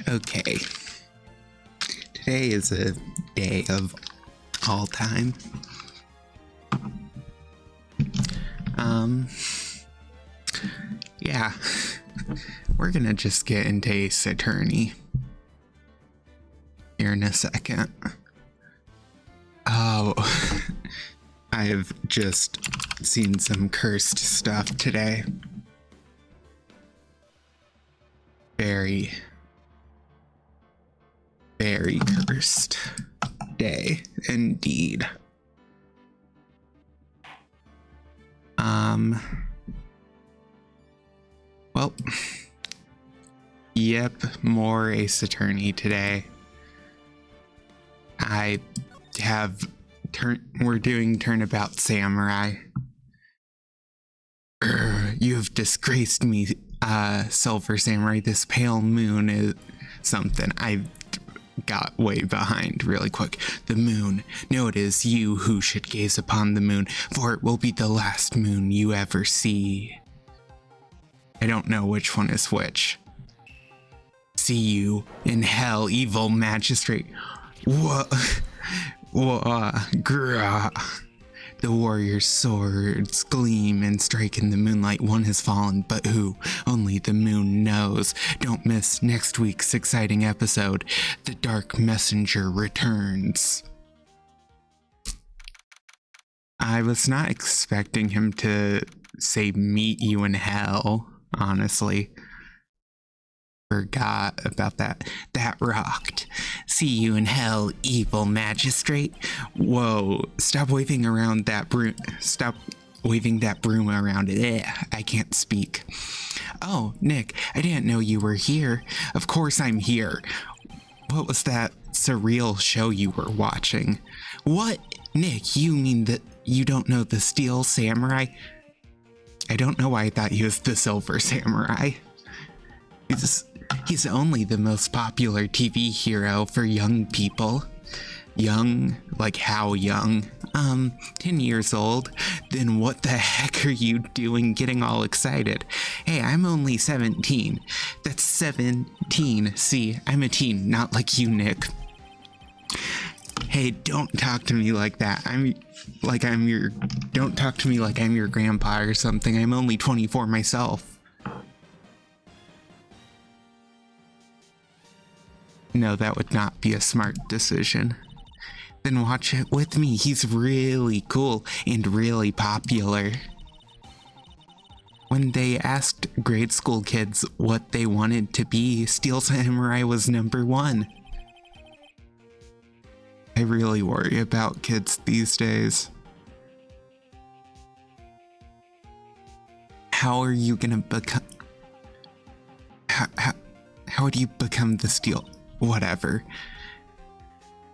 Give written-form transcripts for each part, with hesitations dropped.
Okay. Today is a day of all time. Yeah. We're gonna just get into Ace Attorney here in a second. Oh, I've just seen some cursed stuff today. Very cursed day indeed. Well, yep, more Ace Attorney today. We're doing Turnabout Samurai. You have disgraced me, Silver Samurai. This pale moon is something. I got way behind really quick. The moon. No, it is you who should gaze upon the moon, for it will be the last moon you ever see. I don't know which one is which. See you in hell, evil magistrate. What? Grah. The warrior's swords gleam and strike in the moonlight. One has fallen, but who? Only the moon knows. Don't miss next week's exciting episode. The Dark Messenger returns. I was not expecting him to say meet you in hell, honestly. Forgot about that. That rocked. See you in hell, evil magistrate. Whoa, stop waving around that broom. Stop waving that broom around it. I can't speak. Oh, Nick, I didn't know you were here. Of course I'm here. What was that surreal show you were watching? What? Nick, you mean that you don't know the Steel Samurai? I don't know why I thought he was the Silver Samurai. He's only the most popular TV hero for young people. Young? Like how young? 10 years old. Then what the heck are you doing getting all excited? Hey, I'm only 17. That's 17. See, I'm a teen, not like you, Nick. Hey, don't talk to me like that. Don't talk to me like I'm your grandpa or something. I'm only 24 myself. No, that would not be a smart decision. Then watch it with me. He's really cool and really popular. When they asked grade school kids what they wanted to be, Steel Samurai was #1. I really worry about kids these days. How are you gonna become... How do you become the Steel... Whatever.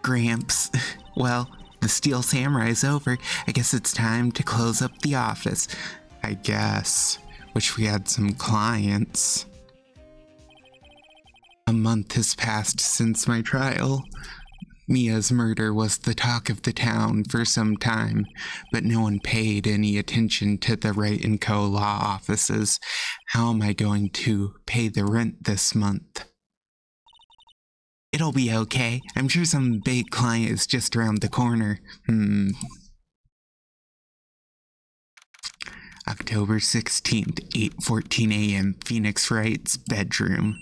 Gramps. Well, the Steel Samurai's over. I guess it's time to close up the office. I guess. Wish we had some clients. A month has passed since my trial. Mia's murder was the talk of the town for some time, but no one paid any attention to the Wright & Co. law offices. How am I going to pay the rent this month? It'll be okay. I'm sure some big client is just around the corner. October 16th, 8:14 a.m., Phoenix Wright's bedroom.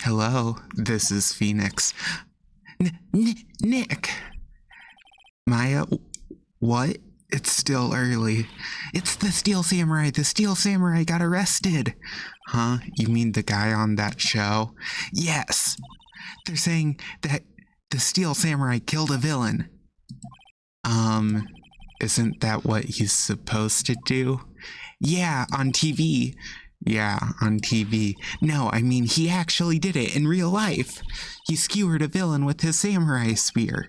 Hello, this is Phoenix. Nick! Maya, what? It's still early. It's the Steel Samurai. The Steel Samurai got arrested. Huh? You mean the guy on that show? Yes. They're saying that the Steel Samurai killed a villain. Isn't that what he's supposed to do? Yeah, on TV. Yeah, on TV. No, I mean, he actually did it in real life. He skewered a villain with his samurai spear.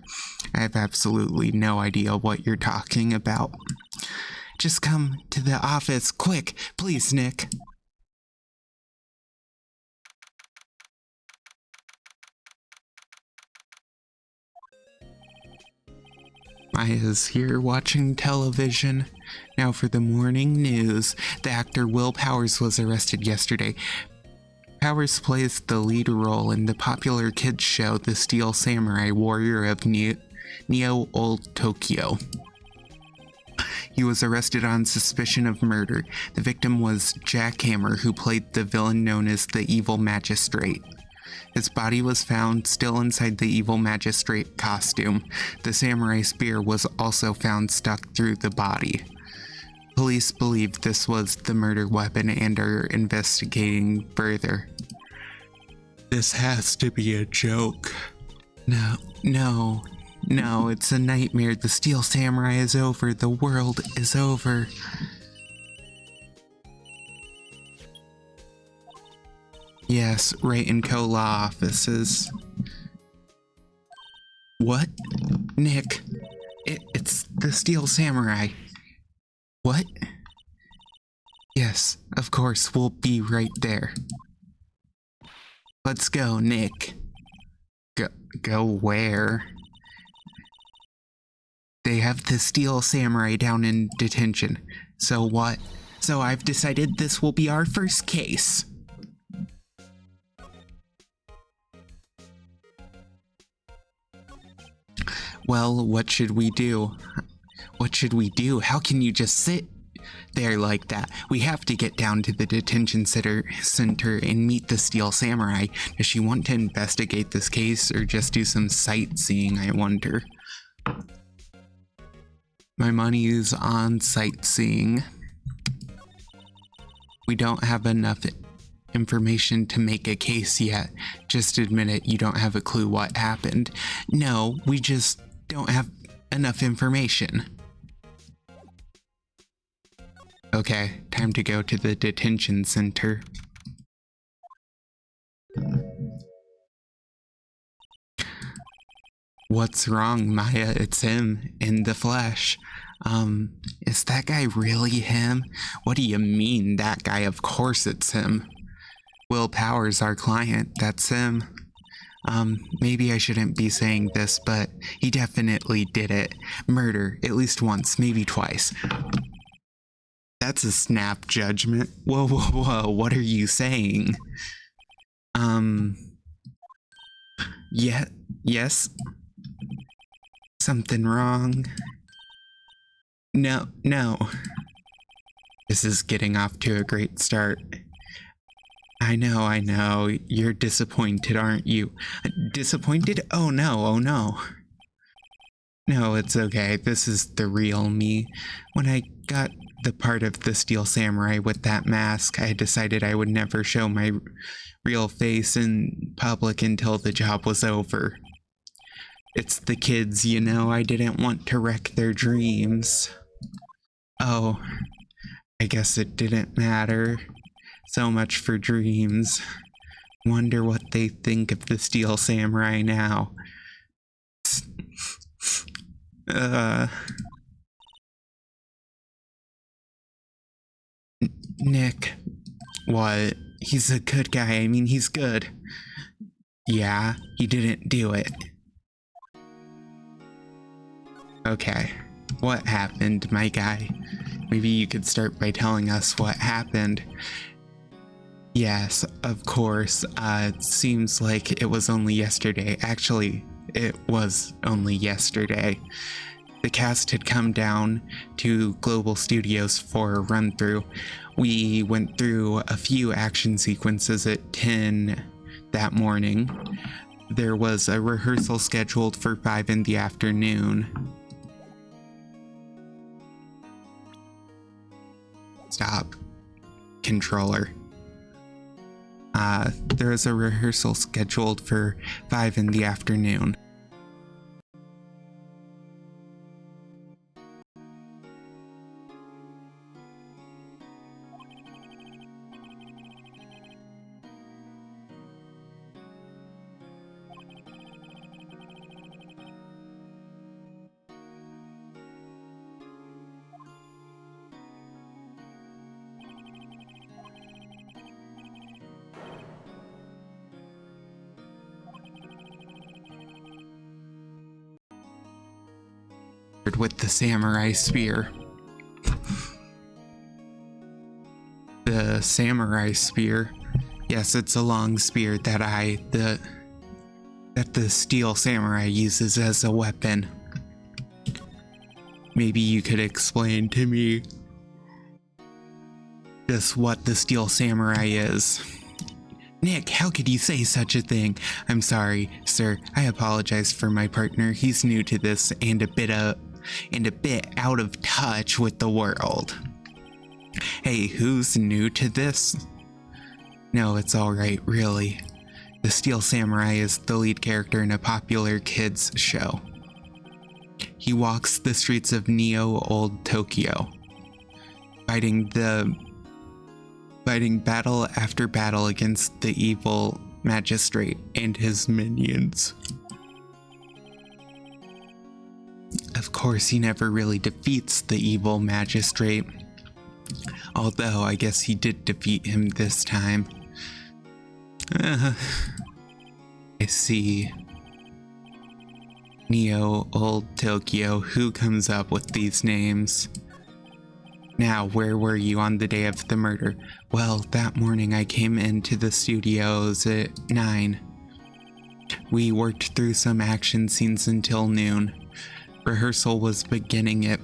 I have absolutely no idea what you're talking about. Just come to the office, quick, please, Nick. Maya's here watching television. Now for the morning news. The actor Will Powers was arrested yesterday. Powers plays the lead role in the popular kids show The Steel Samurai Warrior of Neo Old Tokyo. He was arrested on suspicion of murder. The victim was Jack Hammer, who played the villain known as the Evil Magistrate. His body was found still inside the Evil Magistrate costume. The samurai spear was also found stuck through the body. Police believe this was the murder weapon and are investigating further. This has to be a joke. No, it's a nightmare. The Steel Samurai is over. The world is over. Yes, right in co-law offices. What? Nick, it's the Steel Samurai. What? Yes, of course, we'll be right there. Let's go, Nick. Go where? They have the Steel Samurai down in detention. So what? So I've decided this will be our first case. Well, what should we do? What should we do? How can you just sit there like that? We have to get down to the detention center and meet the Steel Samurai. Does she want to investigate this case or just do some sightseeing, I wonder? My money is on sightseeing. We don't have enough information to make a case yet. Just admit it, you don't have a clue what happened. No, we just don't have enough information. Okay, time to go to the detention center. What's wrong, Maya? It's him in the flesh. Is that guy really him? What do you mean, that guy? Of course it's him. Will Powers, our client, that's him. Maybe I shouldn't be saying this, but he definitely did it. Murder, at least once, maybe twice. That's a snap judgment. Whoa, what are you saying? Yeah, yes? Something wrong? No. This is getting off to a great start. I know. You're disappointed, aren't you? Disappointed? Oh no. No, it's okay. This is the real me. When I got the part of the Steel Samurai with that mask, I decided I would never show my real face in public until the job was over. It's the kids, you know, I didn't want to wreck their dreams. Oh, I guess it didn't matter. So much for dreams. Wonder what they think of the Steel Samurai now. Nick. What? He's a good guy. I mean, he's good. Yeah, he didn't do it. Okay. What happened, my guy? Maybe you could start by telling us what happened. Yes, of course. It seems like it was only yesterday. Actually, it was only yesterday. The cast had come down to Global Studios for a run-through. We went through a few action sequences at 10 that morning. There was a rehearsal scheduled for 5 in the afternoon. Stop. Controller. There was a rehearsal scheduled for 5 in the afternoon. With the samurai spear. The samurai spear. Yes, it's a long spear that the steel samurai uses as a weapon. Maybe you could explain to me just what the steel samurai is. Nick, how could you say such a thing? I'm sorry, sir. I apologize for my partner. He's new to this and a bit out of touch with the world. Hey, who's new to this? No, it's alright, really. The Steel Samurai is the lead character in a popular kids show. He walks the streets of Neo Old Tokyo, fighting battle after battle against the evil magistrate and his minions. Of course, he never really defeats the evil magistrate, although I guess he did defeat him this time. I see. Neo Old Tokyo, who comes up with these names? Now, where were you on the day of the murder? Well, that morning I came into the studios at 9. We worked through some action scenes until noon. Rehearsal was beginning at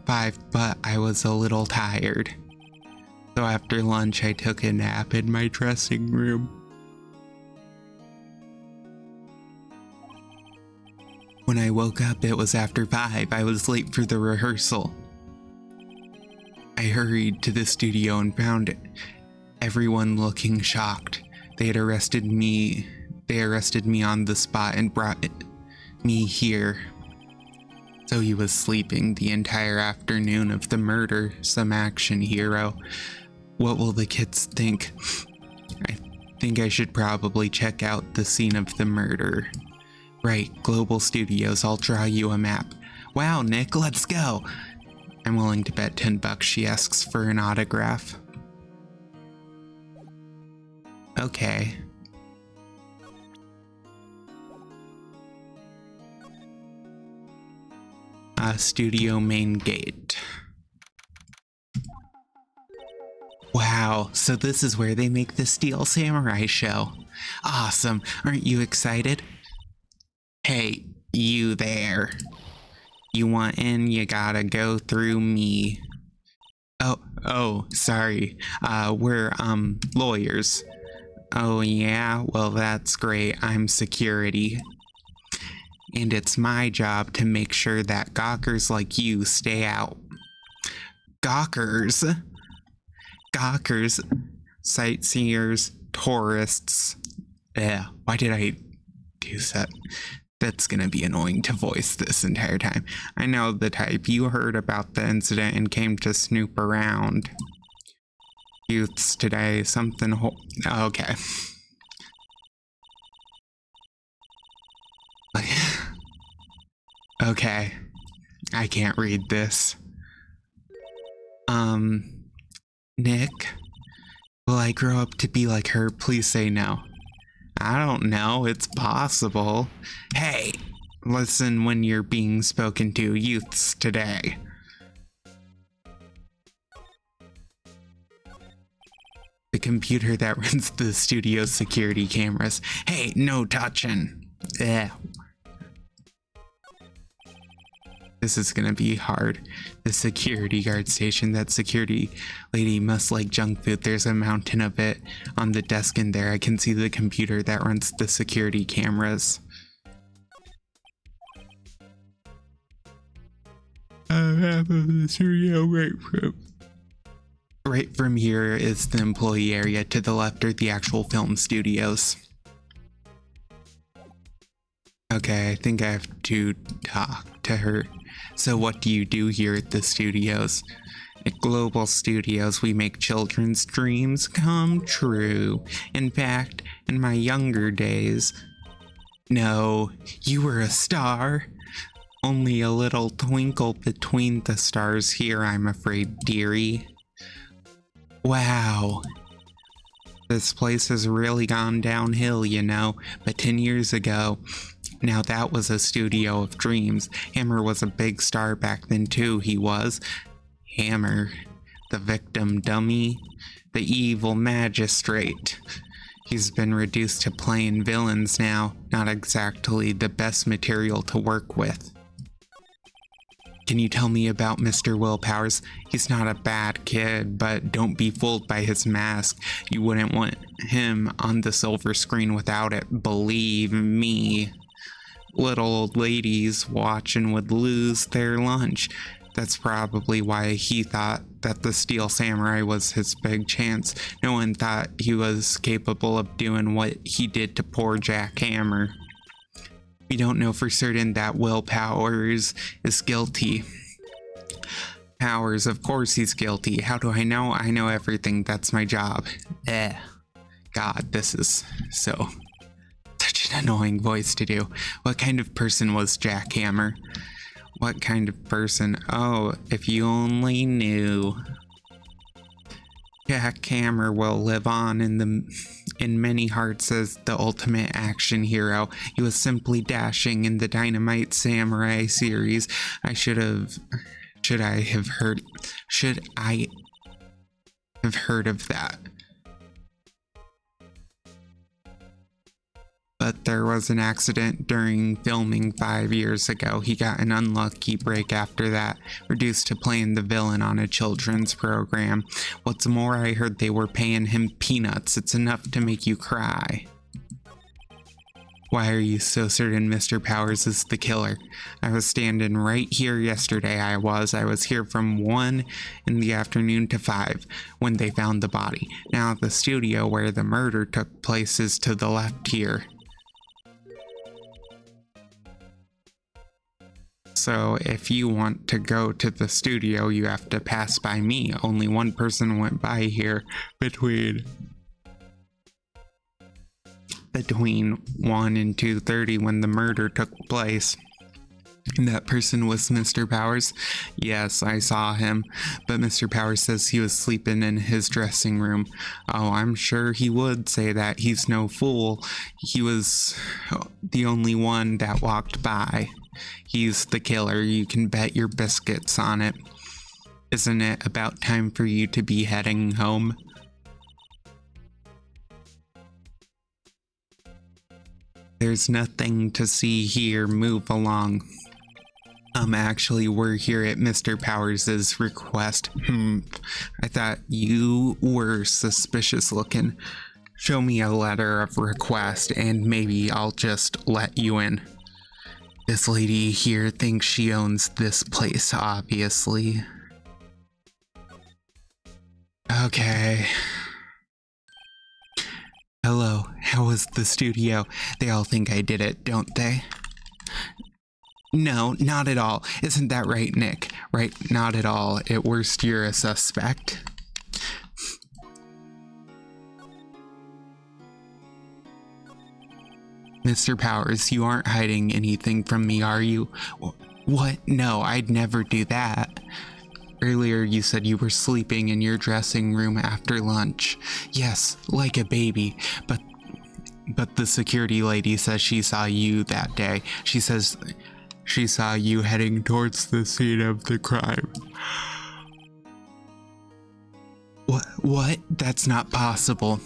5, but I was a little tired. So after lunch, I took a nap in my dressing room. When I woke up, it was after 5. I was late for the rehearsal. I hurried to the studio and found everyone looking shocked. They arrested me on the spot and brought me here. So he was sleeping the entire afternoon of the murder, some action hero. What will the kids think? I think I should probably check out the scene of the murder. Right, Global Studios, I'll draw you a map. Wow, Nick, let's go! I'm willing to bet $10 she asks for an autograph. Okay. Studio main gate. Wow, so this is where they make the Steel Samurai show. Awesome, aren't you excited? Hey, you there. You want in, you gotta go through me. Oh, sorry. We're, lawyers. Oh yeah, well that's great. I'm security. And it's my job to make sure that gawkers like you stay out. Gawkers? Gawkers. Sightseers. Tourists. Why did I do that? That's gonna be annoying to voice this entire time. I know the type. You heard about the incident and came to snoop around. Youths today, something okay. Okay. I can't read this. Nick? Will I grow up to be like her? Please say no. I don't know, it's possible. Hey, listen when you're being spoken to, youths today. The computer that runs the studio's security cameras. Hey, no touching. This is gonna be hard. The security guard station, that security lady must like junk food. There's a mountain of it on the desk in there. I can see the computer that runs the security cameras. Half of the studio right from here is the employee area. To the left are the actual film studios. Okay, I think I have to talk to her. So what do you do here at the studios? At Global Studios, we make children's dreams come true. In fact, in my younger days... No, you were a star. Only a little twinkle between the stars here, I'm afraid, dearie. Wow. This place has really gone downhill, you know, but 10 years ago... Now that was a studio of dreams. Hammer was a big star back then too, he was. Hammer, the victim dummy. the evil magistrate. He's been reduced to playing villains now, not exactly the best material to work with. Can you tell me about Mr. Willpowers? He's not a bad kid, but don't be fooled by his mask. You wouldn't want him on the silver screen without it, believe me. Little old ladies watching would lose their lunch. That's probably why he thought that the Steel Samurai was his big chance. No one thought he was capable of doing what he did to poor Jack Hammer. We don't know for certain that Will Powers is guilty. Powers, of course he's guilty. How do I know? I know everything. That's my job. God, this is such an annoying voice to do. What kind of person was Jack Hammer? What kind of person? Oh, if you only knew. Jack Hammer will live on in many hearts as the ultimate action hero. He was simply dashing in the Dynamite Samurai series. Should I have heard of that? But there was an accident during filming 5 years ago. He got an unlucky break after that, reduced to playing the villain on a children's program. What's more, I heard they were paying him peanuts. It's enough to make you cry. Why are you so certain Mr. Powers is the killer? I was standing right here yesterday. I was here from 1 in the afternoon to 5 when they found the body. Now the studio where the murder took place is to the left here. So if you want to go to the studio, you have to pass by me. Only one person went by here between 1 and 2:30 when the murder took place. And that person was Mr. Powers? Yes, I saw him, but Mr. Powers says he was sleeping in his dressing room. Oh, I'm sure he would say that. He's no fool. He was the only one that walked by. He's the killer. You can bet your biscuits on it. Isn't it about time for you to be heading home? There's nothing to see here. Move along. Actually, we're here at Mr. Powers' request. I thought you were suspicious looking. Show me a letter of request and maybe I'll just let you in. This lady here thinks she owns this place, obviously. Okay. Hello, how was the studio? They all think I did it, don't they? No, not at all. Isn't that right, Nick? Right, not at all. At worst, you're a suspect. Mr. Powers, you aren't hiding anything from me, are you? What? No, I'd never do that. Earlier you said you were sleeping in your dressing room after lunch. Yes, like a baby, but the security lady says she saw you that day. She says she saw you heading towards the scene of the crime. What? That's not possible.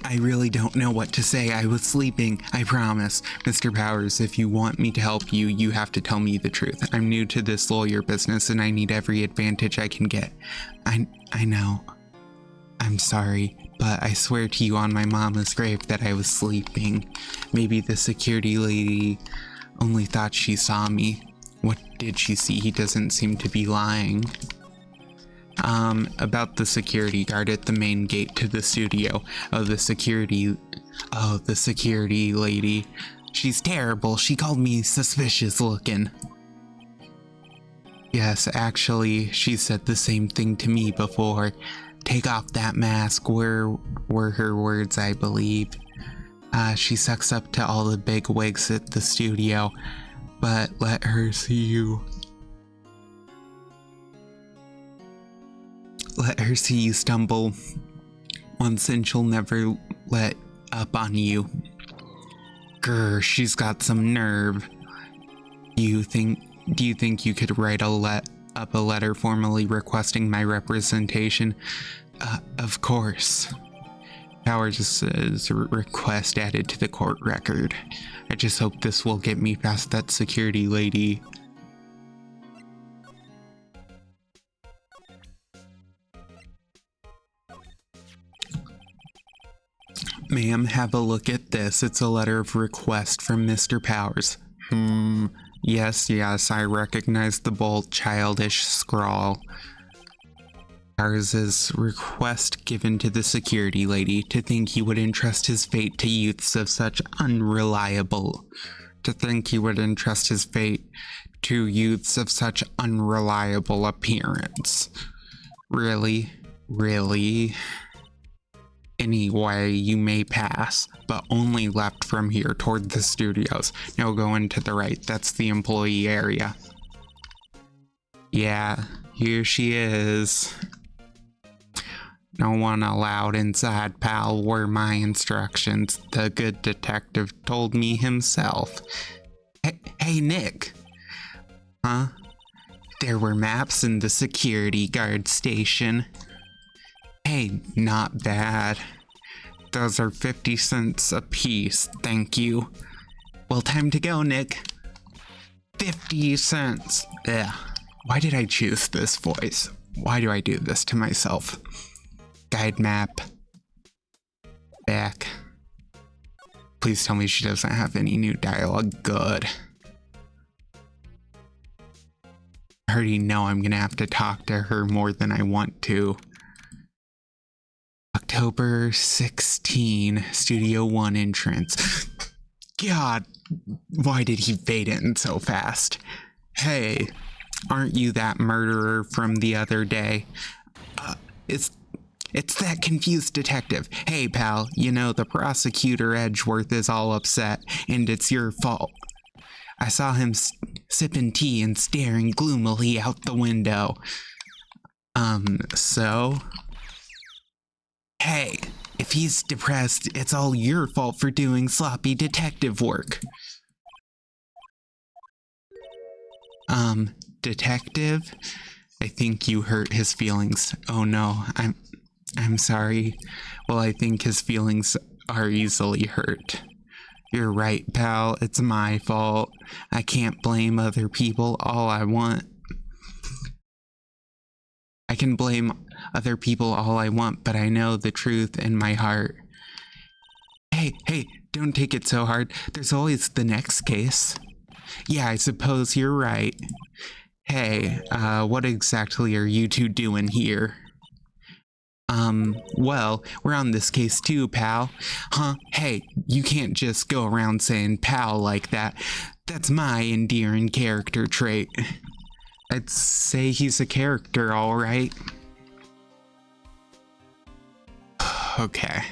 I really don't know what to say. I was sleeping, I promise. Mr. Powers, if you want me to help you, you have to tell me the truth. I'm new to this lawyer business and I need every advantage I can get. I know. I'm sorry, but I swear to you on my mama's grave that I was sleeping. Maybe the security lady only thought she saw me. What did she see? He doesn't seem to be lying. About the security guard at the main gate to the studio. The security lady. She's terrible. She called me suspicious looking. Yes, actually, she said the same thing to me before. Take off that mask were her words, I believe. She sucks up to all the big wigs at the studio, but let her see you. Let her see you stumble once and she'll never let up on you. Grr, she's got some nerve. Do you think you could write up a letter formally requesting my representation? Of course. Power just says request added to the court record. I just hope this will get me past that security lady. Ma'am, have a look at this. It's a letter of request from Mr. Powers. Yes, I recognize the bold, childish scrawl. Powers' request given to the security lady to think he would entrust his fate to youths of such unreliable. To think he would entrust his fate to youths of such unreliable appearance. Really? Really? Anyway, you may pass, but only left from here toward the studios. Now go into the right, that's the employee area. Yeah, here she is. No one allowed inside, pal, were my instructions. The good detective told me himself. Hey, Nick. Huh? There were maps in the security guard station. Hey, not bad. Those are 50 cents a piece, thank you. Well, time to go, Nick. 50 cents. Ugh. Why did I choose this voice? Why do I do this to myself? Guide map. Back. Please tell me she doesn't have any new dialogue. Good. I already know I'm gonna have to talk to her more than I want to. October 16, Studio 1 entrance. God, why did he fade in so fast? Hey, aren't you that murderer from the other day? It's that confused detective. Hey, pal, you know, the prosecutor Edgeworth is all upset, and it's your fault. I saw him sipping tea and staring gloomily out the window. So? Hey, if he's depressed, it's all your fault for doing sloppy detective work. Detective? I think you hurt his feelings. Oh no, I'm sorry. Well, I think his feelings are easily hurt. You're right, pal. It's my fault. I can't blame other people. I can blame other people all I want, but I know the truth in my heart. Hey, don't take it so hard. There's always the next case. Yeah, I suppose you're right. Hey, what exactly are you two doing here? Well, we're on this case too, pal. Huh? Hey, you can't just go around saying pal like that. That's my endearing character trait. I'd say he's a character, all right. Okay.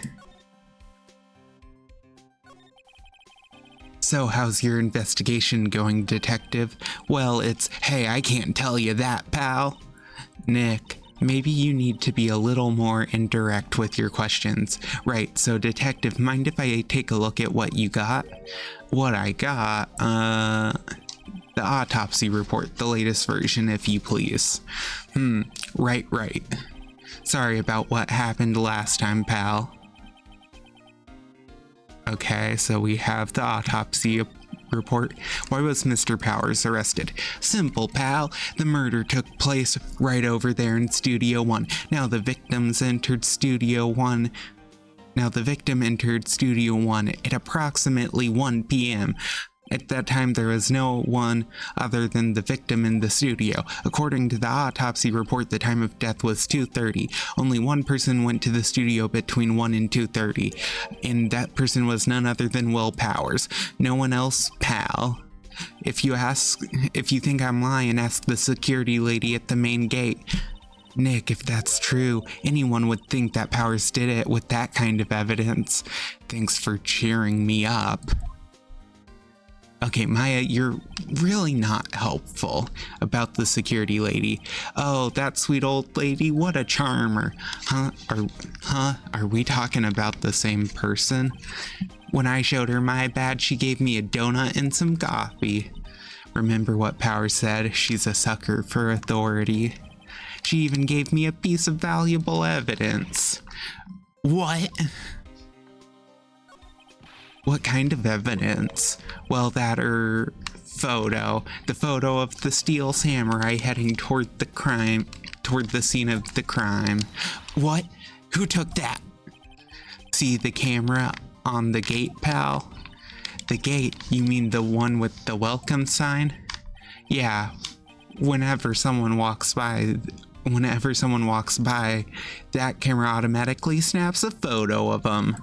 So how's your investigation going, detective? Well, hey, I can't tell you that, pal. Nick, maybe you need to be a little more indirect with your questions. Right, so detective, mind if I take a look at what you got? What I got, the autopsy report, the latest version, if you please. Right. Sorry about what happened last time, pal. Okay, so we have the autopsy report. Why was Mr. Powers arrested? Simple, pal. The murder took place right over there in Studio 1. Now the victim entered Studio 1 at approximately 1 p.m. At that time, there was no one other than the victim in the studio. According to the autopsy report, the time of death was 2:30. Only one person went to the studio between 1 and 2:30, and that person was none other than Will Powers. No one else, pal. If you think I'm lying, ask the security lady at the main gate. Nick, if that's true, anyone would think that Powers did it with that kind of evidence. Thanks for cheering me up. Okay, Maya, you're really not helpful about the security lady. Oh, that sweet old lady, what a charmer. Are we talking about the same person? When I showed her my badge, she gave me a donut and some coffee. Remember what Powers said, she's a sucker for authority. She even gave me a piece of valuable evidence. What? What kind of evidence? Well, that photo. The photo of the steel samurai heading toward the scene of the crime. What? Who took that? See the camera on the gate, pal? The gate? You mean the one with the welcome sign? Yeah. Whenever someone walks by, that camera automatically snaps a photo of them.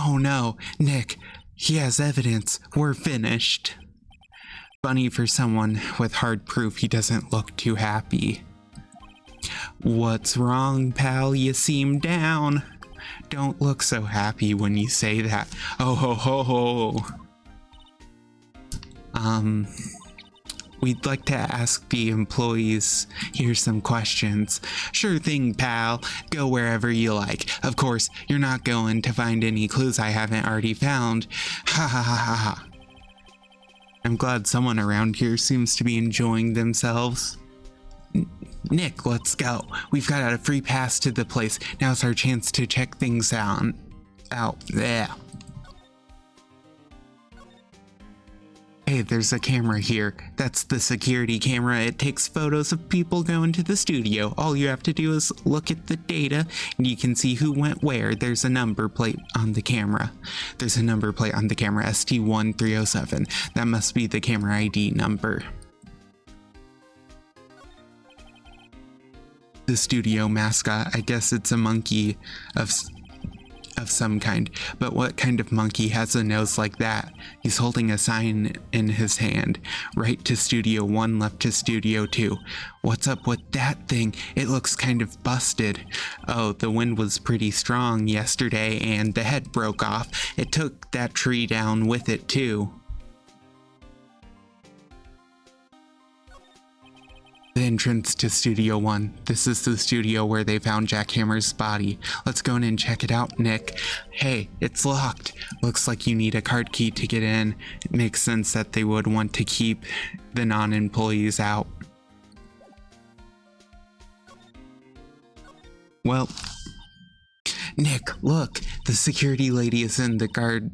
Oh no, Nick, he has evidence. We're finished. Funny for someone with hard proof, he doesn't look too happy. What's wrong, pal? You seem down. Don't look so happy when you say that. Oh ho ho ho. We'd like to ask the employees here some questions. Sure thing, pal. Go wherever you like. Of course, you're not going to find any clues I haven't already found. Ha ha ha ha ha. I'm glad someone around here seems to be enjoying themselves. Nick, let's go. We've got a free pass to the place. Now's our chance to check things out there. Hey, there's a camera here. That's the security camera. It takes photos of people going to the studio. All you have to do is look at the data and you can see who went where. There's a number plate on the camera. ST1307. That must be the camera ID number. The studio mascot, I guess it's a monkey of some kind, but what kind of monkey has a nose like that? He's holding a sign in his hand. Right to Studio 1, left to Studio 2. What's up with that thing? It looks kind of busted. Oh, the wind was pretty strong yesterday and the head broke off. It took that tree down with it too. The entrance to Studio 1. This is the studio where they found Jack Hammer's body. Let's go in and check it out, Nick. Hey, it's locked. Looks like you need a card key to get in. It makes sense that they would want to keep the non-employees out. Well, Nick, look. The security lady is in the guard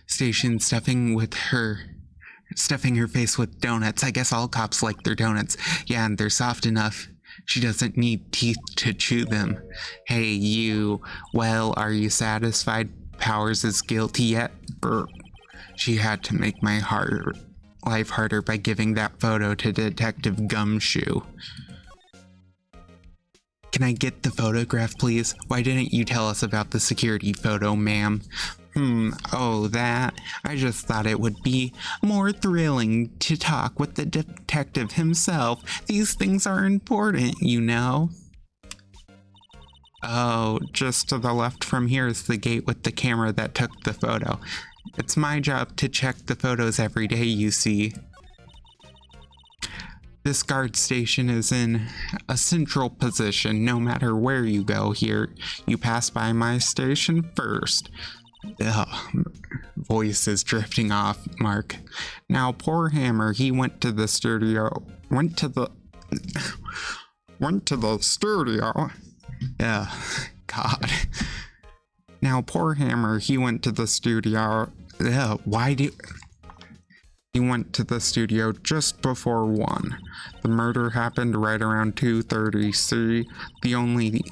station stuffing her face with donuts. I guess all cops like their donuts. Yeah, and they're soft enough. She doesn't need teeth to chew them. Hey, you. Well, are you satisfied Powers is guilty yet? She had to make my life harder by giving that photo to Detective Gumshoe. Can I get the photograph, please? Why didn't you tell us about the security photo, ma'am? Oh, that. I just thought it would be more thrilling to talk with the detective himself. These things are important, you know. Oh, just to the left from here is the gate with the camera that took the photo. It's my job to check the photos every day, you see. This guard station is in a central position. No matter where you go here, you pass by my station first. Ugh, voice is drifting off, Mark. Now, poor Hammer, he went to the studio. Ugh, God. Now, poor Hammer, he went to the studio. He went to the studio just before 1. The murder happened right around 2:30. See, the only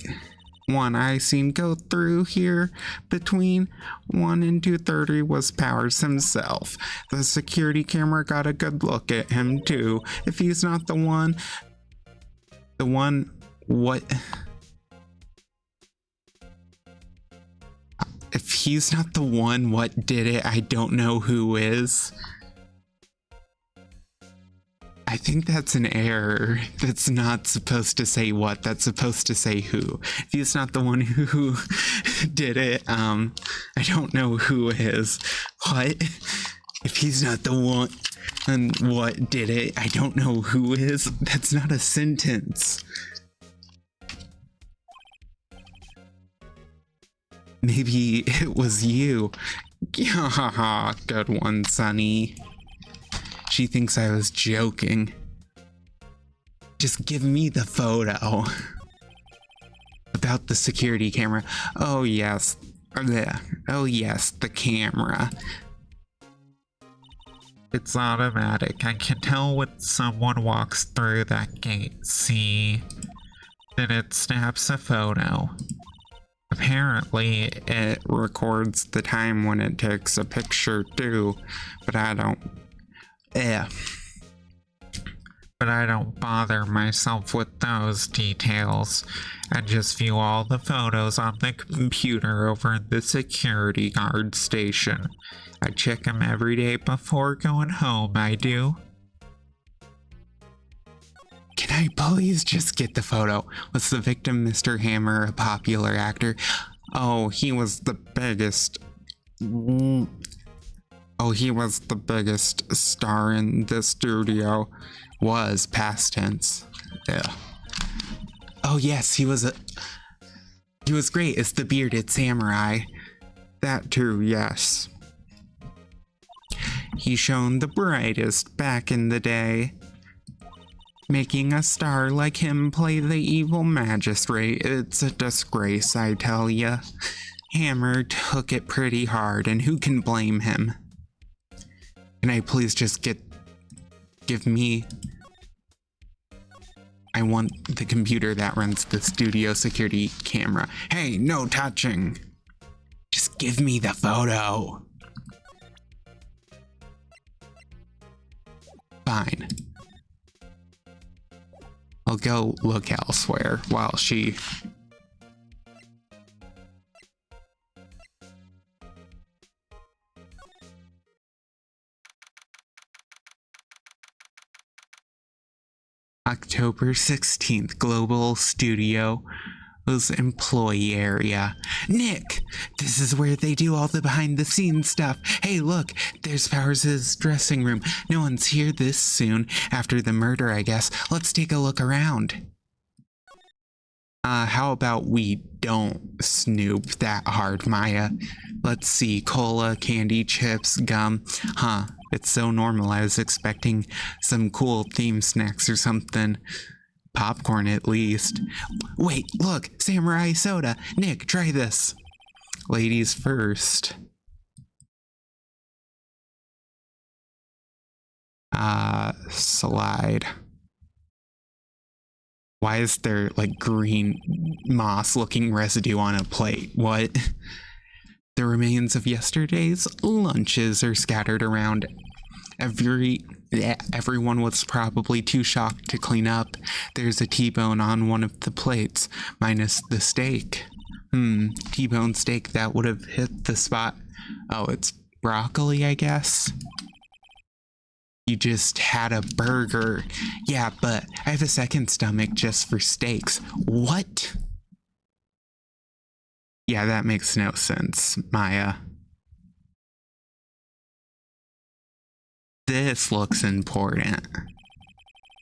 one I seen go through here between 1 and 2:30 was Powers himself. The security camera got a good look at him too. If he's not the one, what? If he's not the one, what did it? I don't know who is. I think that's an error. That's not supposed to say what, that's supposed to say who. If he's not the one who did it, I don't know who is. What? If he's not the one and what did it, I don't know who is. That's not a sentence. Maybe it was you. Good one, Sonny. She thinks I was joking. Just give me the photo. About the security camera. Oh yes. Oh yes, the camera. It's automatic. I can tell when someone walks through that gate. See? Then it snaps a photo. Apparently, it records the time when it takes a picture too, but I don't. But I don't bother myself with those details. I just view all the photos on the computer over in the security guard station. I check them every day before going home, I do. Can I please just get the photo? Was the victim Mr. Hammer a popular actor? Oh, he was the biggest. Oh, he was the biggest star in the studio. Was past tense. Yeah. Oh yes, he was great as the bearded samurai. That too, yes. He shone the brightest back in the day. Making a star like him play the evil magistrate, it's a disgrace, I tell ya. Hammer took it pretty hard, and who can blame him? Can I please just give me... I want the computer that runs the studio security camera. Hey, no touching! Just give me the photo! Fine. I'll go look elsewhere while she... October 16th, Global Studios employee area. Nick! This is where they do all the behind the scenes stuff. Hey, look, there's Powers' dressing room. No one's here this soon. After the murder, I guess. Let's take a look around. How about we don't snoop that hard, Maya? Let's see, cola, candy, chips, gum. Huh, it's so normal. I was expecting some cool theme snacks or something. Popcorn, at least. Wait, look, samurai soda. Nick, try this. Ladies first. Slide. Why is there, like, green moss-looking residue on a plate? What? The remains of yesterday's lunches are scattered around. Everyone was probably too shocked to clean up. There's a T-bone on one of the plates, minus the steak. T-bone steak, that would have hit the spot. Oh, it's broccoli, I guess? You just had a burger. Yeah, but I have a second stomach just for steaks. What? Yeah, that makes no sense, Maya. This looks important.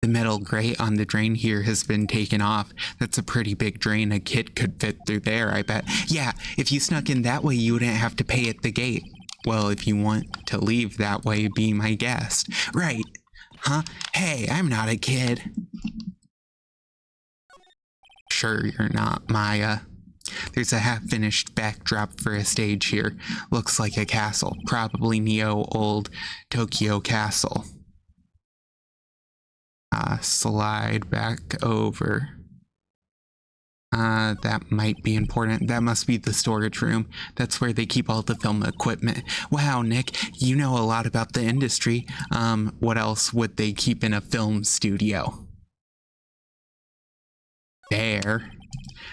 The metal grate on the drain here has been taken off. That's a pretty big drain. A kid could fit through there, I bet. Yeah, if you snuck in that way, you wouldn't have to pay at the gate. Well, if you want to leave that way, be my guest. Right. Huh? Hey, I'm not a kid. Sure you're not, Maya. There's a half-finished backdrop for a stage here. Looks like a castle. Probably Neo old Tokyo Castle. Slide back over. That might be important. That must be the storage room. That's where they keep all the film equipment. Wow, Nick, you know a lot about the industry. What else would they keep in a film studio?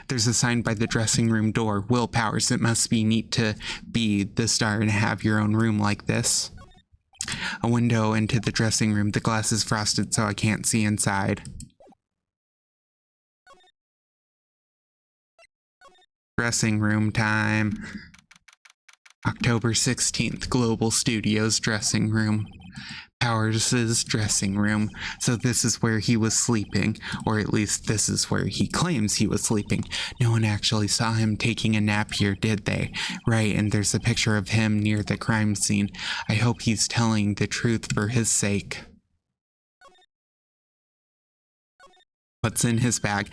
There's a sign by the dressing room door. Will Powers, it must be neat to be the star and have your own room like this. A window into the dressing room. The glass is frosted so I can't see inside. Dressing room time. October 16th, Global Studios dressing room. Powers' dressing room. So this is where he was sleeping, or at least this is where he claims he was sleeping. No one actually saw him taking a nap here, did they? Right, and there's a picture of him near the crime scene. I hope he's telling the truth for his sake. What's in his bag?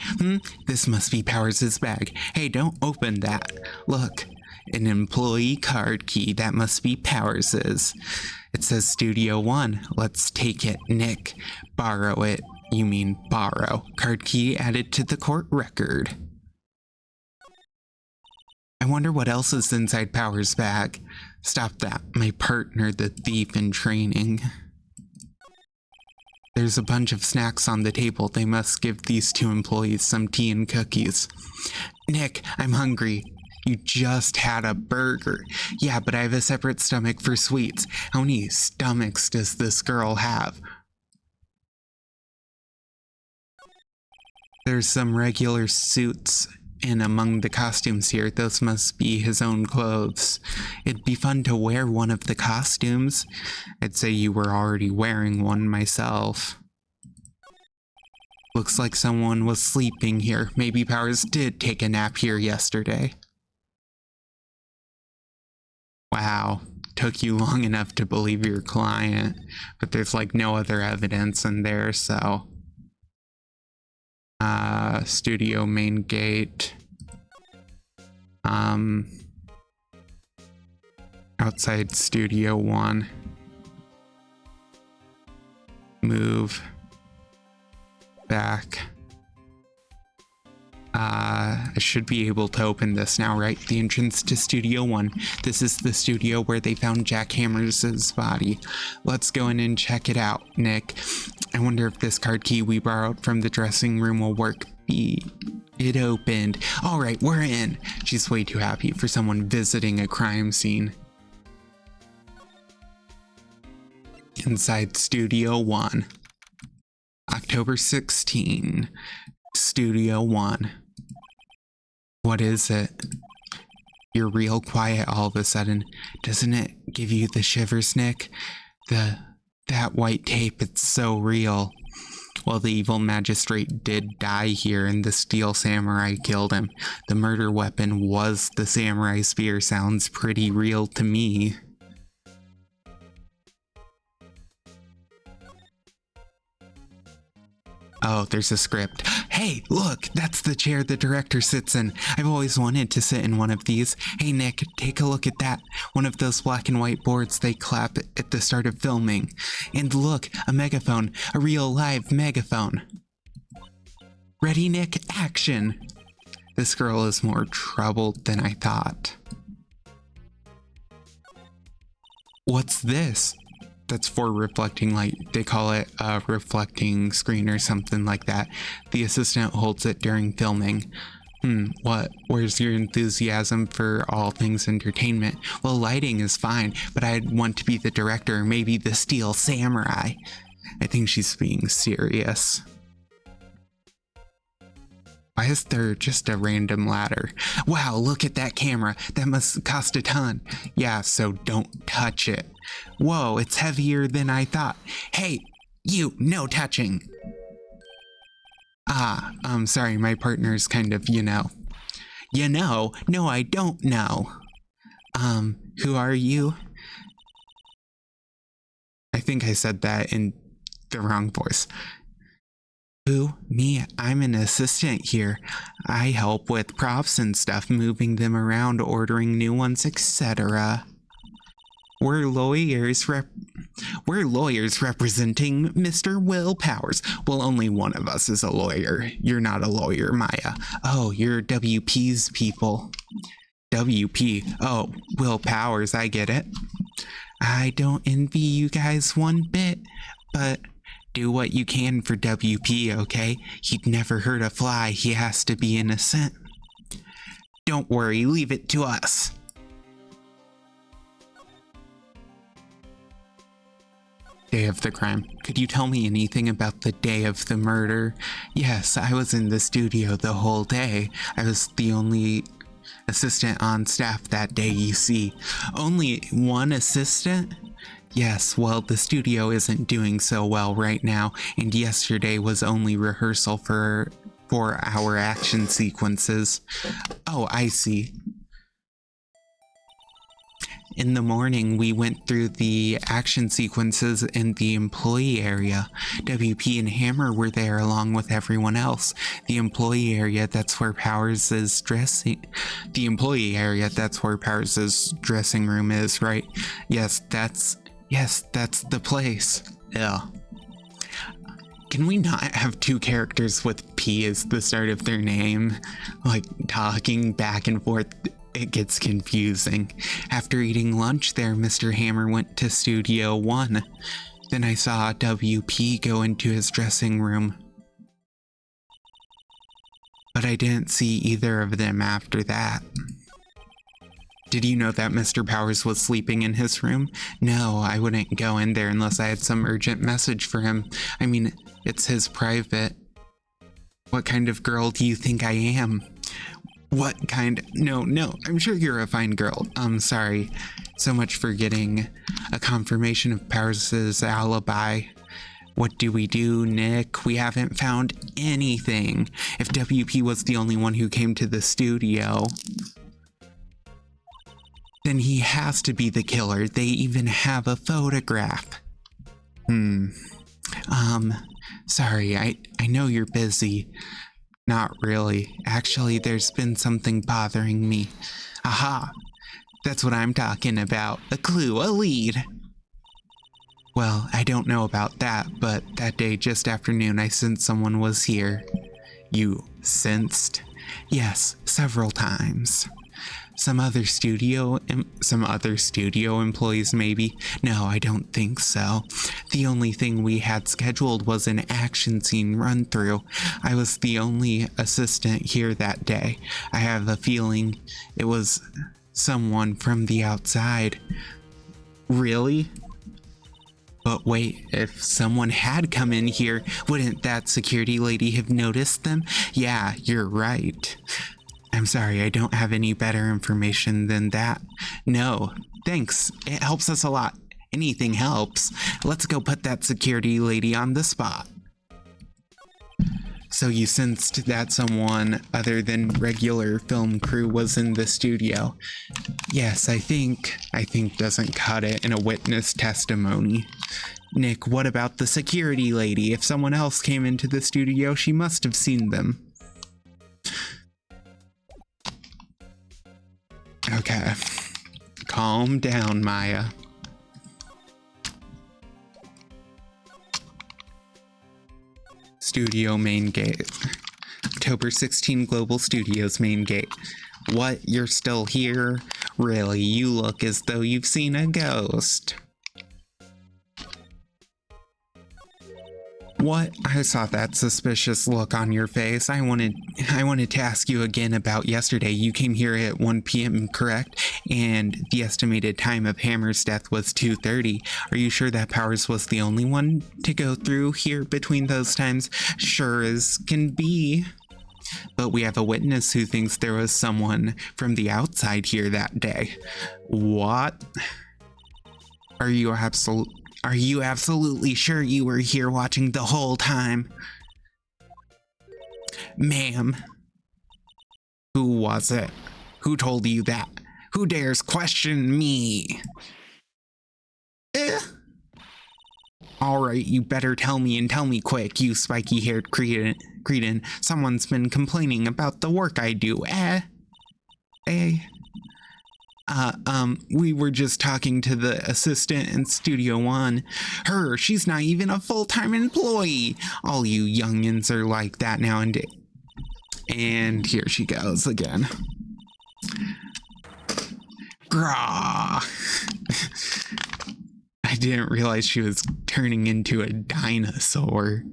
This must be Powers' bag. Hey, don't open that. Look, an employee card key. That must be Powers'. It says Studio 1. Let's take it, Nick. Borrow it. You mean borrow. Card key added to the court record. I wonder what else is inside Powers' bag. Stop that. My partner, the thief in training. There's a bunch of snacks on the table. They must give these two employees some tea and cookies. Nick, I'm hungry. You just had a burger. Yeah, but I have a separate stomach for sweets. How many stomachs does this girl have? There's some regular suits in among the costumes here. Those must be his own clothes. It'd be fun to wear one of the costumes. I'd say you were already wearing one myself. Looks like someone was sleeping here. Maybe Powers did take a nap here yesterday. Wow, took you long enough to believe your client, but there's like no other evidence in there, so. Studio main gate. Outside Studio 1. Move. Back. I should be able to open this now, right? The entrance to Studio 1. This is the studio where they found Jack Hammers' body. Let's go in and check it out, Nick. I wonder if this card key we borrowed from the dressing room will work. It opened. All right, we're in. She's way too happy for someone visiting a crime scene. Inside Studio 1. October 16. Studio 1. What is it? You're real quiet all of a sudden. Doesn't it give you the shivers, Nick? That white tape, it's so real. Well, the evil magistrate did die here and the steel samurai killed him. The murder weapon was the samurai spear. Sounds pretty real to me. Oh, there's a script. Hey, look, that's the chair the director sits in. I've always wanted to sit in one of these. Hey, Nick, take a look at that. One of those black and white boards they clap at the start of filming. And look, a megaphone, a real live megaphone. Ready, Nick? Action! This girl is more troubled than I thought. What's this? That's for reflecting light. They call it a reflecting screen or something like that. The assistant holds it during filming. What? Where's your enthusiasm for all things entertainment? Well, lighting is fine, but I'd want to be the director, maybe the steel samurai. I think she's being serious. Why is there just a random ladder? Wow, look at that camera. That must cost a ton. Yeah, so don't touch it. Whoa, it's heavier than I thought. Hey, you, no touching. Sorry, my partner's kind of, you know. You know? No, I don't know. Who are you? I think I said that in the wrong voice. Who? Me? I'm an assistant here. I help with props and stuff, moving them around, ordering new ones, etc. We're lawyers representing Mr. Will Powers. Well, only one of us is a lawyer. You're not a lawyer, Maya. Oh, you're WP's people. WP. Oh, Will Powers, I get it. I don't envy you guys one bit, but do what you can for WP, okay? He'd never hurt a fly. He has to be innocent. Don't worry, leave it to us. Day of the crime. Could you tell me anything about the day of the murder? Yes, I was in the studio the whole day. I was the only assistant on staff that day, you see. Only one assistant? Yes, well, the studio isn't doing so well right now, and yesterday was only rehearsal for our action sequences. Oh, I see. In the morning, we went through the action sequences in the employee area. WP and Hammer were there along with everyone else. The employee area, that's where Powers' dressing... The employee area, that's where Powers' dressing room is, right? Yes, that's the place. Yeah. Can we not have two characters with P as the start of their name? Like, talking back and forth, it gets confusing. After eating lunch there, Mr. Hammer went to Studio 1. Then I saw WP go into his dressing room. But I didn't see either of them after that. Did you know that Mr. Powers was sleeping in his room? No, I wouldn't go in there unless I had some urgent message for him. I mean, it's his private. What kind of girl do you think I am? What kind? No, I'm sure you're a fine girl. Sorry. So much for getting a confirmation of Powers' alibi. What do we do, Nick? We haven't found anything. If WP was the only one who came to the studio, then he has to be the killer. They even have a photograph. Sorry, I know you're busy. Not really. Actually, there's been something bothering me. Aha! That's what I'm talking about. A clue, a lead. Well, I don't know about that, but that day just after noon I sensed someone was here. You sensed? Yes, several times. Some other studio employees maybe? No, I don't think so. The only thing we had scheduled was an action scene run through. I was the only assistant here that day. I have a feeling it was someone from the outside. Really? But wait, if someone had come in here, wouldn't that security lady have noticed them? Yeah, you're right. I'm sorry, I don't have any better information than that. No, thanks. It helps us a lot. Anything helps. Let's go put that security lady on the spot. So you sensed that someone other than regular film crew was in the studio. Yes, I think doesn't cut it in a witness testimony. Nick, what about the security lady? If someone else came into the studio, she must have seen them. Okay. Calm down, Maya. Studio main gate. October 16 Global Studios main gate. What? You're still here? Really, you look as though you've seen a ghost. What? I saw that suspicious look on your face. I wanted to ask you again about yesterday. You came here at 1 p.m., correct? And the estimated time of Hammer's death was 2:30. Are you sure that Powers was the only one to go through here between those times? Sure as can be. But we have a witness who thinks there was someone from the outside here that day. What? Are you absolutely sure you were here watching the whole time? Ma'am. Who was it? Who told you that? Who dares question me? Alright, you better tell me, and tell me quick, you spiky-haired cretin. Someone's been complaining about the work I do, we were just talking to the assistant in Studio 1. She's not even a full-time employee. All you youngins are like that now and And here she goes again. Grah! I didn't realize she was turning into a dinosaur.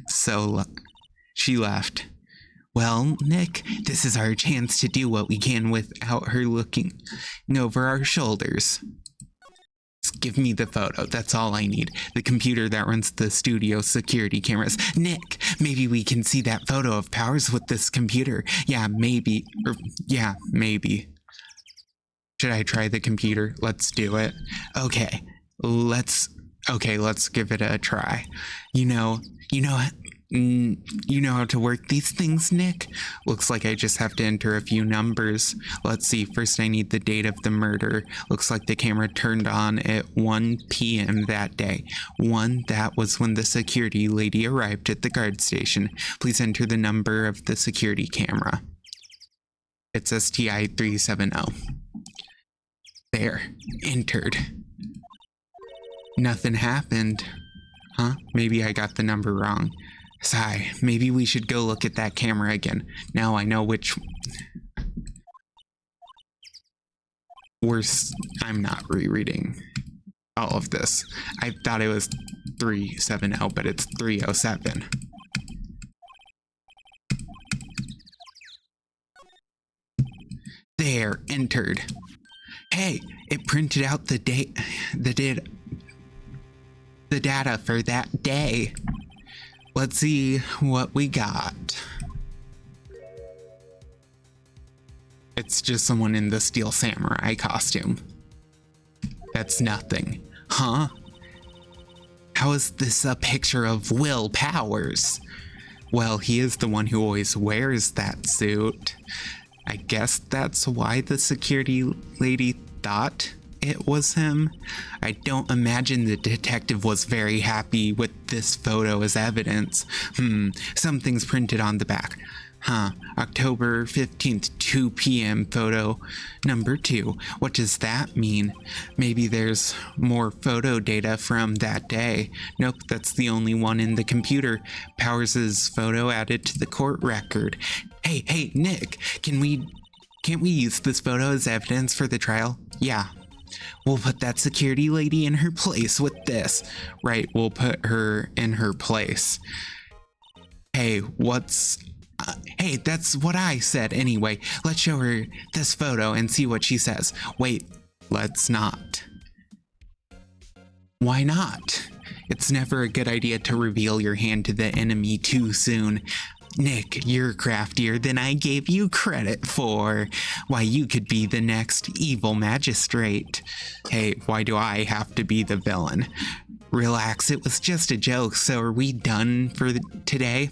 So she left. Well, Nick, this is our chance to do what we can without her looking over our shoulders. Just give me the photo, that's all I need. The computer that runs the studio security cameras. Nick, maybe we can see that photo of Powers with this computer. Yeah, maybe. Maybe. Should I try the computer? Let's do it. Okay, let's give it a try. You know, You know how to work these things, Nick? Looks like I just have to enter a few numbers. Let's see, first I need the date of the murder. Looks like the camera turned on at 1 p.m. that day. That was when the security lady arrived at the guard station. Please enter the number of the security camera. It's STI 370. There, entered. Nothing happened. Huh? Maybe I got the number wrong. Sigh, maybe we should go look at that camera again. Now I know which... I'm not rereading all of this. I thought it was 370, but it's 307. There, entered. Hey, it printed out the data for that day. Let's see what we got. It's just someone in the Steel Samurai costume. That's nothing. Huh? How is this a picture of Will Powers? Well, he is the one who always wears that suit. I guess that's why the security lady thought it was him. I don't imagine the detective was very happy with this photo as evidence. Something's printed on the back. October 15th, 2 p.m. photo number 2. What does that mean? Maybe there's more photo data from that day. Nope, that's the only one in the computer. Powers' photo added to the court record. Hey, Nick, can't we use this photo as evidence for the trial? Yeah. We'll put that security lady in her place with this. Right, we'll put her in her place. Hey, hey, that's what I said anyway. Let's show her this photo and see what she says. Wait, let's not. Why not? It's never a good idea to reveal your hand to the enemy too soon. Nick, you're craftier than I gave you credit for. Why, you could be the next evil magistrate. Hey, why do I have to be the villain? Relax, it was just a joke, so are we done for today?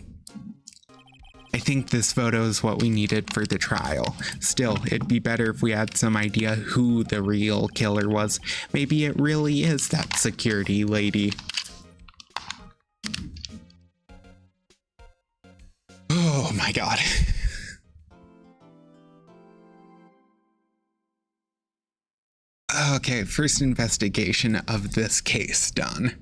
I think this photo is what we needed for the trial. Still, it'd be better if we had some idea who the real killer was. Maybe it really is that security lady. Oh my god. Okay, first investigation of this case done.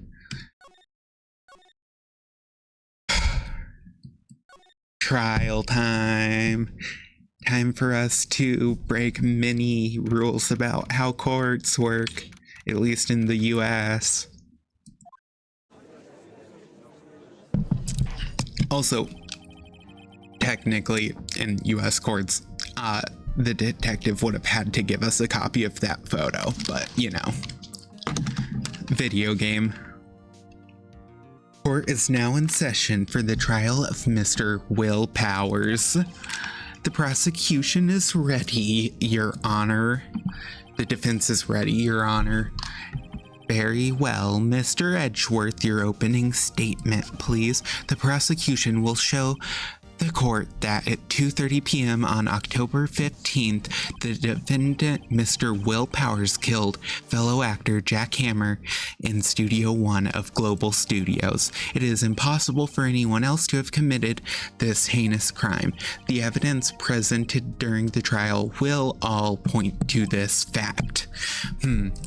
Trial time. Time for us to break many rules about how courts work, at least in the US. Also, technically, in US courts, the detective would have had to give us a copy of that photo, but you know, video game. Court is now in session for the trial of Mr. Will Powers. The prosecution is ready, Your Honor. The defense is ready, Your Honor. Very well, Mr. Edgeworth, your opening statement, please. The prosecution will show the court that at 2:30 p.m. on October 15th, the defendant, Mr. Will Powers, killed fellow actor Jack Hammer in Studio 1 of Global Studios. It is impossible for anyone else to have committed this heinous crime. The evidence presented during the trial will all point to this fact.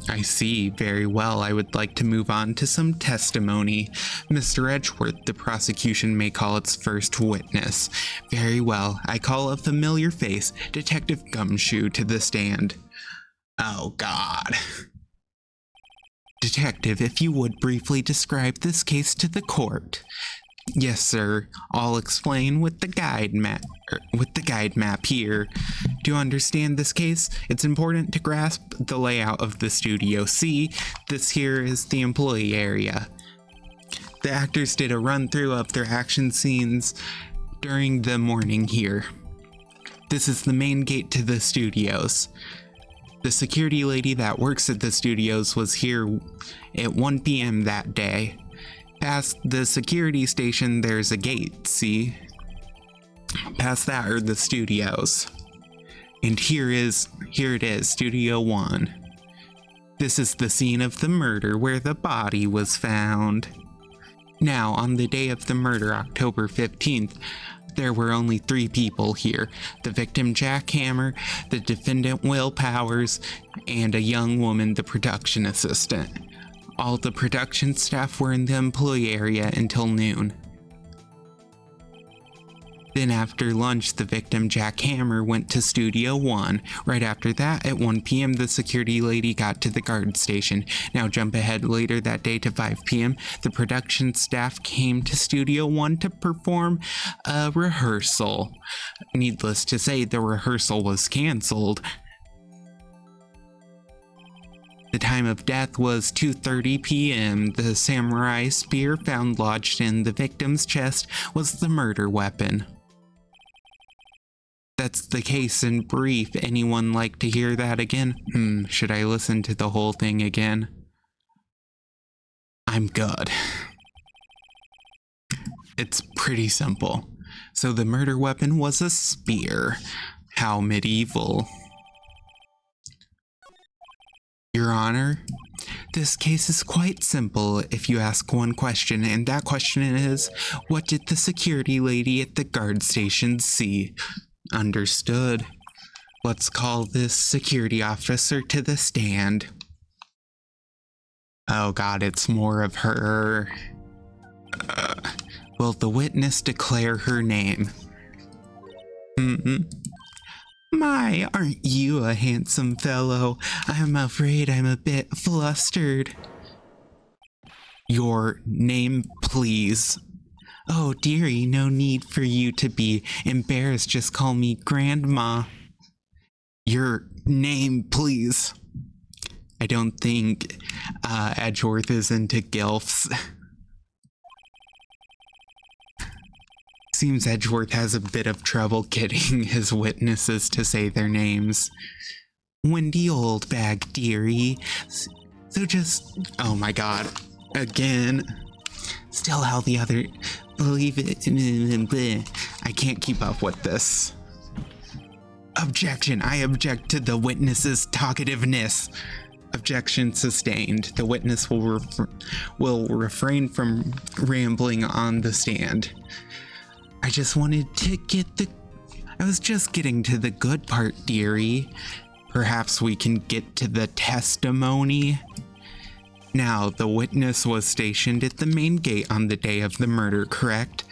I see. Very well. I would like to move on to some testimony. Mr. Edgeworth, the prosecution may call its first witness. Very well. I call a familiar face, Detective Gumshoe, to the stand. Oh, God. Detective, if you would briefly describe this case to the court. Yes, sir. I'll explain with the guide map here. To understand this case, it's important to grasp the layout of the studio. See, this here is the employee area. The actors did a run-through of their action scenes during the morning here. This is the main gate to the studios. The security lady that works at the studios was here at 1 p.m. that day. Past the security station, there's a gate, see? Past that are the studios. And here it is, Studio 1. This is the scene of the murder where the body was found. Now, on the day of the murder, October 15th, there were only 3 people here. The victim, Jack Hammer, the defendant, Will Powers, and a young woman, the production assistant. All the production staff were in the employee area until noon. Then after lunch, the victim, Jack Hammer, went to Studio 1. Right after that, at 1 p.m., the security lady got to the guard station. Now jump ahead later that day to 5 p.m., the production staff came to Studio 1 to perform a rehearsal. Needless to say, the rehearsal was canceled. The time of death was 2:30 p.m. The samurai spear found lodged in the victim's chest was the murder weapon. That's the case in brief. Anyone like to hear that again? Should I listen to the whole thing again? I'm good. It's pretty simple. So the murder weapon was a spear. How medieval. Your Honor, this case is quite simple if you ask one question, and that question is, what did the security lady at the guard station see? Understood. Let's call this security officer to the stand. Oh God, it's more of her. Will the witness declare her name? My, aren't you a handsome fellow? I'm afraid I'm a bit flustered. Your name, please. Oh, dearie, no need for you to be embarrassed. Just call me Grandma. Your name, please. I don't think Edgeworth is into gilfs. Seems Edgeworth has a bit of trouble getting his witnesses to say their names. Wendy Oldbag, dearie. So just... Oh my God. Again. Still how the other... Believe it... I can't keep up with this. Objection. I object to the witness's talkativeness. Objection sustained. The witness will refrain from rambling on the stand. I just wanted to I was just getting to the good part, dearie. Perhaps we can get to the testimony. Now, the witness was stationed at the main gate on the day of the murder, correct?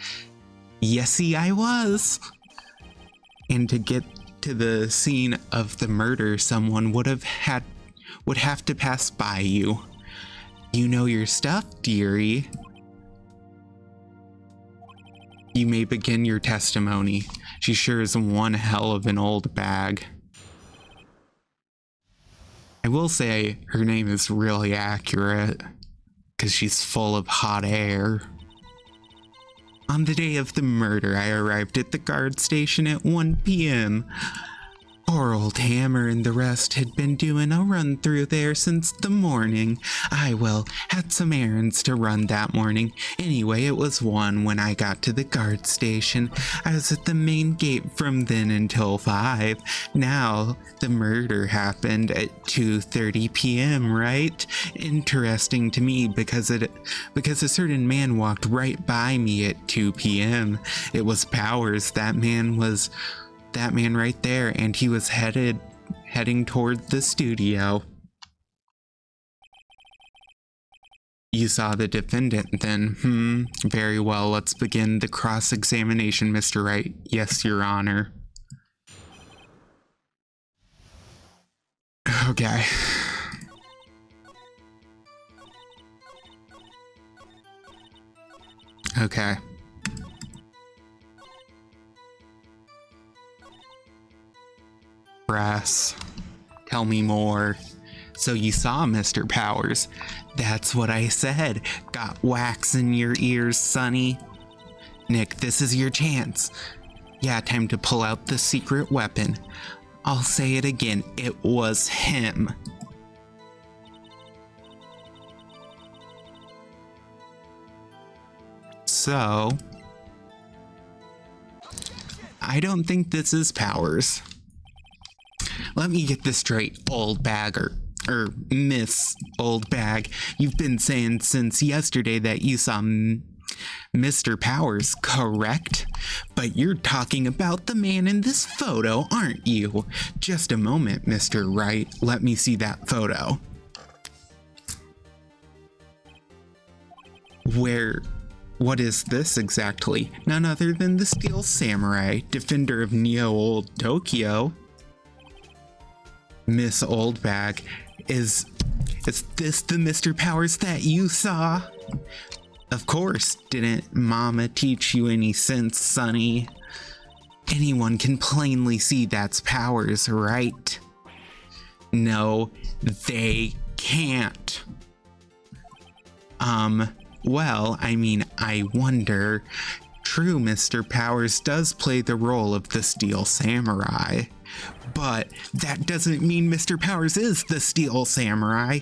Yesy, I was. And to get to the scene of the murder, someone would have to pass by you. You know your stuff, dearie. You may begin your testimony. She sure is one hell of an old bag. I will say her name is really accurate, because she's full of hot air. On the day of the murder, I arrived at the guard station at 1 p.m. Poor old Hammer and the rest had been doing a run through there since the morning. I, had some errands to run that morning. Anyway, it was 1 when I got to the guard station. I was at the main gate from then until 5. Now, the murder happened at 2:30 p.m., right? Interesting to me because a certain man walked right by me at 2 p.m. It was Powers. That man right there, and he was heading toward the studio. You saw the defendant then? Very well, let's begin the cross-examination, Mr. Wright. Yes, Your Honor. Okay. Okay. Brass. Tell me more. So you saw Mr. Powers. That's what I said. Got wax in your ears, sonny. Nick, this is your chance. Yeah, time to pull out the secret weapon. I'll say it again. It was him. So, I don't think this is Powers. Let me get this straight, old bag, or Miss Old Bag. You've been saying since yesterday that you saw Mr. Powers, correct? But you're talking about the man in this photo, aren't you? Just a moment, Mr. Wright. Let me see that photo. What is this exactly? None other than the Steel Samurai, defender of Neo Old Tokyo. Miss Oldbag, is this the Mr. Powers that you saw? Of course, didn't Mama teach you any sense, Sonny? Anyone can plainly see that's Powers, right? No, they can't. Well, I mean, I wonder. True, Mr. Powers does play the role of the Steel Samurai, but that doesn't mean Mr. Powers is the Steel Samurai.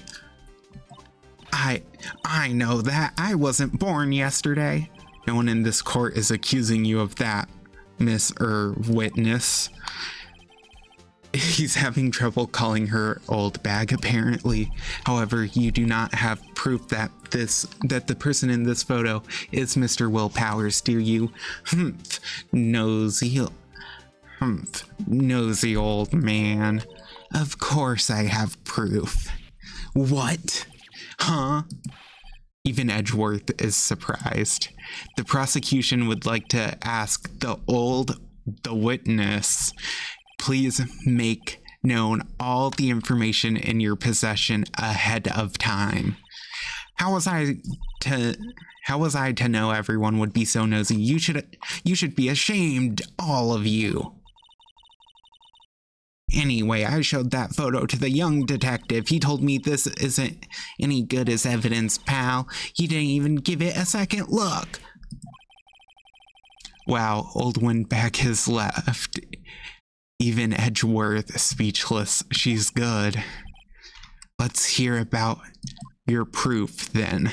I know that. I wasn't born yesterday. No one in this court is accusing you of that, Miss Witness. He's having trouble calling her old bag, apparently. However, you do not have proof that the person in this photo is Mr. Will Powers, do you? Nosy old man. Of course I have proof. What? Huh? Even Edgeworth is surprised. The prosecution would like to ask the witness, please make known all the information in your possession ahead of time. How was I to know everyone would be so nosy? You should be ashamed, all of you. Anyway, I showed that photo to the young detective. He told me this isn't any good as evidence, pal. He didn't even give it a second look. Wow, old Windbag has left. Even Edgeworth speechless. She's good. Let's hear about your proof then.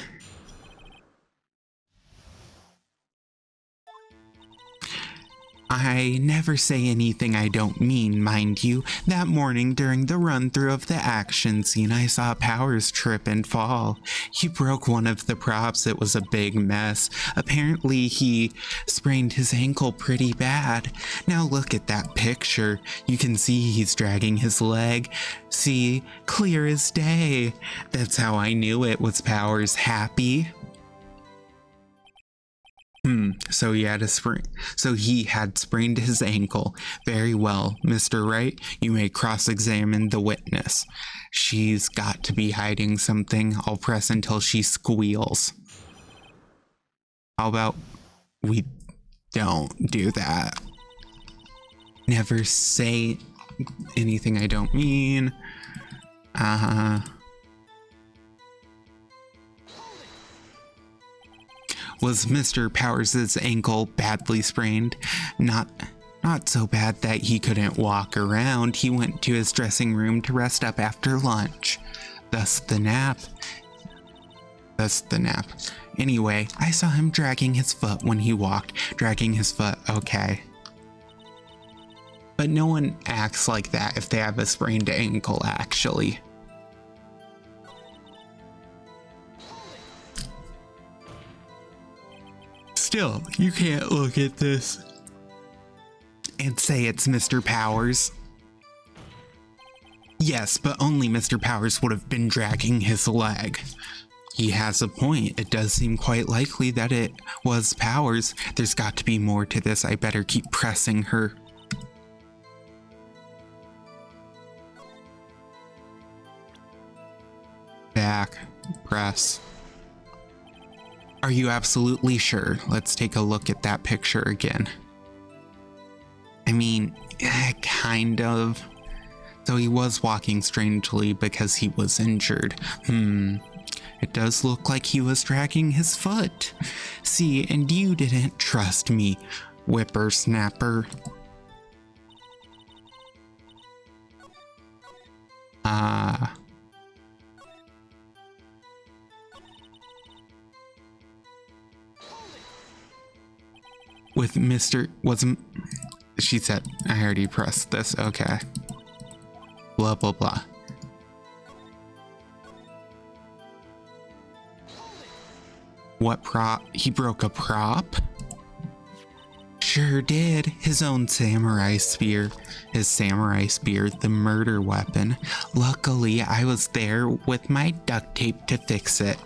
I never say anything I don't mean, mind you. That morning during the run-through of the action scene, I saw Powers trip and fall. He broke one of the props. It was a big mess. Apparently, he sprained his ankle pretty bad. Now look at that picture. You can see he's dragging his leg. See, clear as day. That's how I knew it was Powers. Happy? So he had sprained his ankle. Very well, Mr. Wright. You may cross-examine the witness. She's got to be hiding something. I'll press until she squeals. How about we don't do that? Never say anything I don't mean. Was Mr. Powers' ankle badly sprained? Not so bad that he couldn't walk around. He went to his dressing room to rest up after lunch. Thus the nap. Anyway, I saw him dragging his foot when he walked. Dragging his foot, okay. But no one acts like that if they have a sprained ankle, actually. Still, you can't look at this and say it's Mr. Powers. Yes, but only Mr. Powers would have been dragging his leg. He has a point. It does seem quite likely that it was Powers. There's got to be more to this. I better keep pressing her. Back. Press. Are you absolutely sure? Let's take a look at that picture again. I mean, kind of. So he was walking strangely because he was injured. It does look like he was dragging his foot. See, and you didn't trust me, whippersnapper. with Mr. wasn't. She said, I already pressed this. Okay. Blah, blah, blah. What prop? He broke a prop? Sure did. His own samurai spear. His samurai spear, the murder weapon. Luckily, I was there with my duct tape to fix it.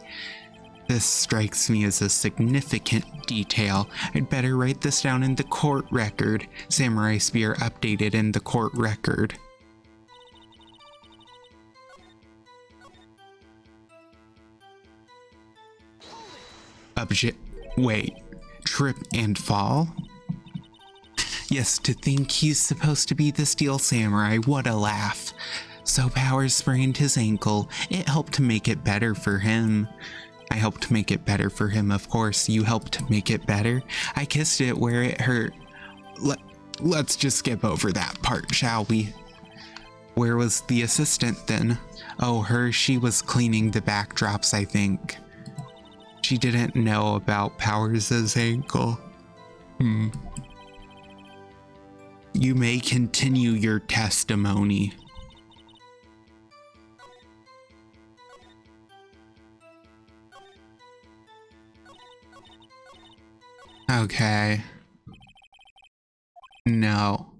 This strikes me as a significant detail. I'd better write this down in the court record. Samurai spear updated in the court record. Wait, trip and fall? Yes, to think he's supposed to be the Steel Samurai, what a laugh. So Powers sprained his ankle. It helped to make it better for him. I helped to make it better for him, of course. You helped make it better. I kissed it where it hurt. Let's just skip over that part, shall we? Where was the assistant then? Oh, she was cleaning the backdrops, I think. She didn't know about Powers' ankle. You may continue your testimony. Okay. No.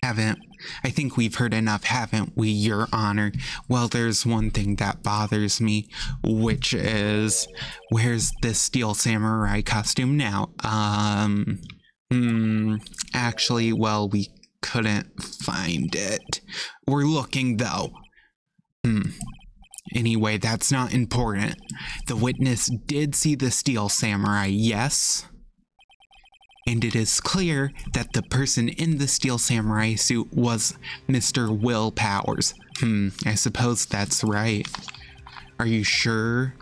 Haven't. I think we've heard enough, haven't we, Your Honor? Well, there's one thing that bothers me, which is, where's this Steel Samurai costume now? Actually, well, we couldn't find it. We're looking, though. Anyway, that's not important. The witness did see the Steel Samurai, yes? And it is clear that the person in the Steel Samurai suit was Mr. Will Powers. I suppose that's right. Are you sure?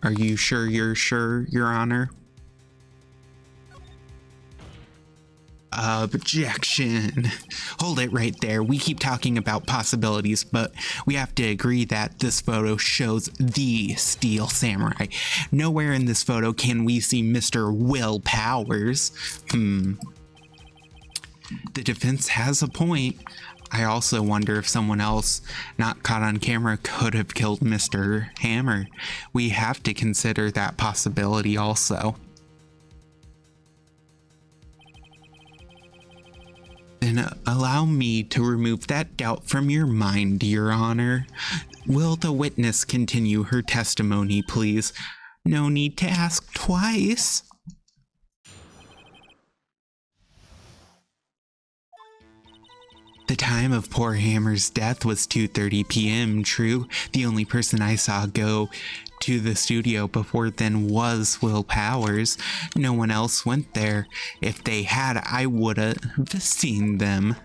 Are you sure you're sure, Your Honor? Objection. Hold it right there. We keep talking about possibilities, but we have to agree that this photo shows the Steel Samurai. Nowhere in this photo can we see Mr. Will Powers. The defense has a point. I also wonder if someone else not caught on camera could have killed Mr. Hammer. We have to consider that possibility also. Then allow me to remove that doubt from your mind, Your Honor. Will the witness continue her testimony, please? No need to ask twice. The time of poor Hammer's death was 2:30 p.m., true. The only person I saw go to the studio before then was Will Powers. No one else went there. If they had, I would have seen them.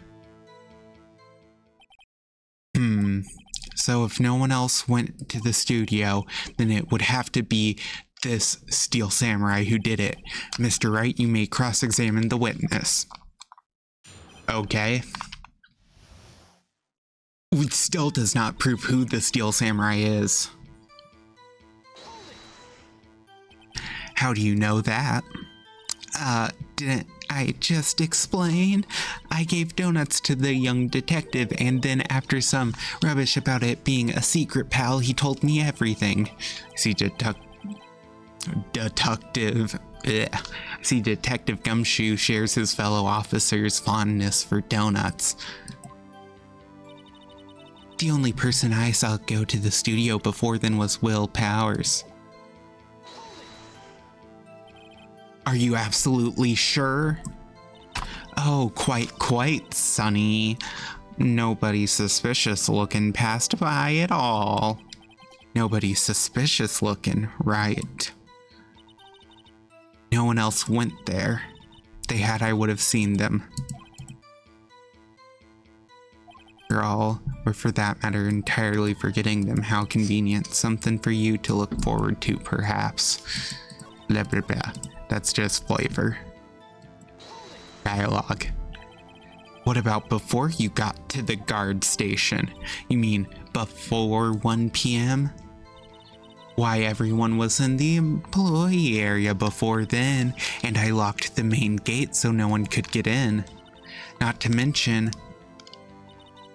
So if no one else went to the studio, then it would have to be this Steel Samurai who did it. Mr. Wright, you may cross-examine the witness. Okay. It still does not prove who the Steel Samurai is. How do you know that? Didn't I just explain? I gave donuts to the young detective, and then after some rubbish about it being a secret, pal, he told me everything. See, Detective Gumshoe shares his fellow officers' fondness for donuts. The only person I saw go to the studio before then was Will Powers. Are you absolutely sure? Oh, quite, Sonny. Nobody suspicious looking passed by at all. Nobody suspicious looking, right? No one else went there. If they had, I would have seen them. Or for that matter, entirely forgetting them. How convenient. Something for you to look forward to, perhaps. Blah, blah, blah. That's just flavor. Dialogue. What about before you got to the guard station? You mean before 1 p.m.? Why, everyone was in the employee area before then, and I locked the main gate so no one could get in. Not to mention,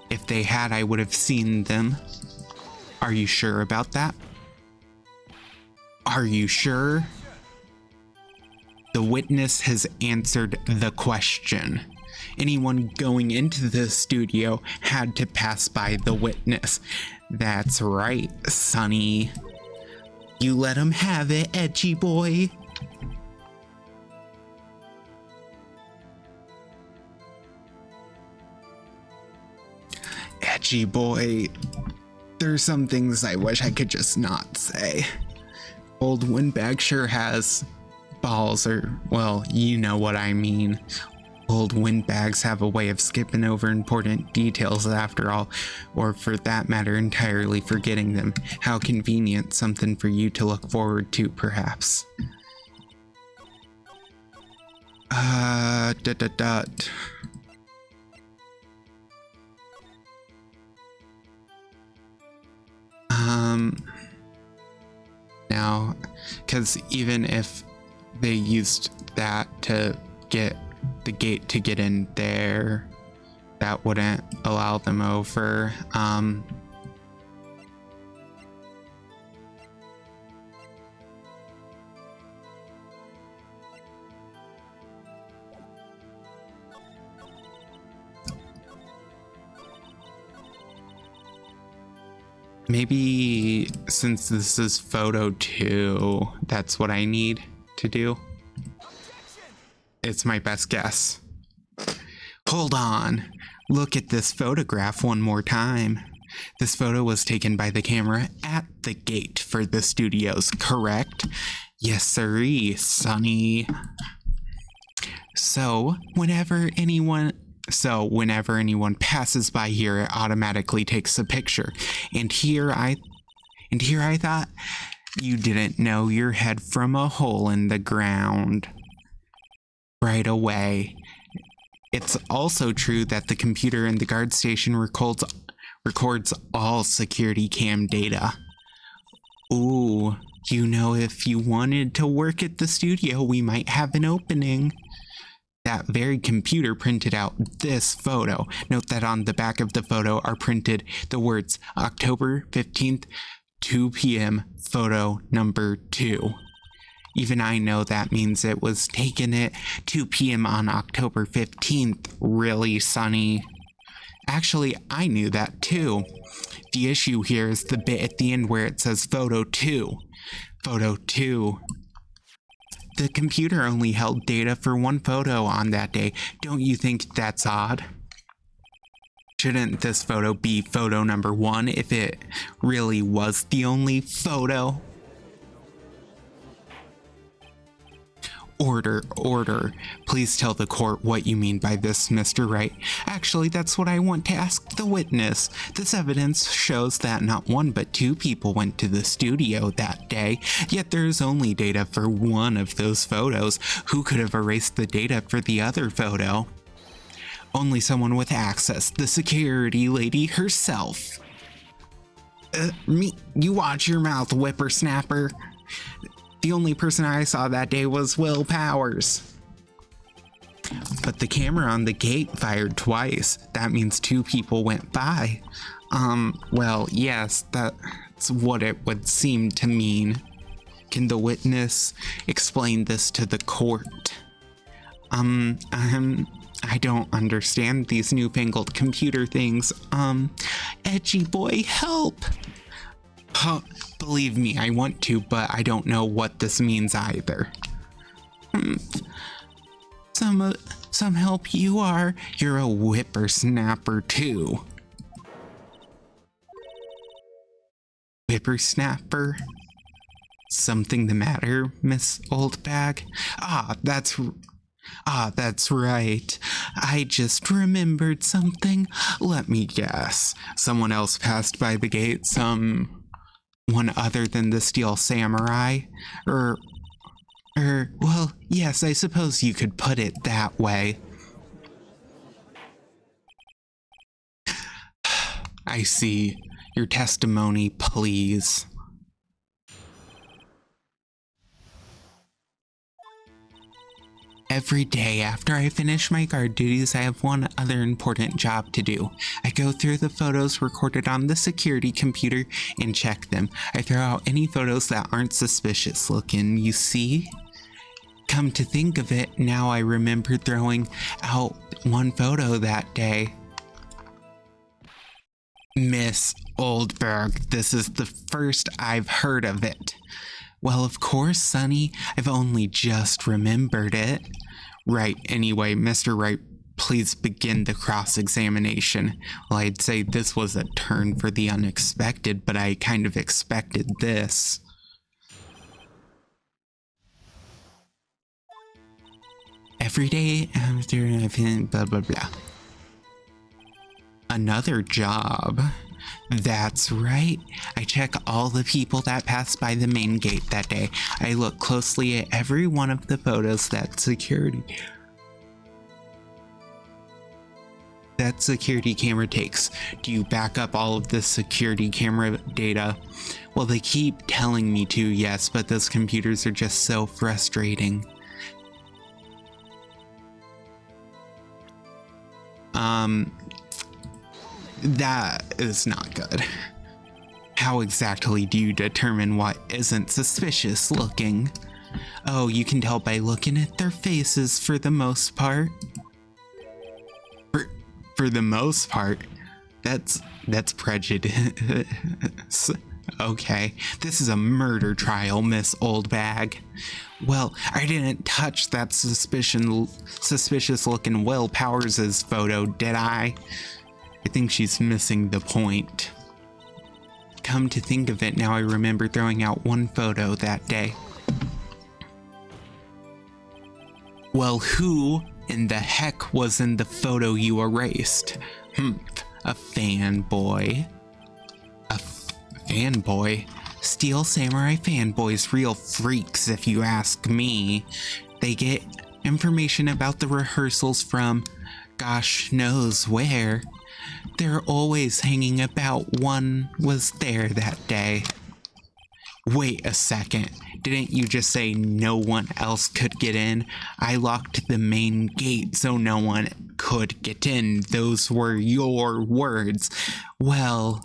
if they had, I would have seen them. Are you sure about that? Are you sure? The witness has answered the question. Anyone going into the studio had to pass by the witness. That's right, Sonny. You let him have it, edgy boy. Edgy boy. There's some things I wish I could just not say. Old Windbag sure has balls, or, well, you know what I mean. Old windbags have a way of skipping over important details after all, or for that matter, entirely forgetting them. How convenient, something for you to look forward to, perhaps. Now, because even if they used that to get the gate to get in there, that wouldn't allow them over. Maybe since this is photo 2, that's what I need to do. It's my best guess. Hold on. Look at this photograph one more time. This photo was taken by the camera at the gate for the studios, correct? Yes, sirree, Sonny. So, whenever anyone passes by here, it automatically takes a picture. And here I thought you didn't know your head from a hole in the ground right away. It's also true that the computer in the guard station records all security cam data. Ooh, you know, if you wanted to work at the studio, we might have an opening. That very computer printed out this photo. Note that on the back of the photo are printed the words October 15th, 2 p.m., photo number 2. Even I know that means it was taken at 2 p.m. on October 15th. Really, Sonny? Actually, I knew that too. The issue here is the bit at the end where it says photo 2. Photo 2. The computer only held data for one photo on that day. Don't you think that's odd? Shouldn't this photo be photo number 1 if it really was the only photo? Order. Please tell the court what you mean by this, Mr. Wright. Actually, that's what I want to ask the witness. This evidence shows that not 1 but 2 people went to the studio that day, yet there's only data for one of those photos. Who could have erased the data for the other photo? Only someone with access, the security lady herself. Me, you watch your mouth, whippersnapper. The only person I saw that day was Will Powers. But the camera on the gate fired twice. That means 2 people went by. Well, yes, that's what it would seem to mean. Can the witness explain this to the court? I don't understand these newfangled computer things. Edgy boy, help! Huh, believe me, I want to, but I don't know what this means either. Some help you are. You're a whippersnapper too. Whippersnapper? Something the matter, Miss Oldbag? That's right. I just remembered something. Let me guess. Someone else passed by the gate, one other than the Steel Samurai? Well, yes, I suppose you could put it that way. I see. Your testimony, please. Every day after I finish my guard duties, I have one other important job to do. I go through the photos recorded on the security computer and check them. I throw out any photos that aren't suspicious looking, you see? Come to think of it, now I remember throwing out one photo that day. Miss Oldberg, this is the first I've heard of it. Well, of course, Sonny. I've only just remembered it. Right, anyway, Mr. Wright, please begin the cross-examination. Well, I'd say this was a turn for the unexpected, but I kind of expected this. Every day after I've blah blah blah. Another job. That's right. I check all the people that pass by the main gate that day. I look closely at every one of the photos that security camera takes. Do you back up all of the security camera data? Well, they keep telling me to, yes, but those computers are just so frustrating. That is not good. How exactly do you determine what isn't suspicious looking? Oh, you can tell by looking at their faces for the most part. For the most part? That's prejudice. Okay, this is a murder trial, Miss Oldbag. Well, I didn't touch that suspicious looking Will Powers' photo, did I? I think she's missing the point. Come to think of it, now I remember throwing out one photo that day. Well, who in the heck was in the photo you erased? A fanboy. Fanboy? Steel Samurai fanboys, real freaks if you ask me. They get information about the rehearsals from gosh knows where. They're always hanging about. One was there that day. Wait a second. Didn't you just say no one else could get in? I locked the main gate so no one could get in. Those were your words. Well,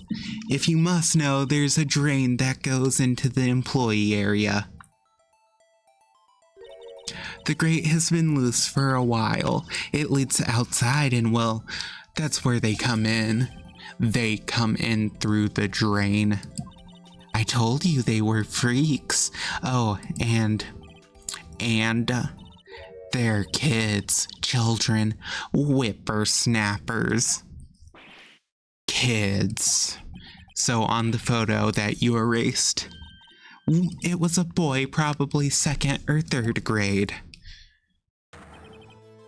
if you must know, there's a drain that goes into the employee area. The grate has been loose for a while. It leads outside and, well, that's where they come in. They come in through the drain. I told you they were freaks. Oh, and they're kids, children, whippersnappers. Kids. So on the photo that you erased, it was a boy, probably 2nd or 3rd grade.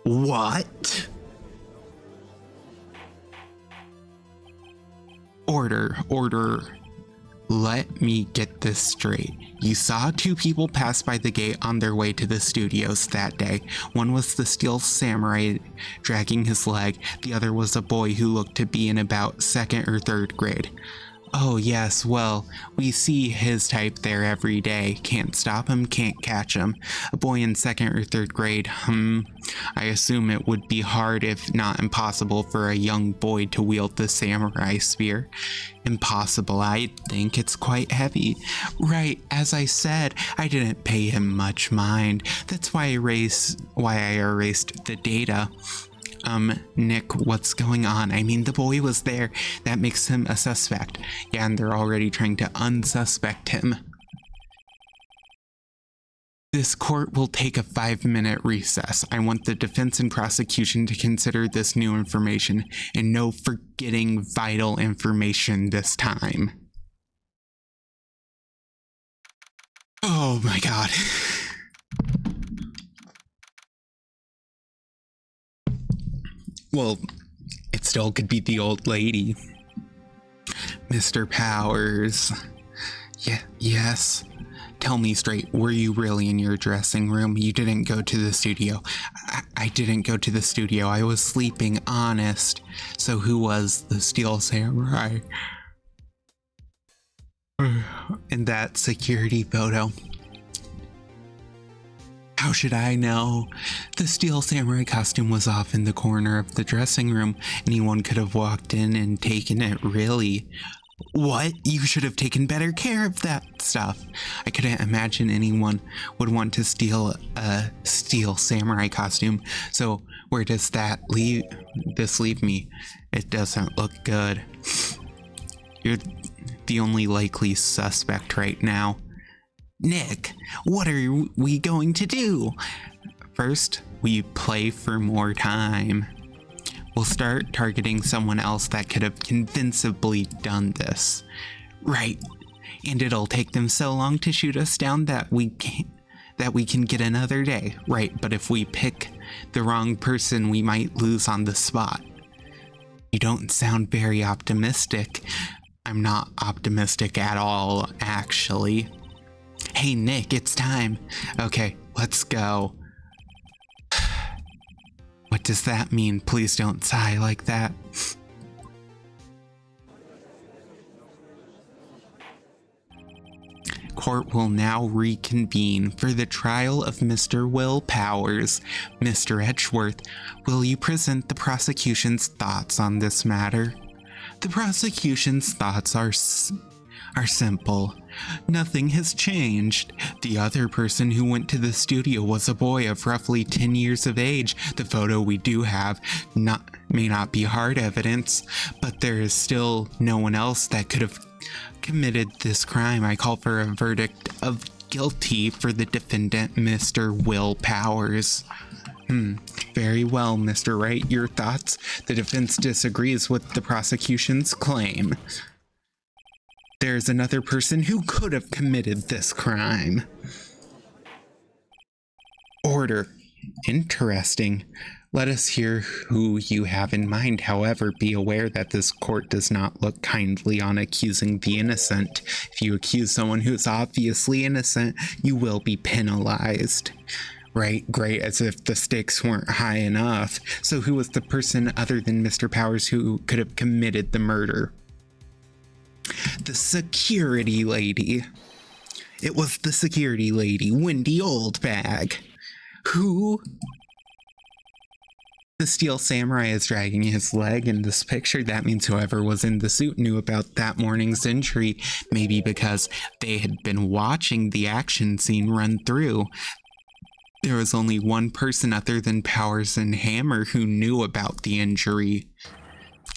What? Order. Let me get this straight. You saw 2 people pass by the gate on their way to the studios that day. One was the Steel Samurai dragging his leg. The other was a boy who looked to be in about 2nd or 3rd grade. Oh yes, well, we see his type there every day. Can't stop him, can't catch him. A boy in 2nd or 3rd grade, I assume it would be hard if not impossible for a young boy to wield the samurai spear. Impossible, I think it's quite heavy. Right, as I said, I didn't pay him much mind. That's why I erased the data. Nick, what's going on? I mean, the boy was there. That makes him a suspect. Yeah, and they're already trying to unsuspect him. This court will take a 5-minute recess. I want the defense and prosecution to consider this new information, and no forgetting vital information this time. Oh my god. Well, it still could be the old lady. Mr. Powers. Yes. Tell me straight, were you really in your dressing room? You didn't go to the studio. I didn't go to the studio. I was sleeping, honest. So who was the Steel Samurai? In that security photo. How should I know? The steel samurai costume was off in the corner of the dressing room. Anyone could have walked in and taken it, really. What? You should have taken better care of that stuff. I couldn't imagine anyone would want to steal a steel samurai costume. So where does this leave me? It doesn't look good. You're the only likely suspect right now. Nick, what are we going to do? First, we play for more time. We'll start targeting someone else that could have convincingly done this. Right. And it'll take them so long to shoot us down that we can get another day. Right, but if we pick the wrong person, we might lose on the spot. You don't sound very optimistic. I'm not optimistic at all, actually. Hey, Nick, it's time. Okay, let's go. What does that mean? Please don't sigh like that. Court will now reconvene for the trial of Mr. Will Powers. Mr. Edgeworth, will you present the prosecution's thoughts on this matter? The prosecution's thoughts are simple. Nothing has changed. The other person who went to the studio was a boy of roughly 10 years of age. The photo we do have may not be hard evidence, but there is still no one else that could have committed this crime. I call for a verdict of guilty for the defendant, Mr. Will Powers. Very well, Mr. Wright. Your thoughts? The defense disagrees with the prosecution's claim. There's another person who could have committed this crime. Order. Interesting. Let us hear who you have in mind. However, be aware that this court does not look kindly on accusing the innocent. If you accuse someone who's obviously innocent, you will be penalized. Right, great, as if the stakes weren't high enough. So who was the person other than Mr. Powers who could have committed the murder? The security lady. It was the security lady, Wendy Oldbag. Who? The steel samurai is dragging his leg in this picture. That means whoever was in the suit knew about that morning's injury. Maybe because they had been watching the action scene run through. There was only one person other than Powers and Hammer who knew about the injury.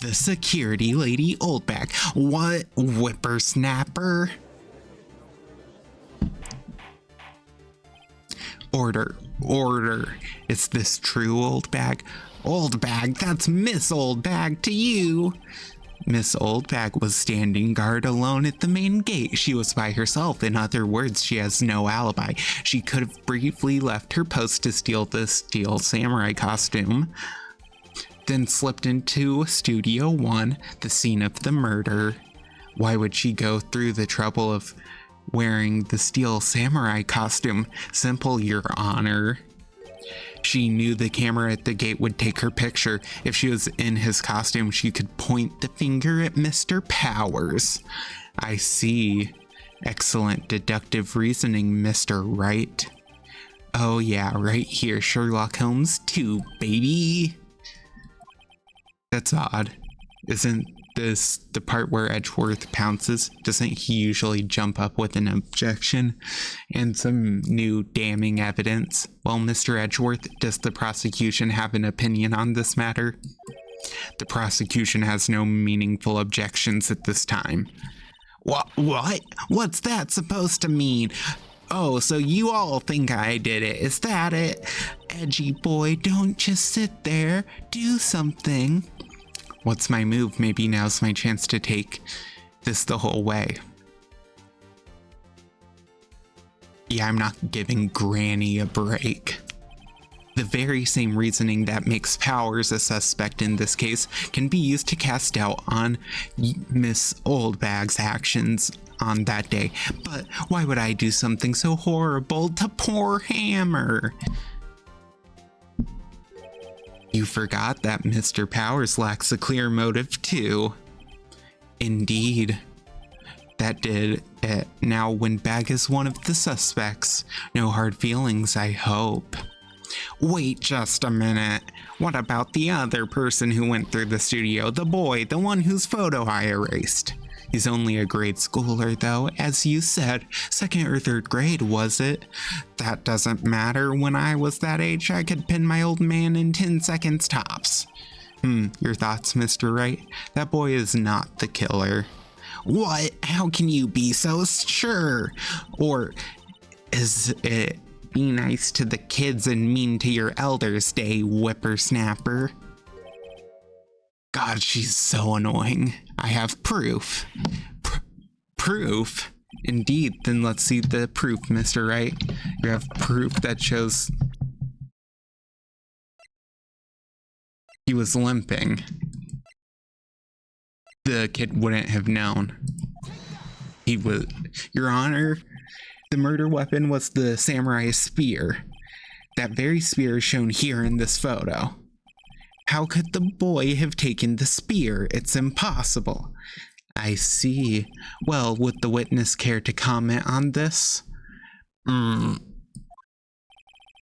The security lady Oldback. What whippersnapper? Order. Is this true, Oldbag? Oldbag, that's Miss Oldbag to you. Miss Oldbag was standing guard alone at the main gate. She was by herself. In other words, she has no alibi. She could have briefly left her post to steal the steel samurai costume, then slipped into Studio 1, the scene of the murder. Why would she go through the trouble of wearing the steel samurai costume? Simple, Your Honor. She knew the camera at the gate would take her picture. If she was in his costume, she could point the finger at Mr. Powers. I see. Excellent deductive reasoning, Mr. Wright. Oh yeah, right here, Sherlock Holmes 2, baby. That's odd. Isn't this the part where Edgeworth pounces? Doesn't he usually jump up with an objection and some new damning evidence? Well, Mr. Edgeworth, does the prosecution have an opinion on this matter? The prosecution has no meaningful objections at this time. What? What's that supposed to mean? Oh, so you all think I did it, is that it? Edgy boy, don't just sit there. Do something. What's my move? Maybe now's my chance to take this the whole way. Yeah, I'm not giving Granny a break. The very same reasoning that makes Powers a suspect in this case can be used to cast doubt on Miss Oldbag's actions on that day. But why would I do something so horrible to poor Hammer? You forgot that Mr. Powers lacks a clear motive too. Indeed. that did it. Now, Windbag is one of the suspects. No hard feelings, I hope. Wait just a minute. What about the other person who went through the studio? The boy, the one whose photo I erased. He's only a grade schooler, though. As you said, second or third grade, was it? That doesn't matter. When I was that age, I could pin my old man in 10 seconds tops. Your thoughts, Mr. Wright? That boy is not the killer. What? How can you be so sure? Or is it be nice to the kids and mean to your elders day, whippersnapper? God, she's so annoying. I have proof. Proof? Indeed, then let's see the proof, Mr. Wright. You have proof that shows he was limping. The kid wouldn't have known. He was, Your Honor, the murder weapon was the samurai spear. That very spear is shown here in this photo. How could the boy have taken the spear? It's impossible. I see. Well, would the witness care to comment on this? The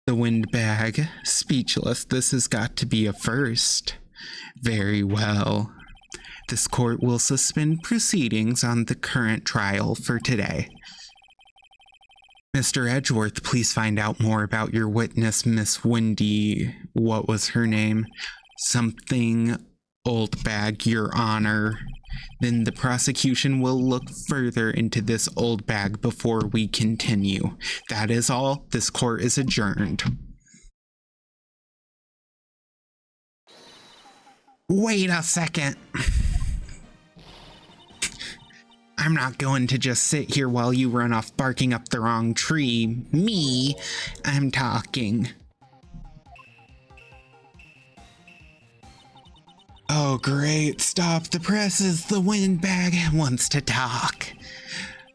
Windbag, speechless. This has got to be a first. Very well. This court will suspend proceedings on the current trial for today. Mr. Edgeworth, please find out more about your witness, Miss Wendy. What was her name? Something Oldbag, Your Honor. Then the prosecution will look further into this Oldbag before we continue. That is all. This court is adjourned. Wait a second. I'm not going to just sit here while you run off barking up the wrong tree. Me, I'm talking. Oh great, stop the presses, the Windbag wants to talk.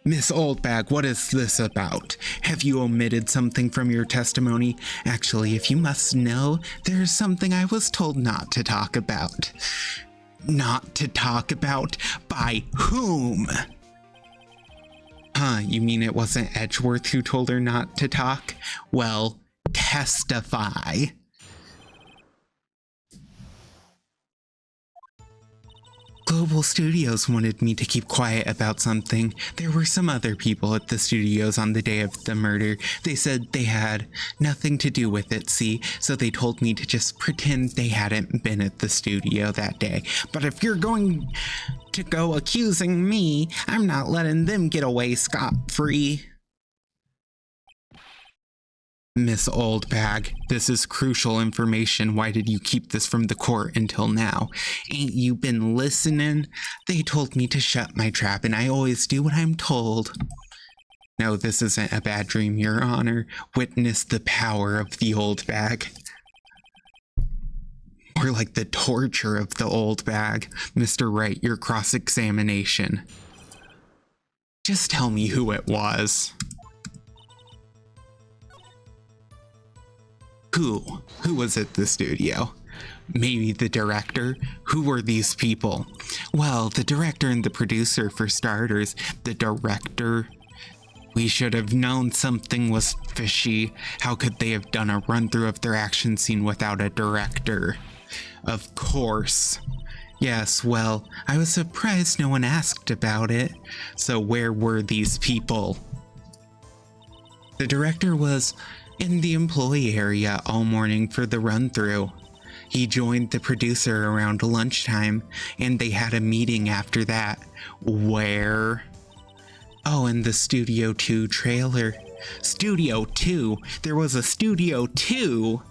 Miss Oldbag, what is this about? Have you omitted something from your testimony? Actually, if you must know, there's something I was told not to talk about. Not to talk about? By whom? Huh, you mean it wasn't Edgeworth who told her not to talk? Well, testify. Global Studios wanted me to keep quiet about something. There were some other people at the studios on the day of the murder. They said they had nothing to do with it, see? So they told me to just pretend they hadn't been at the studio that day. But if you're going to go accusing me, I'm not letting them get away scot-free. Miss Oldbag, this is crucial information. Why did you keep this from the court until now? Ain't you been listening? They told me to shut my trap, and I always do what I'm told. No, this isn't a bad dream, Your Honor. Witness the power of the Oldbag. Or like the torture of the Oldbag. Mr. Wright, your cross-examination. Just tell me who it was. Who was at the studio? Maybe the director? Who were these people? Well, the director and the producer for starters. The director? We should have known something was fishy. How could they have done a run-through of their action scene without a director? Of course. Yes, well, I was surprised no one asked about it. So where were these people? The director was in the employee area all morning for the run-through. He joined the producer around lunchtime, and they had a meeting after that. Where? Oh, in the Studio 2 trailer. Studio 2? There was a Studio 2?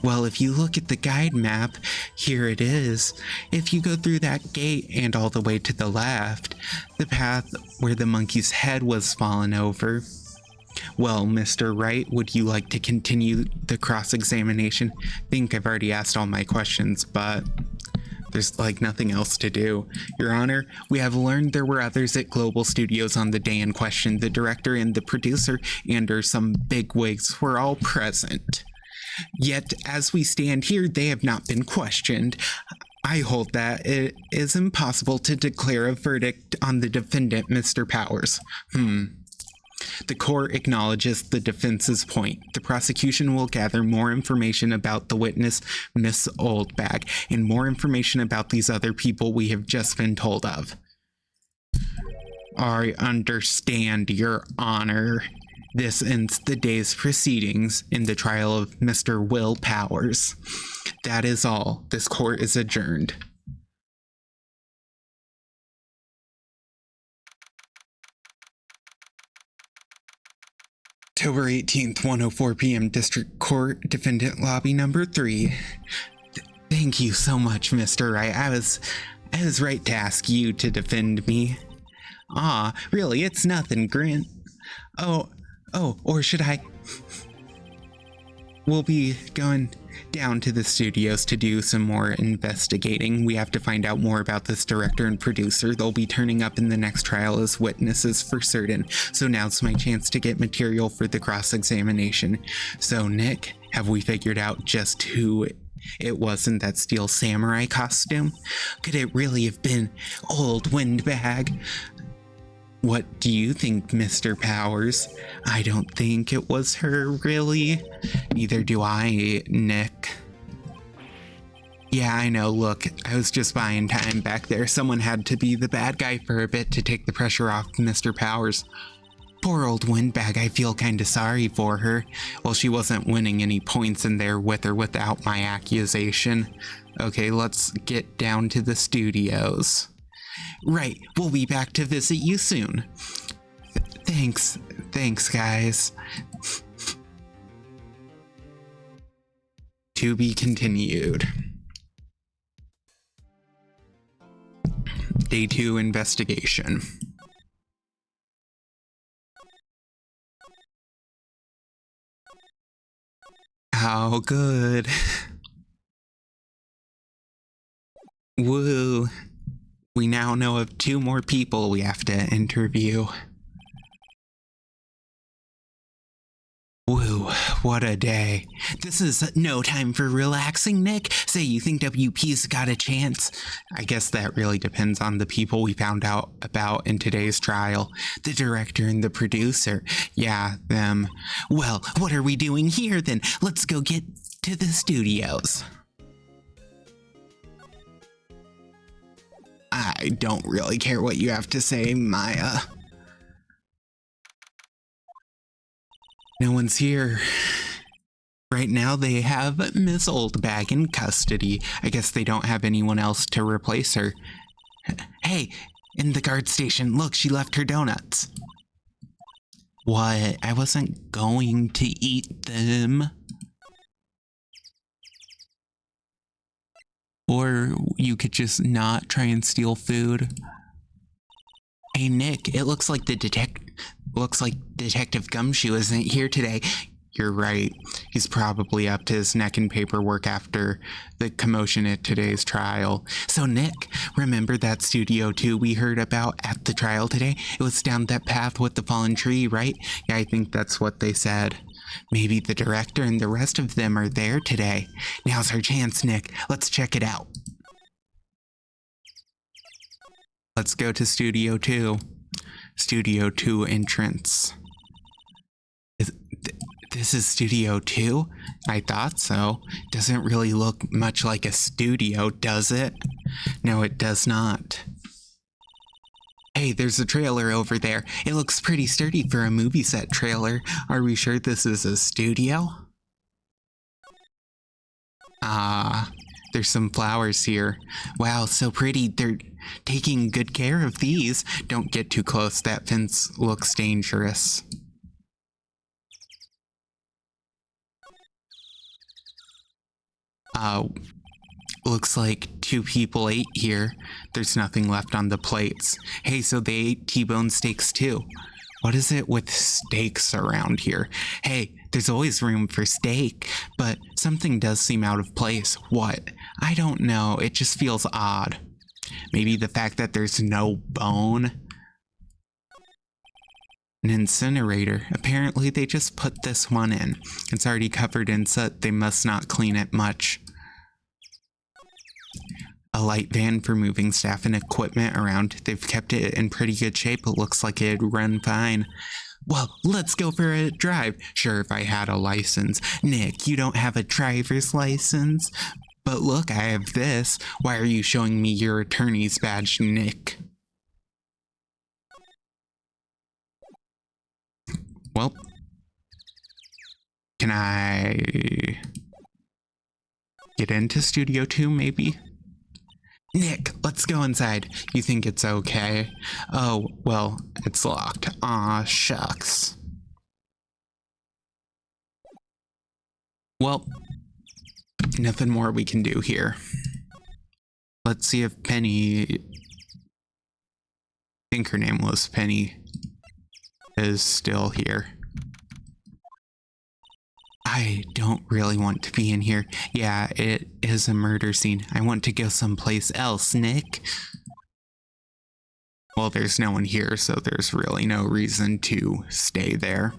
Well, if you look at the guide map, here it is. If you go through that gate and all the way to the left, the path where the monkey's head was fallen over. Well, Mr. Wright, would you like to continue the cross-examination? I think I've already asked all my questions, but there's like nothing else to do. Your Honor, we have learned there were others at Global Studios on the day in question. The director and the producer and some bigwigs were all present. Yet, as we stand here, they have not been questioned. I hold that it is impossible to declare a verdict on the defendant, Mr. Powers. The court acknowledges the defense's point. The prosecution will gather more information about the witness, Miss Oldbag, and more information about these other people we have just been told of. I understand, Your Honor. This ends the day's proceedings in the trial of Mr. Will Powers. That is all. This court is adjourned. October 18th, 1:04 p.m. District Court, Defendant Lobby Number 3. Thank you so much, Mr. Wright. I was right to ask you to defend me. Really, it's nothing, Grant. Or should I? We'll be going down to the studios to do some more investigating. We have to find out more about this director and producer. They'll be turning up in the next trial as witnesses for certain. So now's my chance to get material for the cross-examination. So Nick, have we figured out just who it was in that steel samurai costume? Could it really have been Old Windbag? What do you think, Mr. Powers? I don't think it was her, really. Neither do I, Nick. Yeah, I know. Look, I was just buying time back there. Someone had to be the bad guy for a bit to take the pressure off Mr. Powers. Poor old Windbag, I feel kinda sorry for her. Well, she wasn't winning any points in there with or without my accusation. Okay, let's get down to the studios. Right, we'll be back to visit you soon. Thanks, guys. To be continued. Day 2 investigation. How good. Woo. We now know of 2 more people we have to interview. Woo, what a day. This is no time for relaxing, Nick. Say, you think WP's got a chance? I guess that really depends on the people we found out about in today's trial. The director and the producer. Yeah, them. Well, what are we doing here then? Let's go get to the studios. I don't really care what you have to say, Maya. No one's here. Right now they have Miss Oldbag in custody. I guess they don't have anyone else to replace her. Hey, in the guard station, look, she left her donuts. What? I wasn't going to eat them. Or you could just not try and steal food. Hey Nick, it looks like Detective Gumshoe isn't here today. You're right. He's probably up to his neck in paperwork after the commotion at today's trial. So Nick, remember that Studio 2 we heard about at the trial today? It was down that path with the fallen tree, right? Yeah, I think that's what they said. Maybe the director and the rest of them are there today. Now's our chance, Nick. Let's check it out. Let's go to Studio 2. Studio 2 entrance. This is Studio 2? I thought so. Doesn't really look much like a studio, does it? No, it does not. Hey, there's a trailer over there. It looks pretty sturdy for a movie set trailer. Are we sure this is a studio? There's some flowers here. Wow, so pretty. They're taking good care of these. Don't get too close. That fence looks dangerous. Looks like 2 people ate here. There's nothing left on the plates. Hey, so they ate T-bone steaks too. What is it with steaks around here? Hey, there's always room for steak, but something does seem out of place. What? I don't know. It just feels odd. Maybe the fact that there's no bone? An incinerator. Apparently they just put this one in. It's already covered in soot. They must not clean it much. A light van for moving staff and equipment around. They've kept it in pretty good shape. It looks like it'd run fine. Well, let's go for a drive. Sure, if I had a license. Nick, you don't have a driver's license? But look, I have this. Why are you showing me your attorney's badge, Nick? Well, can I get into Studio 2, maybe? Nick, let's go inside. You think it's okay? Oh, well, it's locked. Aw, shucks. Well, nothing more we can do here. Let's see if Penny... I think her name was Penny. Is still here. I don't really want to be in here. Yeah, it is a murder scene. I want to go someplace else, Nick. Well, there's no one here, so there's really no reason to stay there.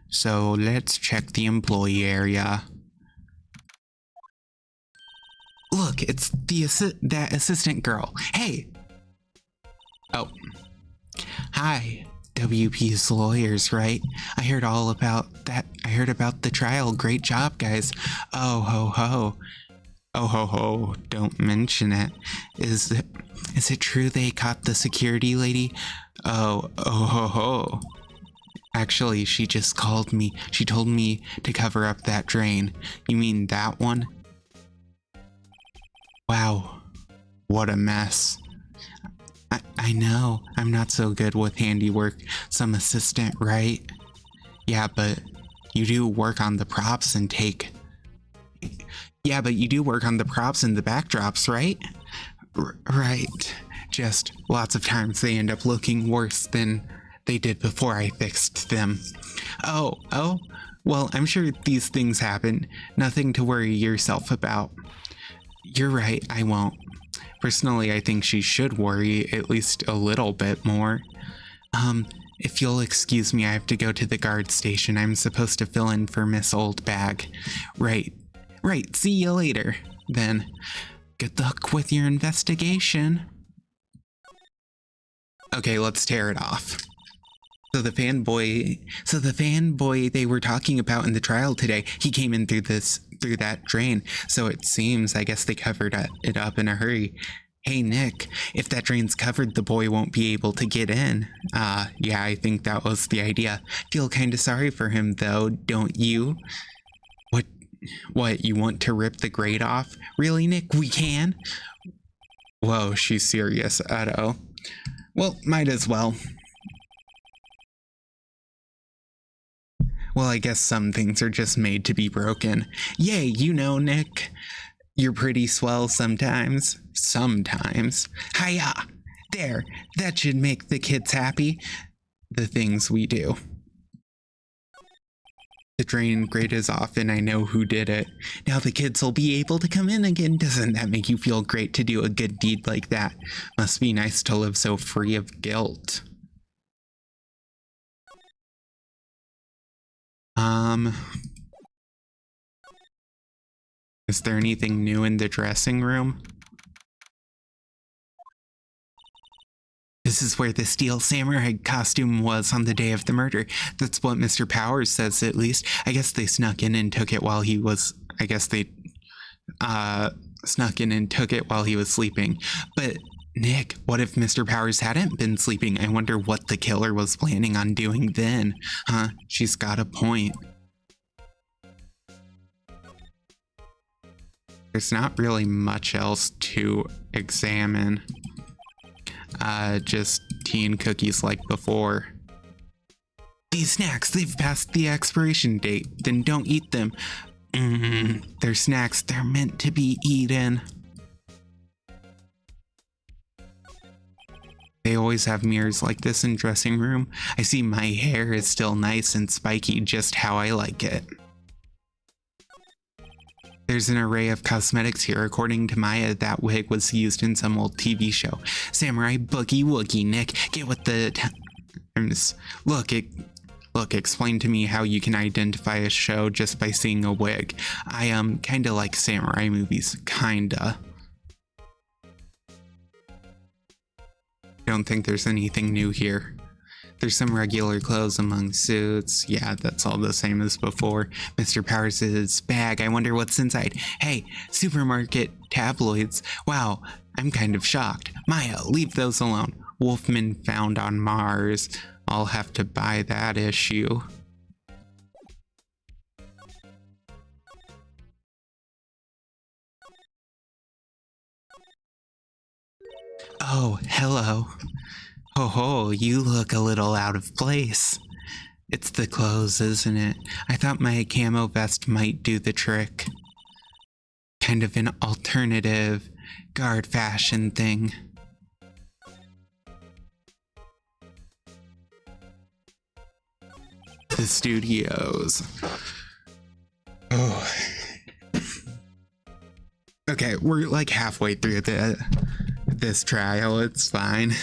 So let's check the employee area. Look, it's that assistant girl. Hey! Oh. Hi. WP's lawyers, right? I heard all about that. I heard about the trial. Great job, guys. Oh ho ho. Oh ho ho. Don't mention it. Is it true they caught the security lady? Oh ho ho. Actually, she just called me. She told me to cover up that drain. You mean that one? Wow. What a mess. I know, I'm not so good with handiwork. Some assistant, right? Yeah, but you do work on the props and take... Yeah, but you do work on the props and the backdrops, right? Right. Just lots of times they end up looking worse than they did before I fixed them. Oh? Well, I'm sure these things happen. Nothing to worry yourself about. You're right, I won't. Personally, I think she should worry at least a little bit more. If you'll excuse me, I have to go to the guard station. I'm supposed to fill in for Miss Oldbag. Right. See you later. Then, good luck with your investigation. Okay, let's tear it off. So the fanboy they were talking about in the trial today, he came in through that drain. So it seems, I guess they covered it up in a hurry. Hey Nick, if that drain's covered, the boy won't be able to get in. Yeah, I think that was the idea. Feel kinda sorry for him though, don't you? What, you want to rip the grate off? Really, Nick? We can? Whoa, she's serious, Otto. Well, might as well. Well, I guess some things are just made to be broken. Yay, you know, Nick. You're pretty swell sometimes. Sometimes. Hiya! There, that should make the kids happy. The things we do. The drain grate is off and I know who did it. Now the kids will be able to come in again. Doesn't that make you feel great to do a good deed like that? Must be nice to live so free of guilt. Is there anything new in the dressing room? This is where the steel samurai costume was on the day of the murder. That's what Mr. Powers says, at least. I guess they snuck in and took it while he was... snuck in and took it while he was sleeping. But, Nick, what if Mr. Powers hadn't been sleeping? I wonder what the killer was planning on doing then. Huh? She's got a point. There's not really much else to examine. Just tea and cookies like before. These snacks, they've passed the expiration date. Then don't eat them. They're snacks. They're meant to be eaten. They always have mirrors like this in dressing room. I see my hair is still nice and spiky, just how I like it. There's an array of cosmetics here. According to Maya, that wig was used in some old TV show. Samurai Boogie Woogie, Nick. Get with the times. Look, Look, explain to me how you can identify a show just by seeing a wig. I kinda like samurai movies, kinda. Don't think there's anything new here. There's some regular clothes among suits. Yeah, that's all the same as before. Mr. Powers' bag. I wonder what's inside. Hey, supermarket tabloids. Wow, I'm kind of shocked. Maya, leave those alone. Wolfman found on Mars. I'll have to buy that issue. Oh, hello. Ho ho, you look a little out of place. It's the clothes, isn't it? I thought my camo vest might do the trick. Kind of an alternative guard fashion thing. The studios. Oh. Okay, we're like halfway through this trial. It's fine.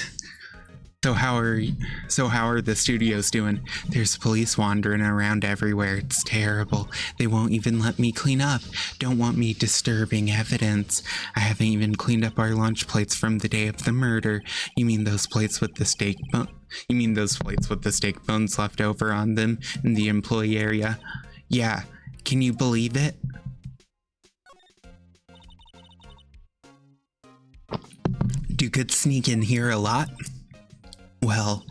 So how are the studios doing? There's police wandering around everywhere. It's terrible. They won't even let me clean up. Don't want me disturbing evidence. I haven't even cleaned up our lunch plates from the day of the murder. You mean those plates with the steak bones left over on them in the employee area? Yeah. Can you believe it? Do kids sneak in here a lot? Well,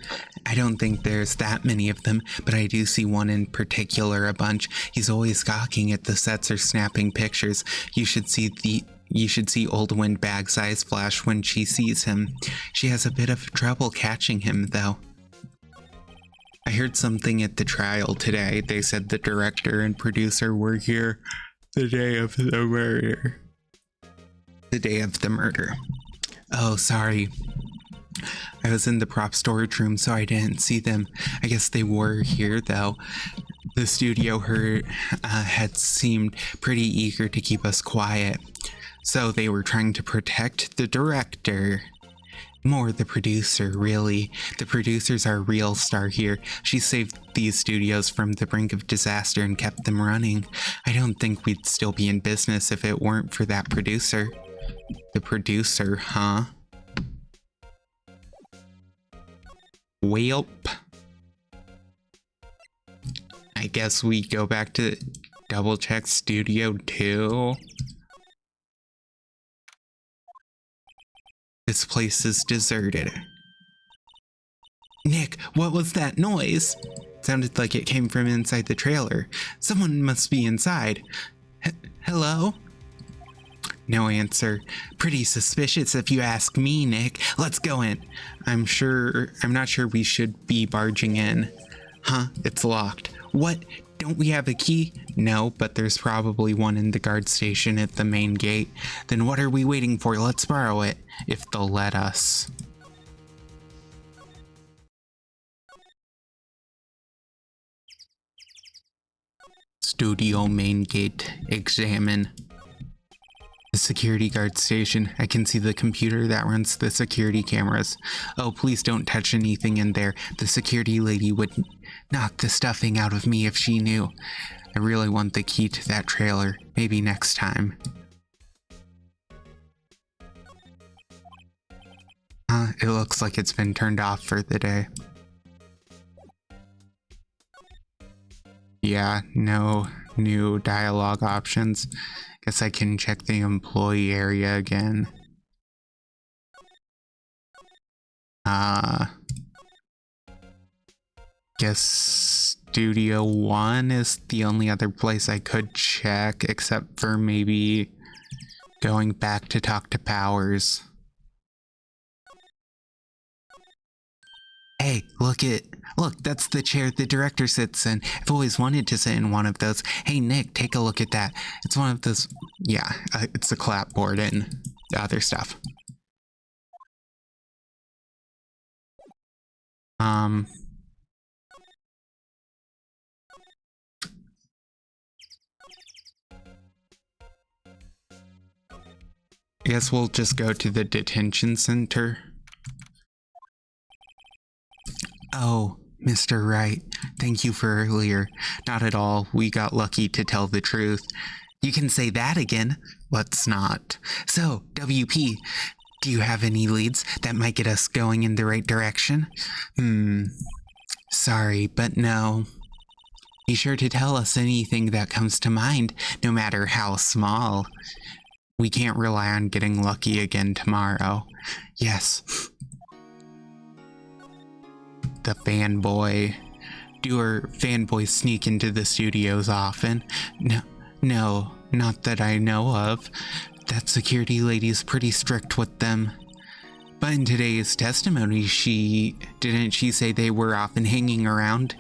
I don't think there's that many of them, but I do see one in particular a bunch. He's always gawking at the sets or snapping pictures. You should see Old Windbag's eyes flash when she sees him. She has a bit of trouble catching him, though. I heard something at the trial today. They said the director and producer were here the day of the murder. The day of the murder. Oh, sorry. I was in the prop storage room, so I didn't see them. I guess they were here, though. The studio had seemed pretty eager to keep us quiet, so they were trying to protect the director. More the producer, really. The producer's our real star here. She saved these studios from the brink of disaster and kept them running. I don't think we'd still be in business if it weren't for that producer. The producer, huh? Welp. I guess we go back to double check Studio 2. This place is deserted. Nick, what was that noise? Sounded like it came from inside the trailer. Someone must be inside. Hello? No answer. Pretty suspicious if you ask me, Nick. Let's go in. I'm not sure we should be barging in. Huh? It's locked. What? Don't we have a key? No, but there's probably one in the guard station at the main gate. Then what are we waiting for? Let's borrow it, if they'll let us. Studio main gate. Examine. The security guard station. I can see the computer that runs the security cameras. Oh, please don't touch anything in there. The security lady would knock the stuffing out of me if she knew. I really want the key to that trailer. Maybe next time. It looks like it's been turned off for the day. Yeah, no new dialogue options. Guess I can check the employee area again. Guess Studio 1 is the only other place I could check, except for maybe going back to talk to Powers. Hey, look, that's the chair the director sits in. I've always wanted to sit in one of those. Hey, Nick, take a look at that. It's one of those, yeah, it's a clapboard and other stuff. I guess we'll just go to the detention center. Oh, Mr. Wright, thank you for earlier. Not at all. We got lucky, to tell the truth. You can say that again. Let's not. So, WP, do you have any leads that might get us going in the right direction? Sorry, but no. Be sure to tell us anything that comes to mind, no matter how small. We can't rely on getting lucky again tomorrow. Yes. The fanboy. Do her fanboys sneak into the studios often? No, not that I know of. That security lady's pretty strict with them. But in today's testimony, didn't she say they were often hanging around?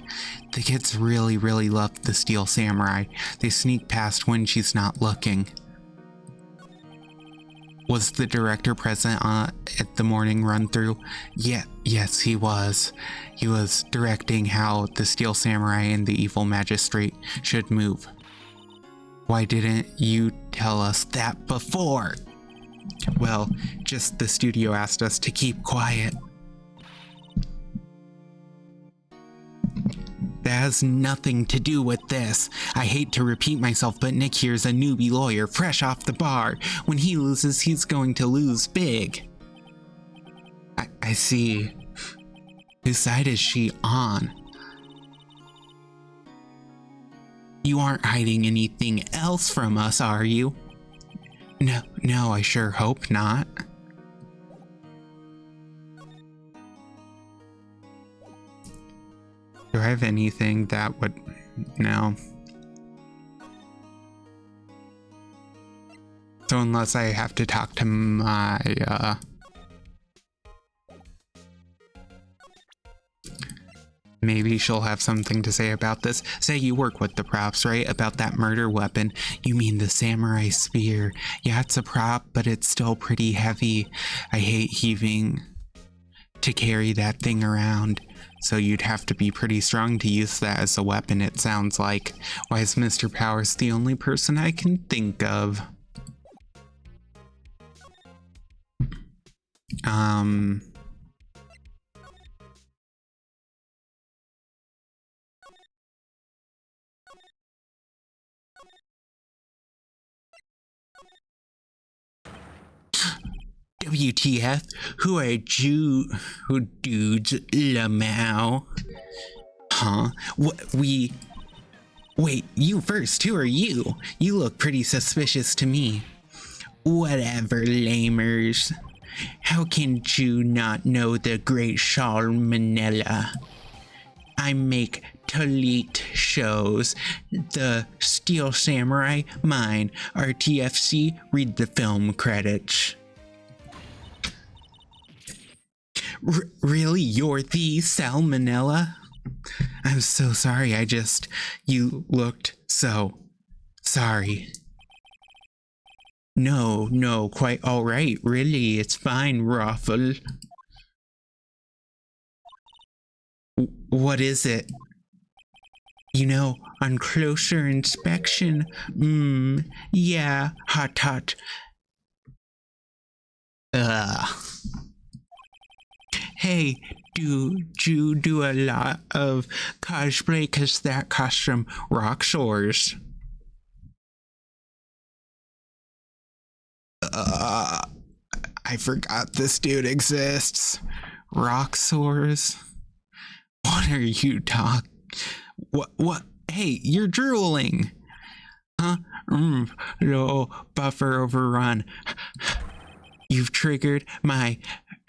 The kids really love the Steel Samurai. They sneak past when she's not looking. Was the director present at the morning run-through? Yes, he was. He was directing how the Steel Samurai and the Evil Magistrate should move. Why didn't you tell us that before? Well, just the studio asked us to keep quiet. That has nothing to do with this. I hate to repeat myself, but Nick here's a newbie lawyer fresh off the bar. When he loses, he's going to lose big. I see. Whose side is she on? You aren't hiding anything else from us, are you? No, I sure hope not. Do I have anything that would... No. So unless I have to talk to my, maybe she'll have something to say about this. Say you work with the props, right? About that murder weapon. You mean the samurai spear. Yeah, it's a prop, but it's still pretty heavy. I hate heaving to carry that thing around. So you'd have to be pretty strong to use that as a weapon, it sounds like. Why is Mr. Powers the only person I can think of? WTF? Who are dudes, Lamau? Huh? Wait, you first, who are you? You look pretty suspicious to me. Whatever, lamers. How can you not know the great Charles Manella? I make Talit shows. The Steel Samurai, mine. RTFC, read the film credits. Really? You're the Salmonella? I'm so sorry, you looked so sorry. No, quite alright, really, it's fine, Ruffle. What is it? You know, on closer inspection, yeah, hot. Hey, do you do a lot of cosplay? 'Cause that costume rocks yours. I forgot this dude exists. Roxors? What are you talking? What? Hey, you're drooling. Huh? No, buffer overrun. You've triggered my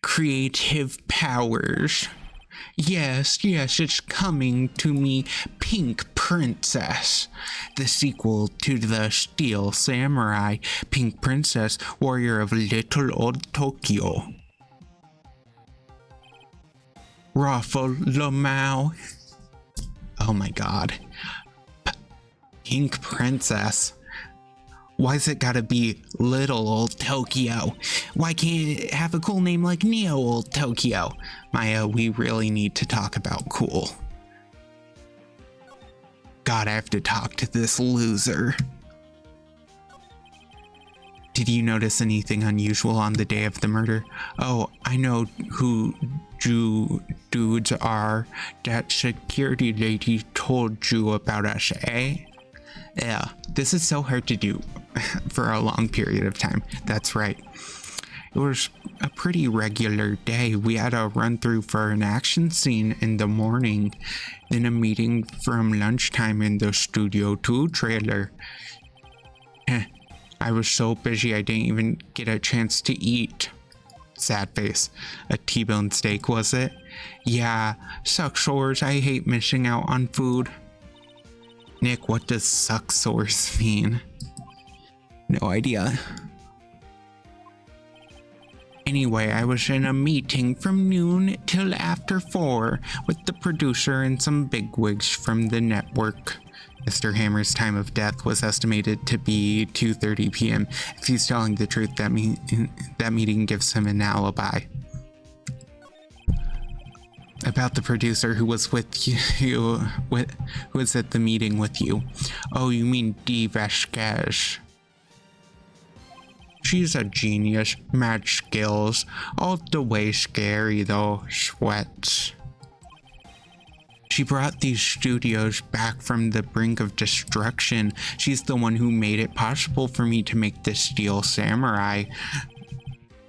creative powers. Yes, it's coming to me, Pink Princess. The sequel to the Steel Samurai, Pink Princess, Warrior of Little Old Tokyo. Ruffle Lamau. Oh my god. Pink Princess. Why's it gotta be Little Old Tokyo? Why can't it have a cool name like Neo Old Tokyo? Maya, we really need to talk about cool. God, I have to talk to this loser. Did you notice anything unusual on the day of the murder? Oh, I know who dudes are. That security lady told you about us, eh? Yeah, this is so hard to do for a long period of time. That's right. It was a pretty regular day. We had a run through for an action scene in the morning, then a meeting from lunchtime in the Studio 2 trailer. I was so busy I didn't even get a chance to eat. Sad face. A T-bone steak, was it? Yeah, suck sores. I hate missing out on food. Nick, what does suck sores mean? No idea. Anyway, I was in a meeting from noon till after 4 with the producer and some bigwigs from the network. Mr. Hammer's time of death was estimated to be 2:30 p.m. If he's telling the truth, that meeting gives him an alibi. About the producer who was with you, who was at the meeting with you. Oh, you mean Dee Vasquez. She's a genius, mad skills, all the way scary though, sweats. She brought these studios back from the brink of destruction. She's the one who made it possible for me to make the Steel Samurai.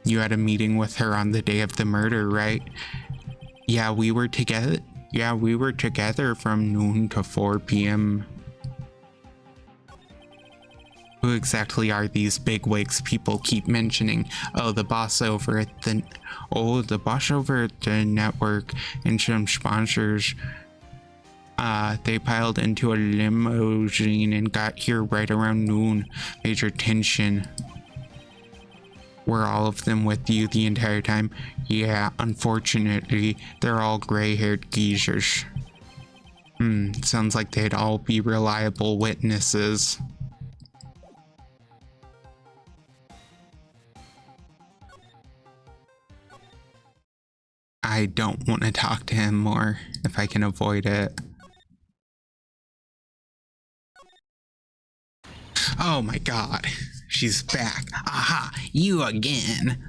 You had a meeting with her on the day of the murder, right? Yeah, we were together. Yeah, we were together from noon to 4 p.m. Who exactly are these bigwigs people keep mentioning? Oh, the boss over at the network and some sponsors. They piled into a limousine and got here right around noon. Major tension. Were all of them with you the entire time? Yeah, unfortunately, they're all gray-haired geezers. Sounds like they'd all be reliable witnesses. I don't want to talk to him more if I can avoid it. Oh my god, she's back. Aha, you again.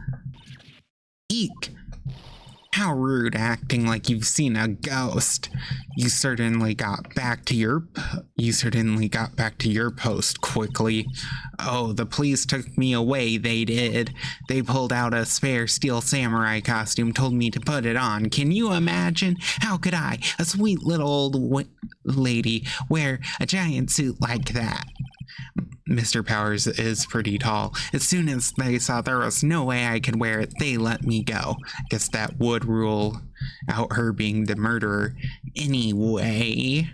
Eek. How rude, acting like you've seen a ghost. You certainly got back to your post quickly. Oh, the police took me away, they did. They pulled out a spare Steel Samurai costume, told me to put it on. Can you imagine? How could I, a sweet little old lady, wear a giant suit like that? Mr. Powers is pretty tall. As soon as they saw there was no way I could wear it, they let me go. Guess that would rule out her being the murderer. Anyway,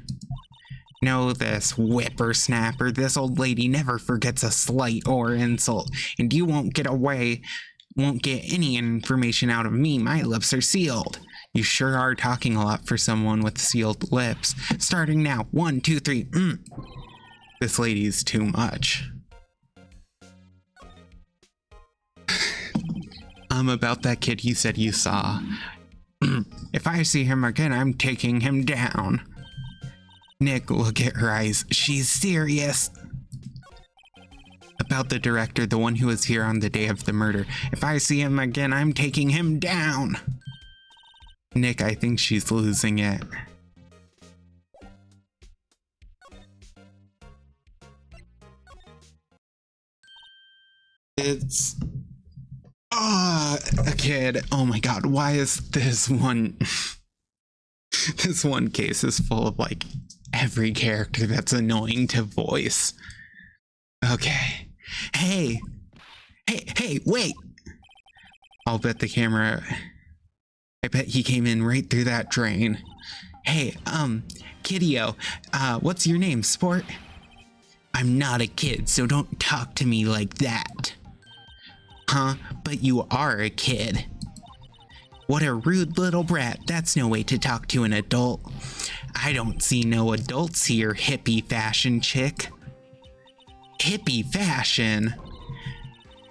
know this, whippersnapper. This old lady never forgets a slight or insult, and you won't get any information out of me. My lips are sealed. You sure are talking a lot for someone with sealed lips. Starting now. 1, 2, 3. This lady's too much. About that kid you said you saw. If I see him again, I'm taking him down. Nick, look at her eyes. She's serious. About the director, the one who was here on the day of the murder. If I see him again, I'm taking him down. Nick, I think she's losing it. It's a kid. Oh my god, why is this one this one case is full of like every character that's annoying to voice. Okay. Hey, wait. I'll bet the camera, I bet he came in right through that drain. Hey, Kiddio, what's your name, sport? I'm not a kid, so don't talk to me like that. Huh? But you are a kid. What a rude little brat. That's no way to talk to an adult. I don't see no adults here, hippie fashion chick. Hippie fashion?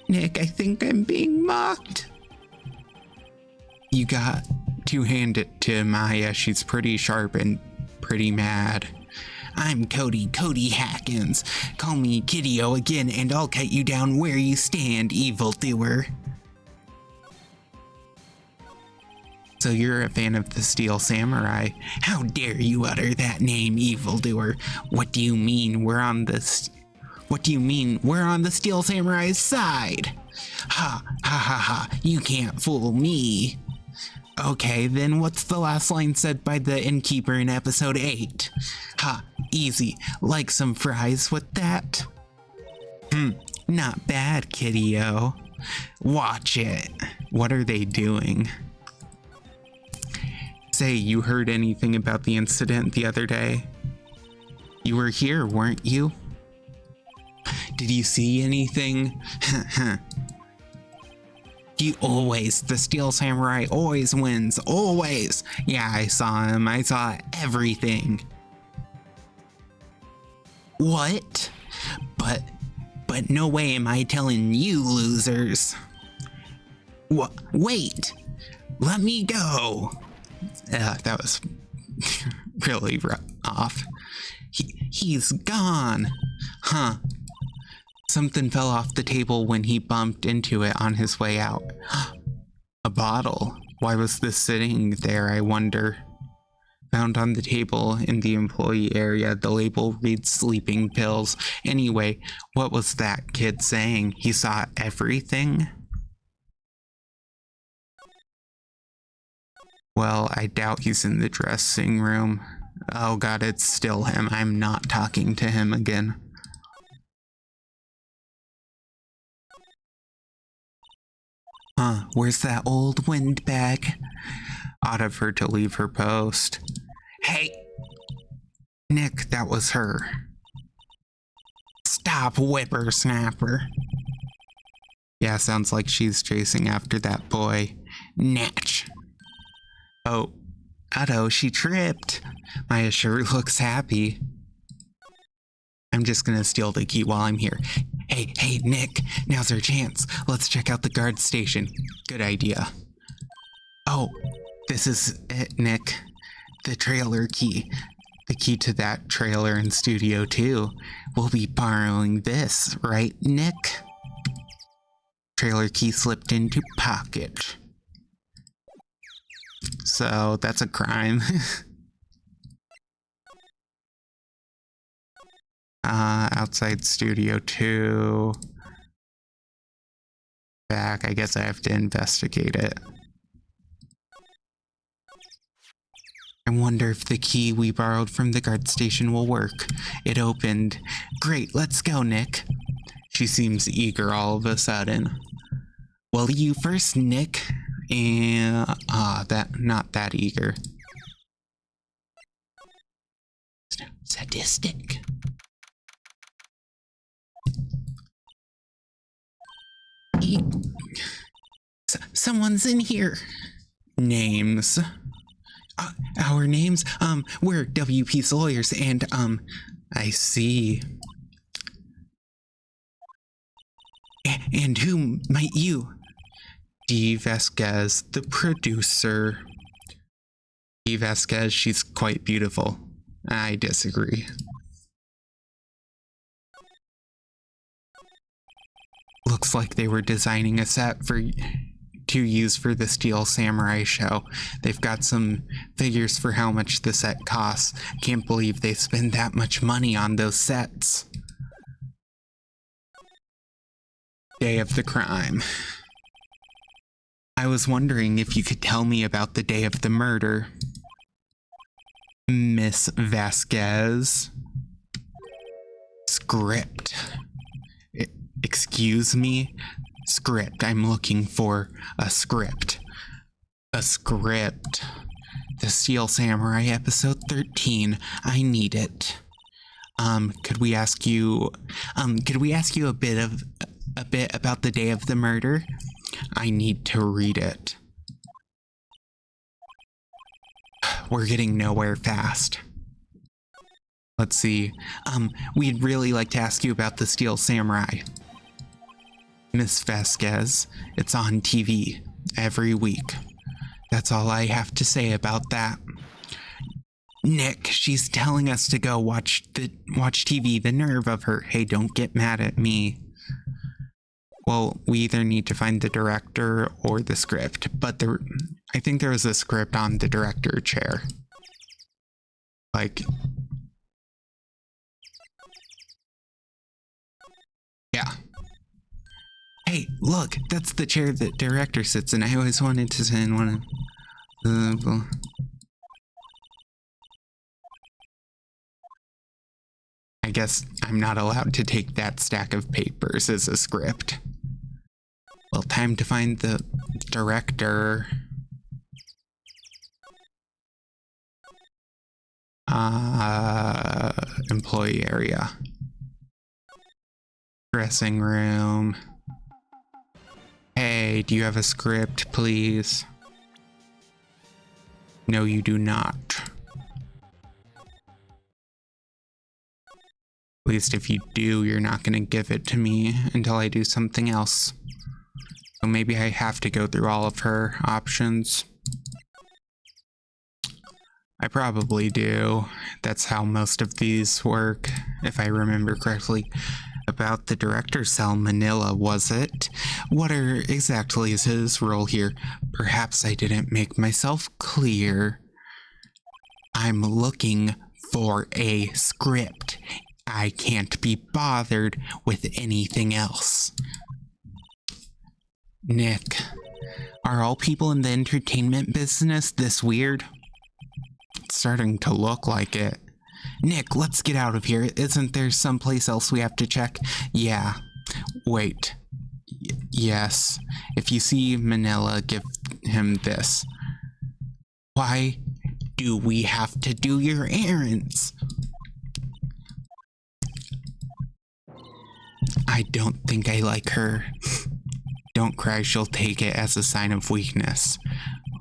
Nick, I think I'm being mocked. You got to hand it to Maya. She's pretty sharp and pretty mad. I'm Cody Hackins. Call me Kiddio again and I'll cut you down where you stand, evildoer. So you're a fan of the Steel Samurai. How dare you utter that name, evildoer? What do you mean we're on the Steel Samurai's side? Ha ha ha ha, you can't fool me. Okay, then what's the last line said by the innkeeper in episode 8? Ha, easy. Like some fries with that? Not bad, kiddio. Watch it. What are they doing? Say, you heard anything about the incident the other day? You were here, weren't you? Did you see anything? The Steel Samurai always wins, always. Yeah, I saw him, I saw everything. What? But no way am I telling you losers. Wait, let me go. That was really off. He's gone. Huh. Something fell off the table when he bumped into it on his way out. A bottle. Why was this sitting there, I wonder? Found on the table in the employee area, the label reads sleeping pills. Anyway, what was that kid saying? He saw everything? Well, I doubt he's in the dressing room. Oh god, it's still him. I'm not talking to him again. Where's that old windbag? Odd of her to leave her post. Hey! Nick, that was her. Stop, whippersnapper. Yeah, sounds like she's chasing after that boy. Natch. Oh, uh-oh, she tripped. Maya sure looks happy. I'm just gonna steal the key while I'm here. Hey, Nick, now's our chance. Let's check out the guard station. Good idea. Oh, this is it, Nick. The trailer key. The key to that trailer in Studio 2. We'll be borrowing this, right, Nick? Trailer key slipped into pocket. So, that's a crime. Outside Studio 2. Back, I guess I have to investigate it. I wonder if the key we borrowed from the guard station will work. It opened. Great, let's go, Nick. She seems eager all of a sudden. Well, you first, Nick. And, not that eager. Sadistic. Someone's in here. Names. Our names? We're WP's lawyers, and, I see. And who might you? Dee Vasquez, the producer. Dee Vasquez, she's quite beautiful. I disagree. Looks like they were designing a set to use for the Steel Samurai show. They've got some figures for how much the set costs. Can't believe they spend that much money on those sets. Day of the crime. I was wondering if you could tell me about the day of the murder. Miss Vasquez. Script. Excuse me? Script. I'm looking for a script. A script. The Steel Samurai episode 13. I need it. Could we ask you a bit about the day of the murder? I need to read it. We're getting nowhere fast. Let's see. We'd really like to ask you about the Steel Samurai. Miss Vasquez, it's on TV every week. That's all I have to say about that. Nick, she's telling us to go watch TV. The nerve of her. Hey, don't get mad at me. Well, we either need to find the director or the script, but I think there was a script on the director chair. Like, yeah. Hey, look, that's the chair the director sits in. I always wanted to sit in one of I guess I'm not allowed to take that stack of papers as a script. Well, time to find the director. Employee area. Dressing room. Hey, do you have a script, please? No, you do not. At least if you do, you're not gonna give it to me until I do something else. So maybe I have to go through all of her options. I probably do. That's how most of these work, if I remember correctly. About the director's cell, Manila, was it? What exactly is his role here? Perhaps I didn't make myself clear. I'm looking for a script. I can't be bothered with anything else. Nick, are all people in the entertainment business this weird? It's starting to look like it. Nick, let's get out of here. Isn't there someplace else we have to check? Yeah. Wait. Yes. If you see Manila, give him this. Why do we have to do your errands? I don't think I like her. Don't cry, she'll take it as a sign of weakness.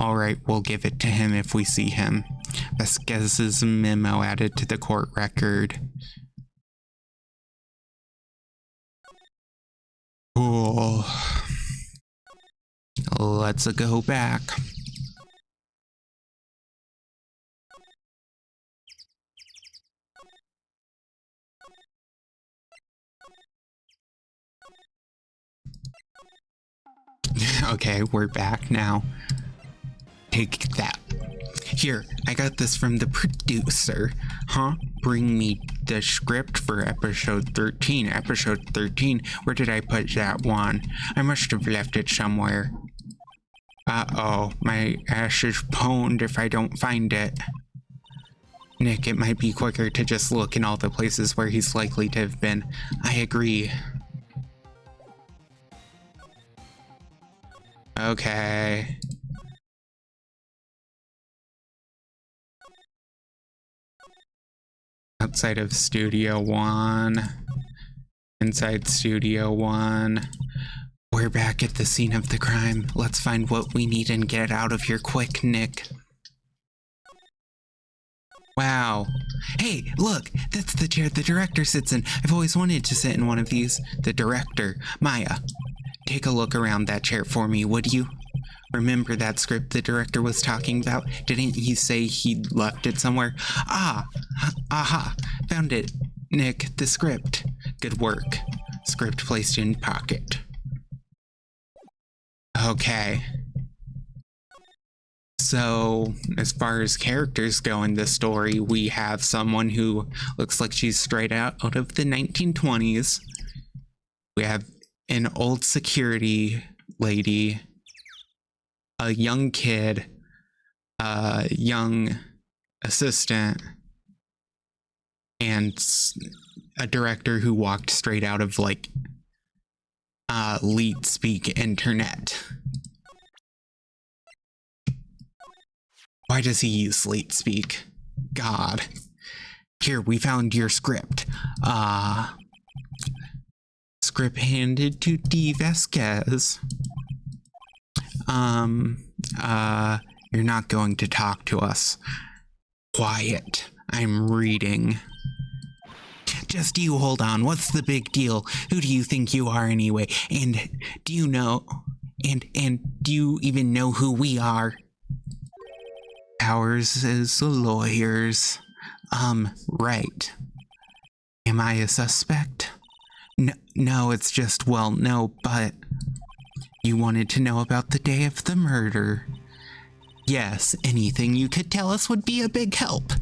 Alright, we'll give it to him if we see him. Vasquez's memo added to the court record. Cool. Let's go back. Okay, we're back now. Take that. Here, I got this from the producer. Huh? Bring me the script for episode 13. Episode 13? Where did I put that one? I must have left it somewhere. Uh-oh, my ass is pwned if I don't find it. Nick, it might be quicker to just look in all the places where he's likely to have been. I agree. Okay. Outside of Studio 1. Inside Studio 1. We're back at the scene of the crime. Let's find what we need and get out of here quick, Nick. Wow. Hey, look! That's the chair the director sits in. I've always wanted to sit in one of these. The director. Maya. Take a look around that chair for me, would you? Remember that script the director was talking about? Didn't he say he left it somewhere? Aha, found it. Nick, the script. Good work. Script placed in pocket. Okay. So, as far as characters go in this story, we have someone who looks like she's straight out of the 1920s. We have an old security lady, a young kid, a young assistant, and a director who walked straight out of like leet speak internet. Why does he use leet speak? God. Here, we found your script. Script handed to D. Vasquez. You're not going to talk to us. Quiet. I'm reading. Just you hold on. What's the big deal? Who do you think you are anyway? And do you know... And do you even know who we are? Ours is lawyers. Right. Am I a suspect? No, it's just, well, no, but you wanted to know about the day of the murder. Yes, anything you could tell us would be a big help.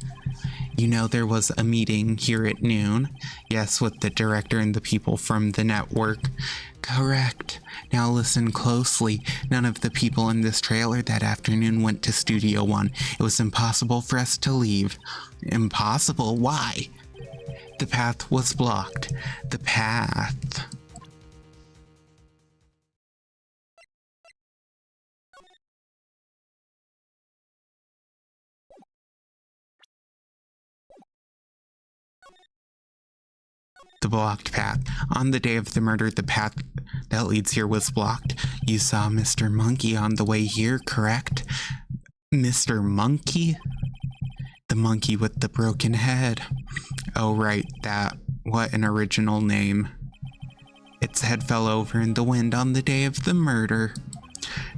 You know, there was a meeting here at noon. Yes, with the director and the people from the network. Correct. Now listen closely. None of the people in this trailer that afternoon went to Studio One. It was impossible for us to leave. Impossible? Why? The path was blocked. The path. The blocked path. On the day of the murder, the path that leads here was blocked. You saw Mr. Monkey on the way here, correct? Mr. Monkey? The monkey with the broken head. Oh, right, that. What an original name. Its head fell over in the wind on the day of the murder.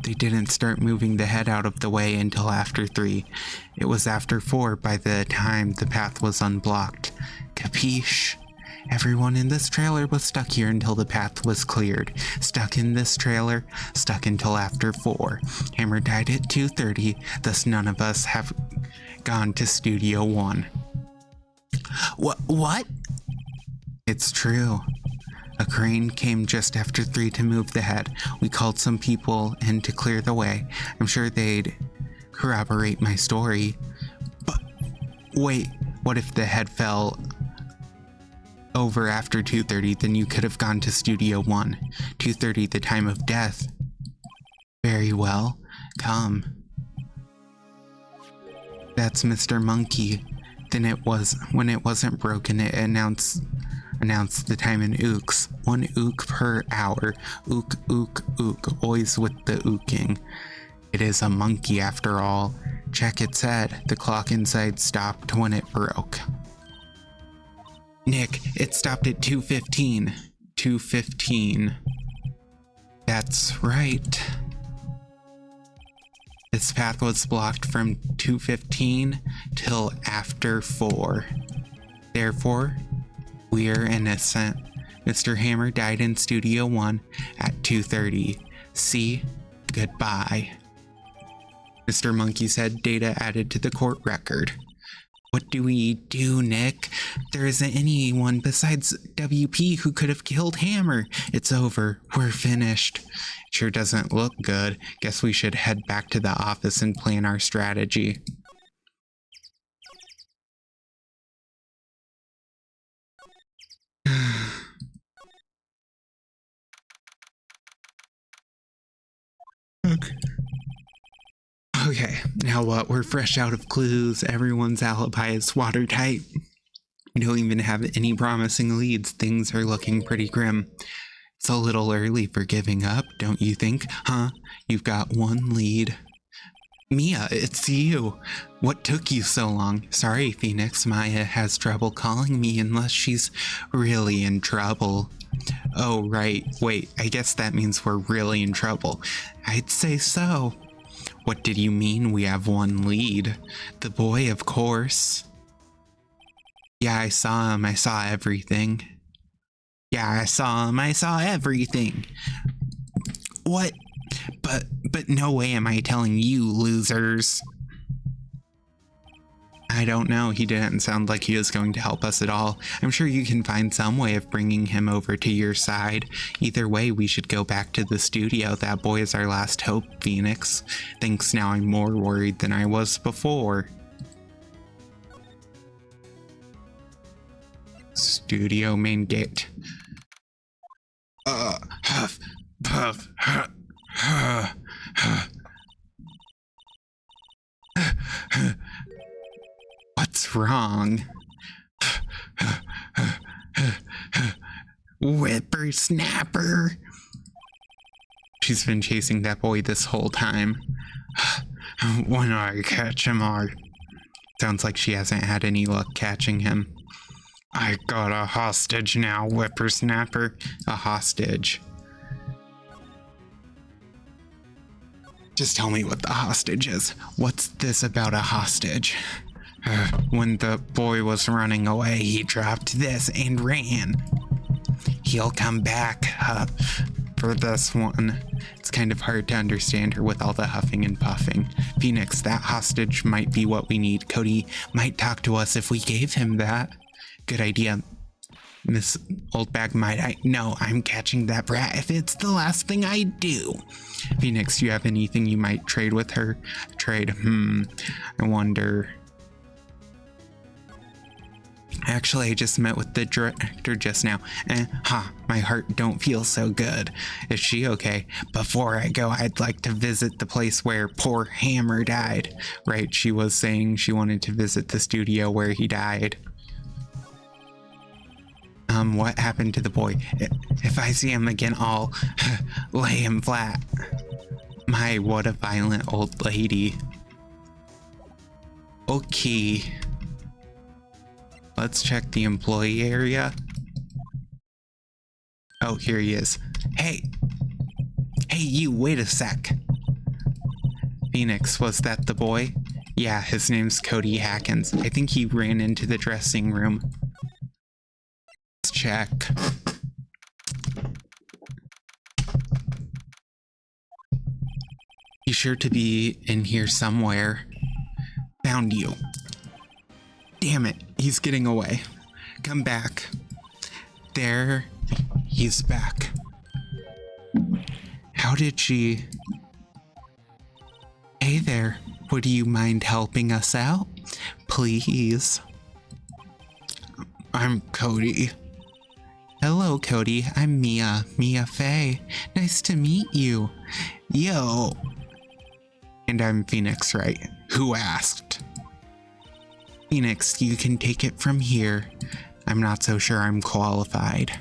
They didn't start moving the head out of the way until after 3. It was after 4 by the time the path was unblocked. Capiche? Everyone in this trailer was stuck here until the path was cleared. Stuck in this trailer, stuck until after 4. Hammer died at 2:30, thus none of us have gone to Studio One. What? It's true. A crane came just after 3 to move the head. We called some people in to clear the way. I'm sure they'd corroborate my story. But wait, what if the head fell over after 2:30? Then you could have gone to Studio One. 2:30, the time of death. Very well. Come. That's Mr. Monkey. Then it was, when it wasn't broken, it announced the time in ooks. 1 ook per hour. Ook, ook, ook. Always with the ooking. It is a monkey after all. Check its head. The clock inside stopped when it broke. Nick, it stopped at 2:15. 2:15. That's right. This path was blocked from 2:15 till after 4. Therefore, we're innocent. Mr. Hammer died in Studio One at 2:30. See? Goodbye. Mr. Monkey said data added to the court record. What do we do, Nick? There isn't anyone besides WP who could have killed Hammer. It's over. We're finished. Sure doesn't look good. Guess we should head back to the office and plan our strategy. Okay, now what? We're fresh out of clues. Everyone's alibi is watertight. We don't even have any promising leads. Things are looking pretty grim. It's a little early for giving up, don't you think? Huh? You've got 1 lead. Mia, it's you. What took you so long? Sorry, Phoenix. Maya has trouble calling me unless she's really in trouble. Oh, right. Wait, I guess that means we're really in trouble. I'd say so. What did you mean we have 1 lead? The boy, of course. Yeah, I saw him. I saw everything. Yeah, I saw him. I saw everything. What? But no way am I telling you, losers. I don't know. He didn't sound like he was going to help us at all. I'm sure you can find some way of bringing him over to your side. Either way, we should go back to the studio. That boy is our last hope, Phoenix. Thanks, now I'm more worried than I was before. Studio main gate. Huff, puff, huh, huh, huh. What's wrong? Whippersnapper. She's been chasing that boy this whole time. When I catch him, Sounds like she hasn't had any luck catching him. I got a hostage now, whippersnapper. A hostage. Just tell me what the hostage is. What's this about a hostage? When the boy was running away, he dropped this and ran. He'll come back for this one. It's kind of hard to understand her with all the huffing and puffing. Phoenix, that hostage might be what we need. Cody might talk to us if we gave him that. Good idea. Miss Oldbag, might I? No, I'm catching that brat if it's the last thing I do. Phoenix, do you have anything you might trade with her? Trade, I wonder. Actually, I just met with the director just now. My heart don't feel so good. Is she okay? Before I go, I'd like to visit the place where poor Hammer died. Right, she was saying she wanted to visit the studio where he died. What happened to the boy? If I see him again, I'll lay him flat. My, what a violent old lady. Okay. Let's check the employee area. Oh, here he is. Hey! Hey, you, wait a sec. Phoenix, was that the boy? Yeah, his name's Cody Hackins. I think he ran into the dressing room. Let's check. He's sure to be in here somewhere. Found you. Damn it, he's getting away. Come back. There, he's back. How did she... Hey there, would you mind helping us out? Please. I'm Cody. Hello, Cody. I'm Mia Faye. Nice to meet you. Yo. And I'm Phoenix, right? Who asked? Phoenix, you can take it from here. I'm not so sure I'm qualified.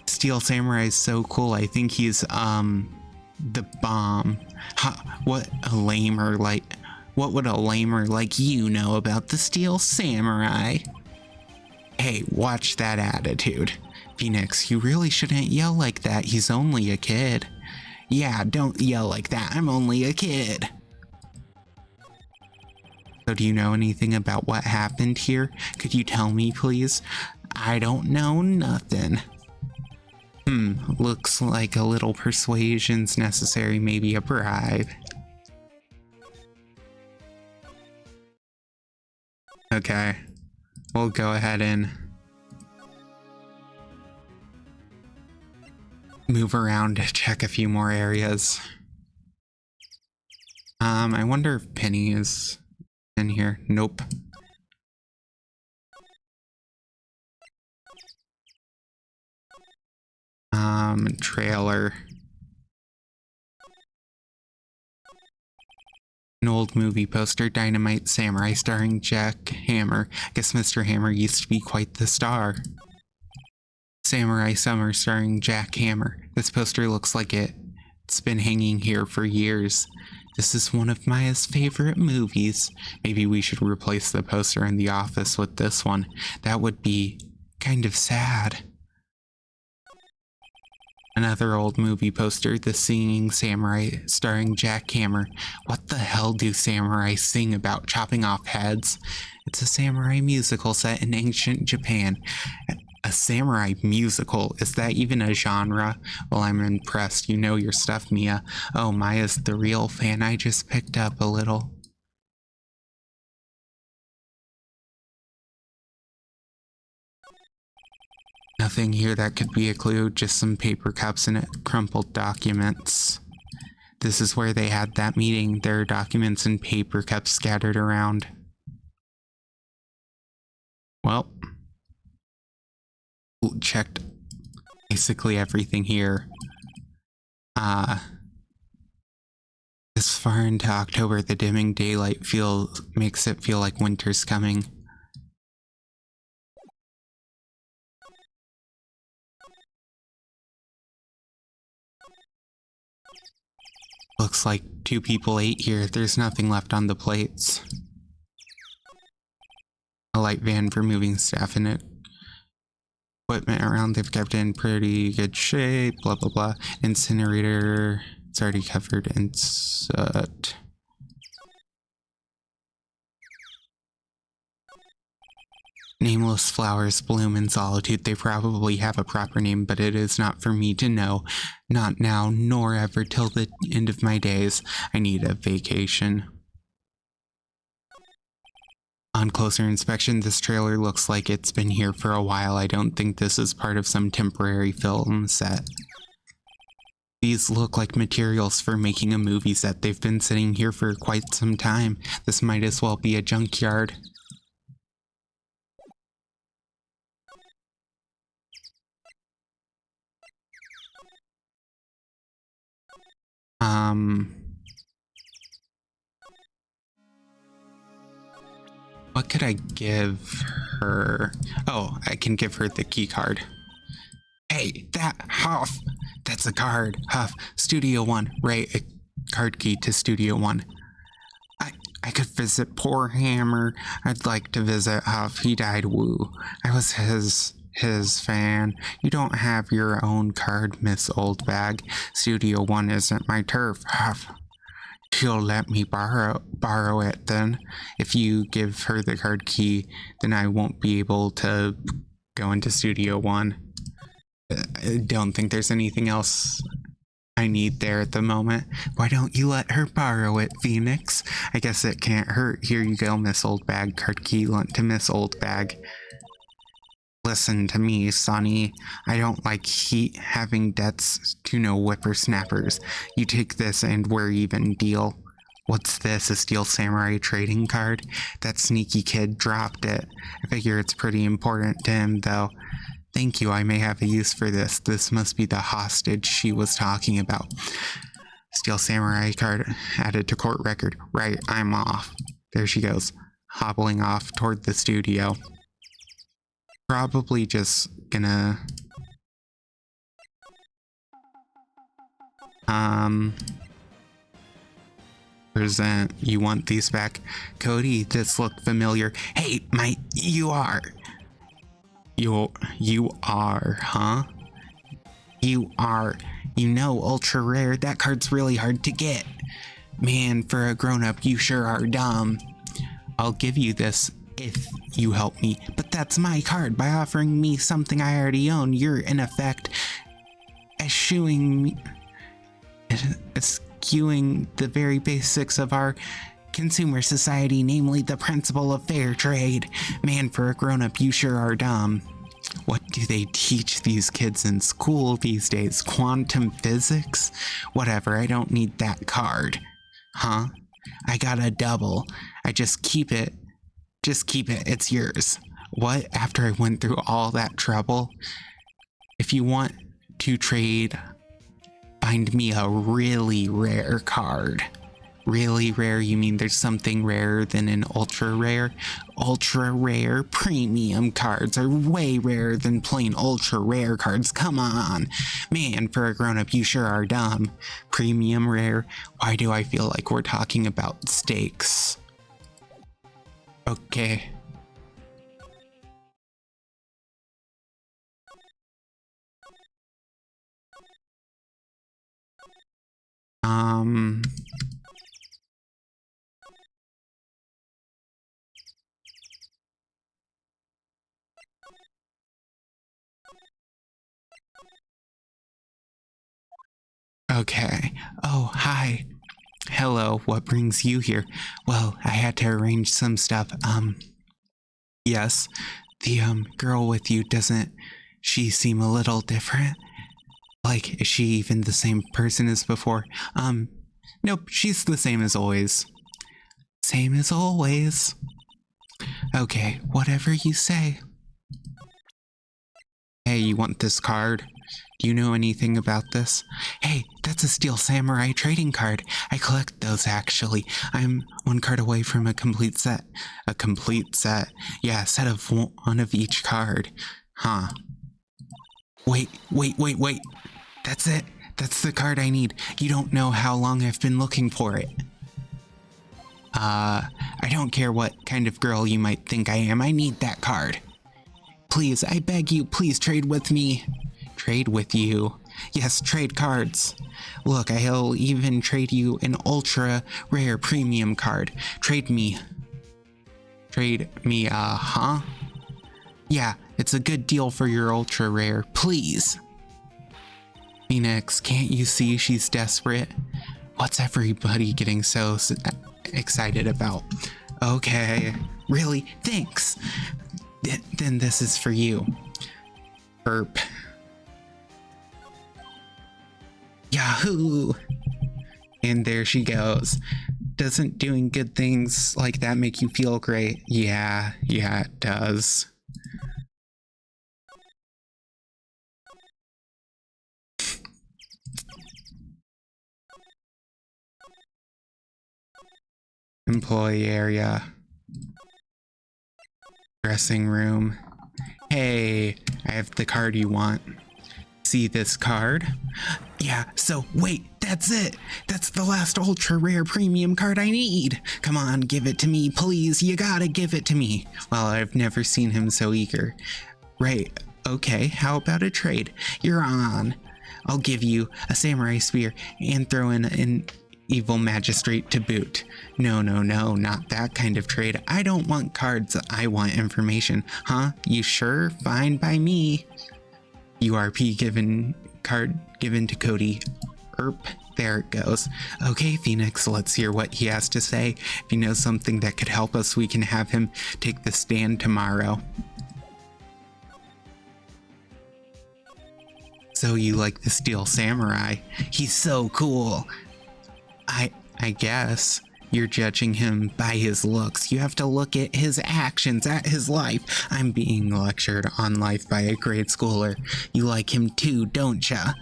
Steel Samurai is so cool. I think he's, the bomb. What would a lamer like you know about the Steel Samurai? Hey, watch that attitude. Phoenix, you really shouldn't yell like that. He's only a kid. Yeah, don't yell like that. I'm only a kid. So do you know anything about what happened here? Could you tell me, please? I don't know nothing. Looks like a little persuasion's necessary, maybe a bribe. Okay, we'll go ahead and move around to check a few more areas. I wonder if Penny is in here. Nope. Trailer. An old movie poster, Dynamite Samurai, starring Jack Hammer. I guess Mr. Hammer used to be quite the star. Samurai Summer, starring Jack Hammer. This poster looks like it's been hanging here for years. This is one of Maya's favorite movies. Maybe we should replace the poster in the office with this one. That would be kind of sad. Another old movie poster, The Singing Samurai, starring Jack Hammer. What the hell do samurai sing about? Chopping off heads? It's a samurai musical set in ancient Japan. A samurai musical? Is that even a genre? Well, I'm impressed. You know your stuff, Mia. Oh, Maya's the real fan. I just picked up a little. Nothing here that could be a clue, just some paper cups and crumpled documents. This is where they had that meeting. There are documents and paper cups scattered around. Well, checked basically everything here. This far into October, the dimming daylight makes it feel like winter's coming. Looks like 2 people ate here. There's nothing left on the plates. A light van for moving staff in it. equipment around. They've kept it in pretty good shape. Blah, blah, blah. Incinerator. It's already covered in soot. Nameless flowers bloom in solitude. They probably have a proper name, but it is not for me to know. Not now, nor ever till the end of my days. I need a vacation. On closer inspection, this trailer looks like it's been here for a while. I don't think this is part of some temporary film set. These look like materials for making a movie set. They've been sitting here for quite some time. This might as well be a junkyard. What could I give her? Oh, I can give her the key card. Hey, that Huff! That's a card. Huff, Studio 1. Right, a card key to Studio 1. I could visit poor Hammer. I'd like to visit Huff. He died, woo. I was his fan. You don't have your own card, Miss Oldbag. Studio 1 isn't my turf, Huff. She'll let me borrow it then. If you give her the card key, then I won't be able to go into Studio 1. I don't think there's anything else I need there at the moment. Why don't you let her borrow it, Phoenix? I guess it can't hurt. Here you go, Miss Oldbag. Card key lent to Miss Oldbag. Listen to me, Sonny. I don't like having debts to no whippersnappers. You take this and we're even, deal. What's this, a Steel Samurai trading card? That sneaky kid dropped it. I figure it's pretty important to him, though. Thank you, I may have a use for this. This must be the hostage she was talking about. Steel Samurai card added to court record. Right, I'm off. There she goes, hobbling off toward the studio. Probably just gonna present. You want these back? Cody, this look familiar. Hey, you are, huh? You are, ultra rare. That card's really hard to get. Man, for a grown-up, you sure are dumb. I'll give you this if you help me, but that's my card. By offering me something I already own, you're in effect eschewing the very basics of our consumer society, namely the principle of fair trade. Man, for a grown-up, you sure are dumb. What do they teach these kids in school these days? Quantum physics? Whatever, I don't need that card. Huh? I got a double. I just keep it. It's yours. What? After I went through all that trouble? If you want to trade, find me a really rare card. Really rare? You mean there's something rarer than an ultra rare? Ultra rare premium cards are way rarer than plain ultra rare cards. Come on. Man, for a grown-up, you sure are dumb. Premium rare? Why do I feel like we're talking about stakes? Okay. Okay. Oh, hi. Hello, what brings you here? Well, I had to arrange some stuff. Yes. The, girl with you, doesn't she seem a little different? Like, is she even the same person as before? Nope, she's the same as always. Same as always. Okay, whatever you say. Hey, you want this card? Do you know anything about this? Hey, that's a Steel Samurai trading card. I collect those, actually. I'm one card away from a complete set. A complete set? Yeah, a set of one of each card. Huh. Wait. That's it. That's the card I need. You don't know how long I've been looking for it. I don't care what kind of girl you might think I am. I need that card. Please, I beg you, please trade with me. Trade with you? Yes, trade cards. Look, I'll even trade you an ultra rare premium card. Trade me. Trade me, huh? Yeah, it's a good deal for your ultra rare. Please. Phoenix, can't you see she's desperate? What's everybody getting so excited about? Okay. Really? Thanks. Then this is for you. Burp. Yahoo! And there she goes. Doesn't doing good things like that make you feel great? Yeah, it does. Employee area. Dressing room. Hey, I have the card you want. See this card? Yeah, so wait, that's it. That's the last ultra rare premium card I need. Come on, give it to me, please. You gotta give it to me. Well, I've never seen him so eager. Right, okay, how about a trade? You're on. I'll give you a samurai spear and throw in an evil magistrate to boot. No, not that kind of trade. I don't want cards, I want information. Huh? You sure? Fine by me. URP card given to Cody. There it goes. Okay, Phoenix, let's hear what he has to say. If he knows something that could help us, we can have him take the stand tomorrow. So you like the Steel Samurai? He's so cool. I guess. You're judging him by his looks. You have to look at his actions, at his life. I'm being lectured on life by a grade schooler. You like him too, don't ya?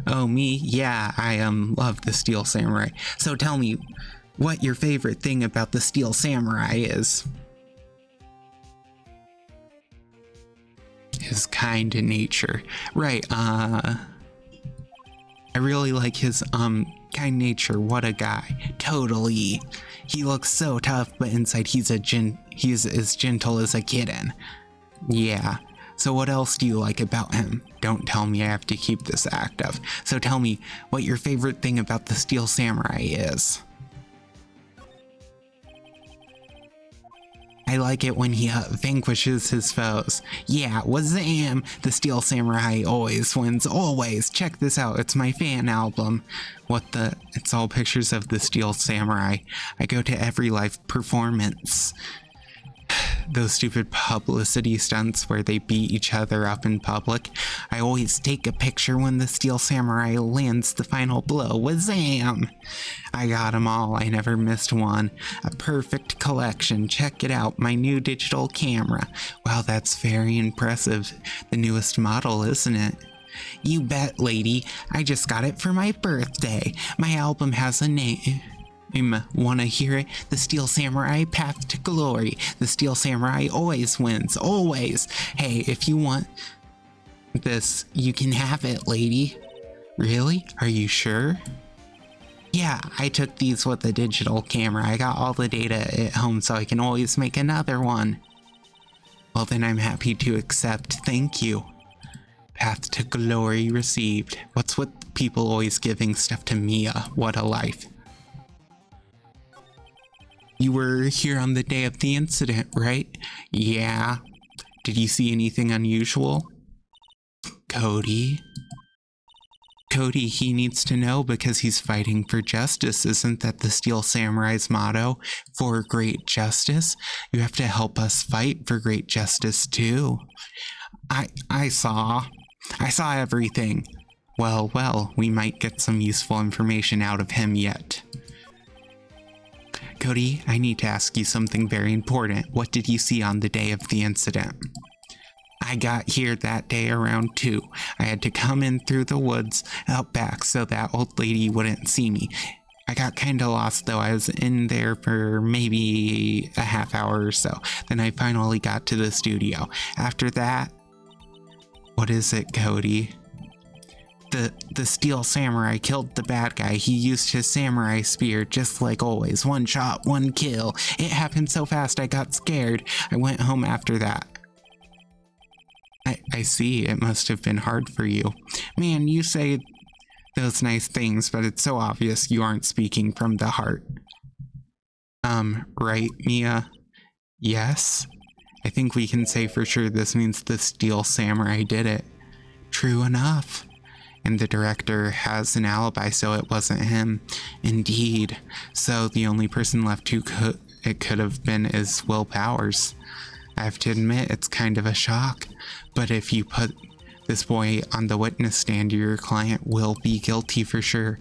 Oh me? Yeah, I love the Steel Samurai. So tell me what your favorite thing about the Steel Samurai is. His kind nature. Right, I really like his, kind nature. What a guy. Totally. He looks so tough, but inside he's as gentle as a kitten. Yeah. So what else do you like about him? Don't tell me I have to keep this active. So tell me what your favorite thing about the Steel Samurai is. I like it when he vanquishes his foes. Yeah, wazam! The Steel Samurai always wins, always! Check this out, it's my fan album. What the? It's all pictures of the Steel Samurai. I go to every live performance. Those stupid publicity stunts where they beat each other up in public. I always take a picture when the Steel Samurai lands the final blow. Wazam! I got them all. I never missed one. A perfect collection. Check it out. My new digital camera. Wow, that's very impressive. The newest model, isn't it? You bet, lady. I just got it for my birthday. My album has a name. Wanna hear it? The Steel Samurai Path to Glory. The Steel Samurai always wins, always. Hey, if you want this, you can have it, lady. Really? Are you sure? Yeah, I took these with a digital camera. I got all the data at home so I can always make another one. Well, then I'm happy to accept. Thank you. Path to Glory received. What's with people always giving stuff to Mia? What a life. You were here on the day of the incident, right? Yeah. Did you see anything unusual? Cody? Cody, he needs to know because he's fighting for justice. Isn't that the Steel Samurai's motto? For great justice? You have to help us fight for great justice too. I saw everything. Well, we might get some useful information out of him yet. Cody, I need to ask you something very important. What did you see on the day of the incident? I got here that day around 2. I had to come in through the woods out back so that old lady wouldn't see me. I got kinda lost though. I was in there for maybe a half hour or so. Then I finally got to the studio. After that... What is it, Cody? The Steel Samurai killed the bad guy. He used his samurai spear just like always. 1 shot, 1 kill. It happened so fast I got scared. I went home after that. I see. It must have been hard for you. Man, you say those nice things, but it's so obvious you aren't speaking from the heart. Right, Mia? Yes? I think we can say for sure this means the Steel Samurai did it. True enough. And the director has an alibi, so it wasn't him. Indeed. So the only person left who it could have been is Will Powers. I have to admit, it's kind of a shock. But if you put this boy on the witness stand, your client will be guilty for sure.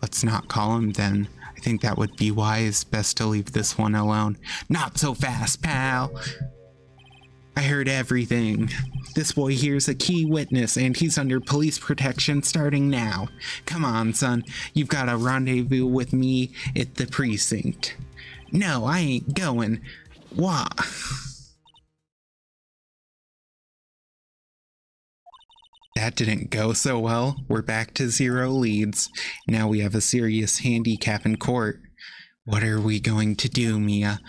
Let's not call him then. I think that would be wise. Best to leave this one alone. Not so fast, pal. I heard everything. This boy here's a key witness and he's under police protection starting now. Come on, son. You've got a rendezvous with me at the precinct. No, I ain't going. Why? That didn't go so well. We're back to 0 leads. Now we have a serious handicap in court. What are we going to do, Mia?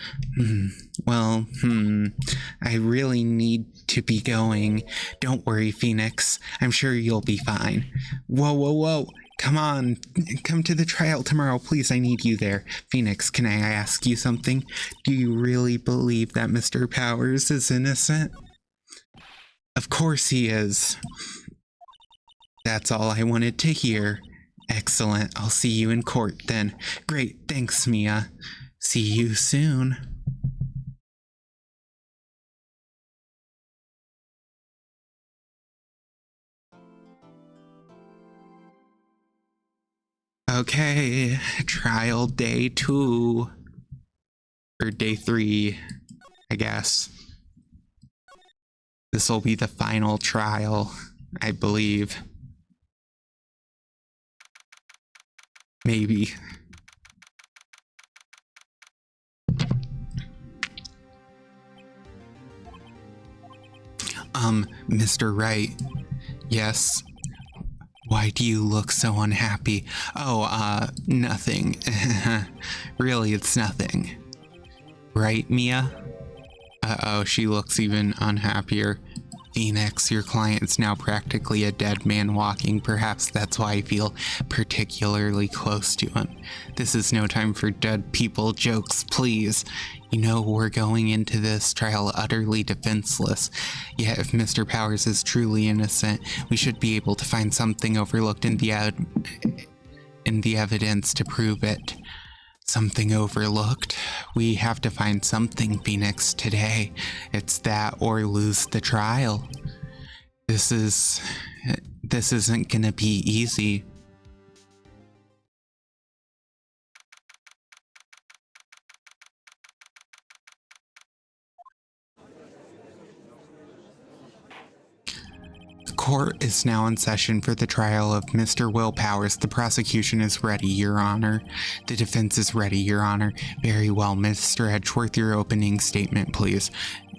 I really need to be going. Don't worry, Phoenix. I'm sure you'll be fine. Whoa. Come on. Come to the trial tomorrow, please. I need you there. Phoenix, can I ask you something? Do you really believe that Mr. Powers is innocent? Of course he is. That's all I wanted to hear. Excellent. I'll see you in court then. Great. Thanks, Mia. See you soon. Okay. Trial day 2. Or day 3, I guess. This will be the final trial, I believe. Maybe. Mr. Wright. Yes. Why do you look so unhappy? Oh, nothing. Really, it's nothing. Right, Mia? Uh-oh, she looks even unhappier. Phoenix, your client's now practically a dead man walking. Perhaps that's why I feel particularly close to him. This is no time for dead people jokes, please. You know, we're going into this trial utterly defenseless. Yet if Mr. Powers is truly innocent, we should be able to find something overlooked in the evidence to prove it. Something overlooked? We have to find something, Phoenix, today. It's that or lose the trial. This isn't gonna be easy. The court is now in session for the trial of Mr. Will Powers. The prosecution is ready, Your Honor. The defense is ready, Your Honor. Very well, Mr. Edgeworth, your opening statement, please.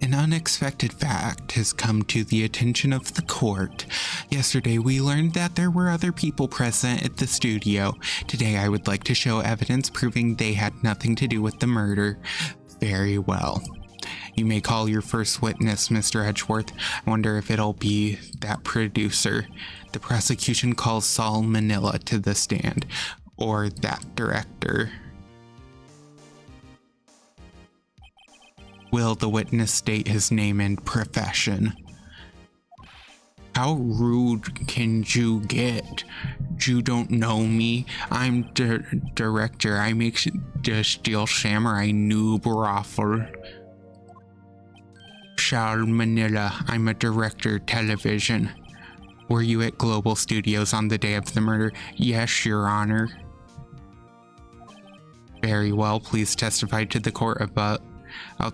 An unexpected fact has come to the attention of the court. Yesterday, we learned that there were other people present at the studio. Today, I would like to show evidence proving they had nothing to do with the murder. Very well. You may call your first witness, Mr. Edgeworth. I wonder if it'll be that producer. The prosecution calls Saul Manila to the stand, or that director. Will the witness state his name and profession? How rude can you get? You don't know me. I'm the director. I make the Steel Samurai noob raffle. Saul Manila, I'm a director, television. Were you at Global Studios on the day of the murder? Yes, Your Honor. Very well, please testify to the court about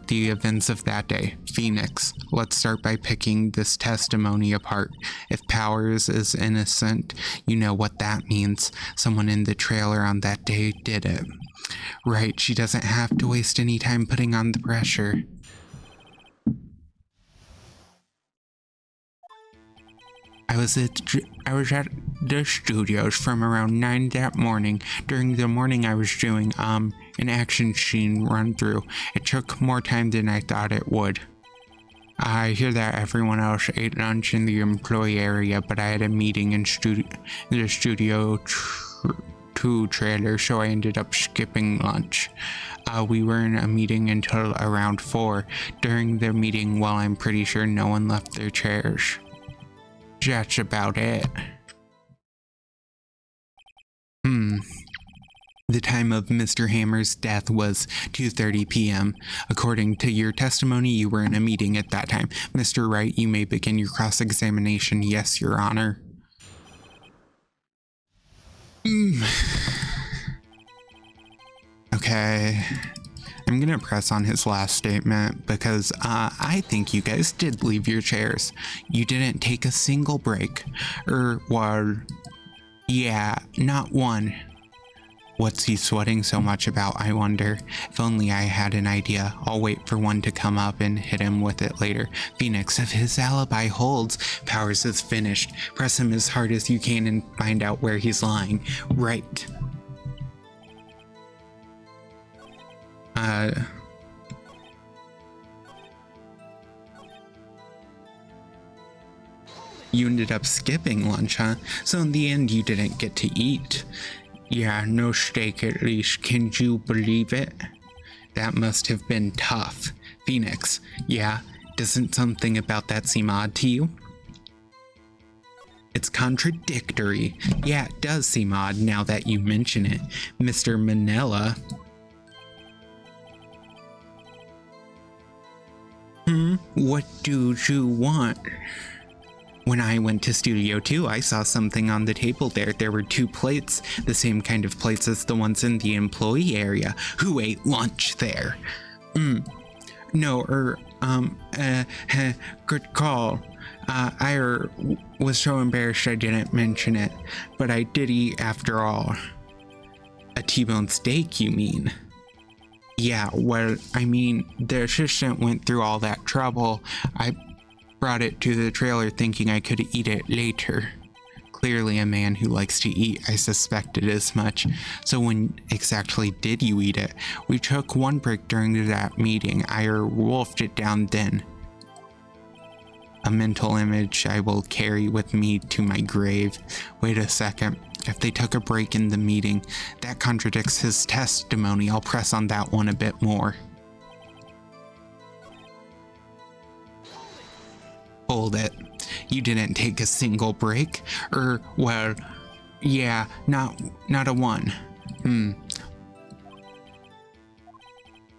the events of that day. Phoenix, let's start by picking this testimony apart. If Powers is innocent, you know what that means. Someone in the trailer on that day did it. Right, she doesn't have to waste any time putting on the pressure. I was at the studios from around 9 that morning. During the morning I was doing an action scene run through. It took more time than I thought it would. I hear that everyone else ate lunch in the employee area, but I had a meeting in the Studio 2 trailer, so I ended up skipping lunch. We were in a meeting until around 4. During the meeting, well, I'm pretty sure no one left their chairs. That's about it. The time of Mr. Hammer's death was 2:30 p.m. According to your testimony, you were in a meeting at that time. Mr. Wright, you may begin your cross-examination. Yes, Your Honor. Okay. I'm gonna press on his last statement because I think you guys did leave your chairs. You didn't take a single break. Well, yeah, not one. What's he sweating so much about, I wonder? If only I had an idea. I'll wait for one to come up and hit him with it later. Phoenix, if his alibi holds, Powers is finished. Press him as hard as you can and find out where he's lying. Right. You ended up skipping lunch, huh? So in the end, you didn't get to eat. Yeah, no steak at least. Can you believe it? That must have been tough. Phoenix, yeah, doesn't something about that seem odd to you? It's contradictory. Yeah, it does seem odd now that you mention it. Mr. Manila. What do you want? When I went to Studio 2, I saw something on the table there. There were 2 plates, the same kind of plates as the ones in the employee area. Who ate lunch there? No, good call. I was so embarrassed I didn't mention it, but I did eat after all. A T-bone steak, you mean? Yeah, well, I mean, the assistant went through all that trouble. I brought it to the trailer thinking I could eat it later. Clearly a man who likes to eat, I suspected as much. So when exactly did you eat it? We took one break during that meeting. I wolfed it down then. A mental image I will carry with me to my grave. Wait a second. If they took a break in the meeting, that contradicts his testimony. I'll press on that one a bit more. Hold it. You didn't take a single break? Well, yeah, not a one.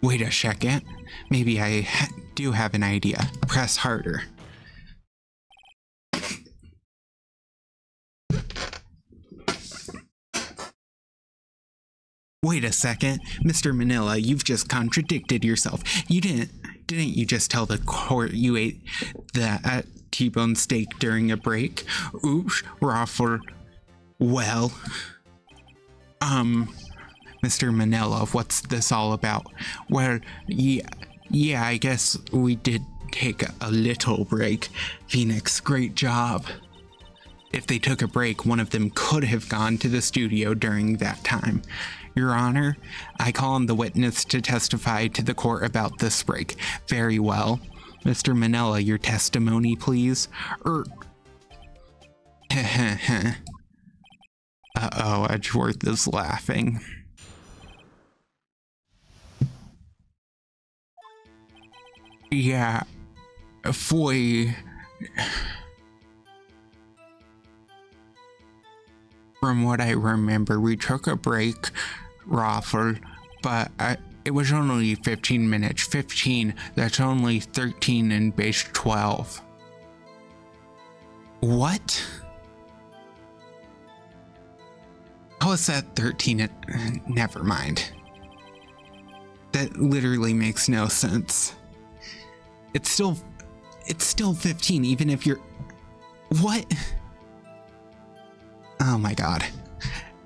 Wait a second. Maybe I do have an idea. Press harder. Wait a second. Mr. Manila, you've just contradicted yourself. Didn't you just tell the court you ate the T-bone steak during a break? Oops, Raffle. Well, Mr. Manila, what's this all about? Well, yeah, I guess we did take a little break. Phoenix, great job. If they took a break, one of them could have gone to the studio during that time. Your Honor, I call on the witness to testify to the court about this break. Very well. Mr. Manila, your testimony, please. Uh-oh, Edgeworth is laughing. Yeah, from what I remember, we took a break, Raffle, but it was only 15 minutes. 15, that's only 13 in base 12. What? How is that 13? Never mind. That literally makes no sense. It's still 15, even if you're... What? Oh my god.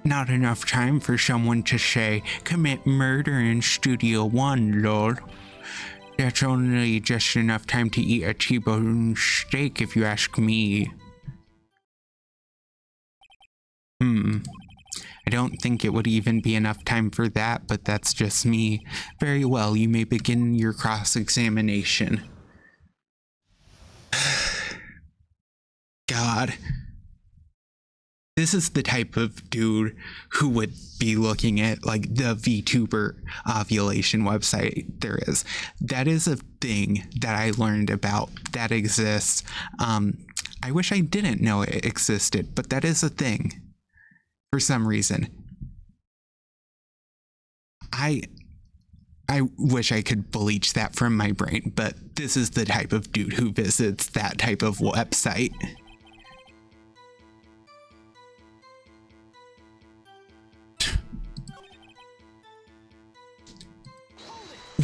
Not enough time for someone to say, commit murder in Studio 1, lol. That's only just enough time to eat a T-bone steak if you ask me. I don't think it would even be enough time for that, but that's just me. Very well, you may begin your cross-examination. God. This is the type of dude who would be looking at like the VTuber ovulation website there is. That is a thing that I learned about that exists. I wish I didn't know it existed, but that is a thing for some reason. I wish I could bleach that from my brain, but this is the type of dude who visits that type of website.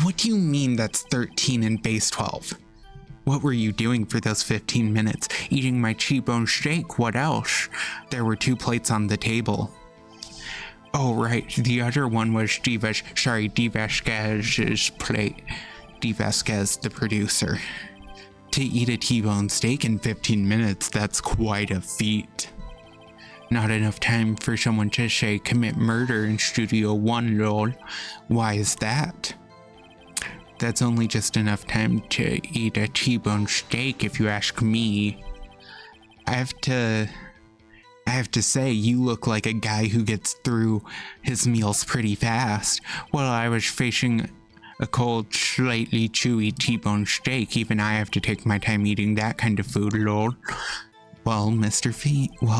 What do you mean that's 13 and base 12? What were you doing for those 15 minutes? Eating my T-bone steak, what else? There were 2 plates on the table. Oh right, the other one was Divasquez's plate. Divasquez, the producer. To eat a T-bone steak in 15 minutes, that's quite a feat. Not enough time for someone to say commit murder in Studio One, lol. Why is that? That's only just enough time to eat a T-bone steak if you ask me. I have to say, you look like a guy who gets through his meals pretty fast. While I was facing a cold, slightly chewy T-bone steak, even I have to take my time eating that kind of food, lol. Well,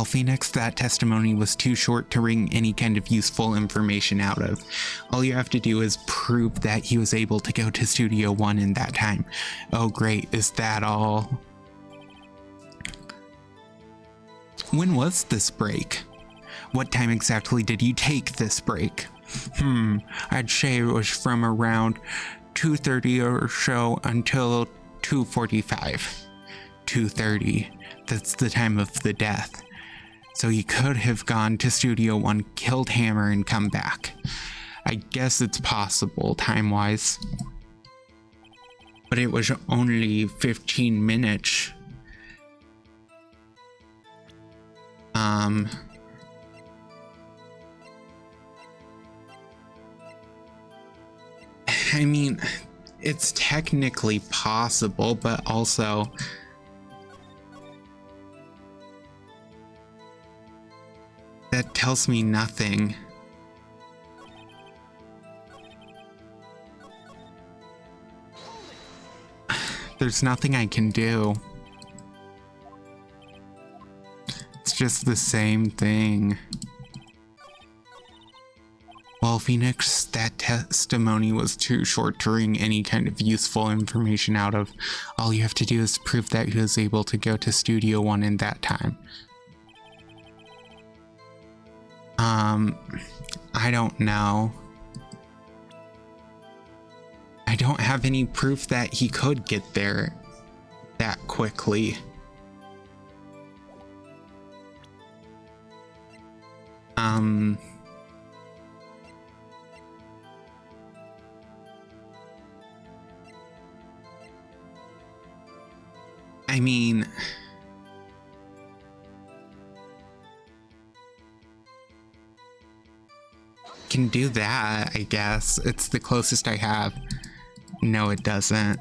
Phoenix, that testimony was too short to wring any kind of useful information out of. All you have to do is prove that he was able to go to Studio One in that time. Oh great, is that all? When was this break? What time exactly did you take this break? I'd say it was from around 2:30 or so until 2:45. 2:30. That's the time of the death. So he could have gone to Studio One, killed Hammer, and come back. I guess it's possible, time-wise. But it was only 15 minutes. I mean, it's technically possible, but also... that tells me nothing. There's nothing I can do. It's just the same thing. Well, Phoenix, that testimony was too short to wring any kind of useful information out of. All you have to do is prove that he was able to go to Studio One in that time. I don't know. I don't have any proof that he could get there that quickly. I mean... can do that, I guess. It's the closest I have. No, it doesn't.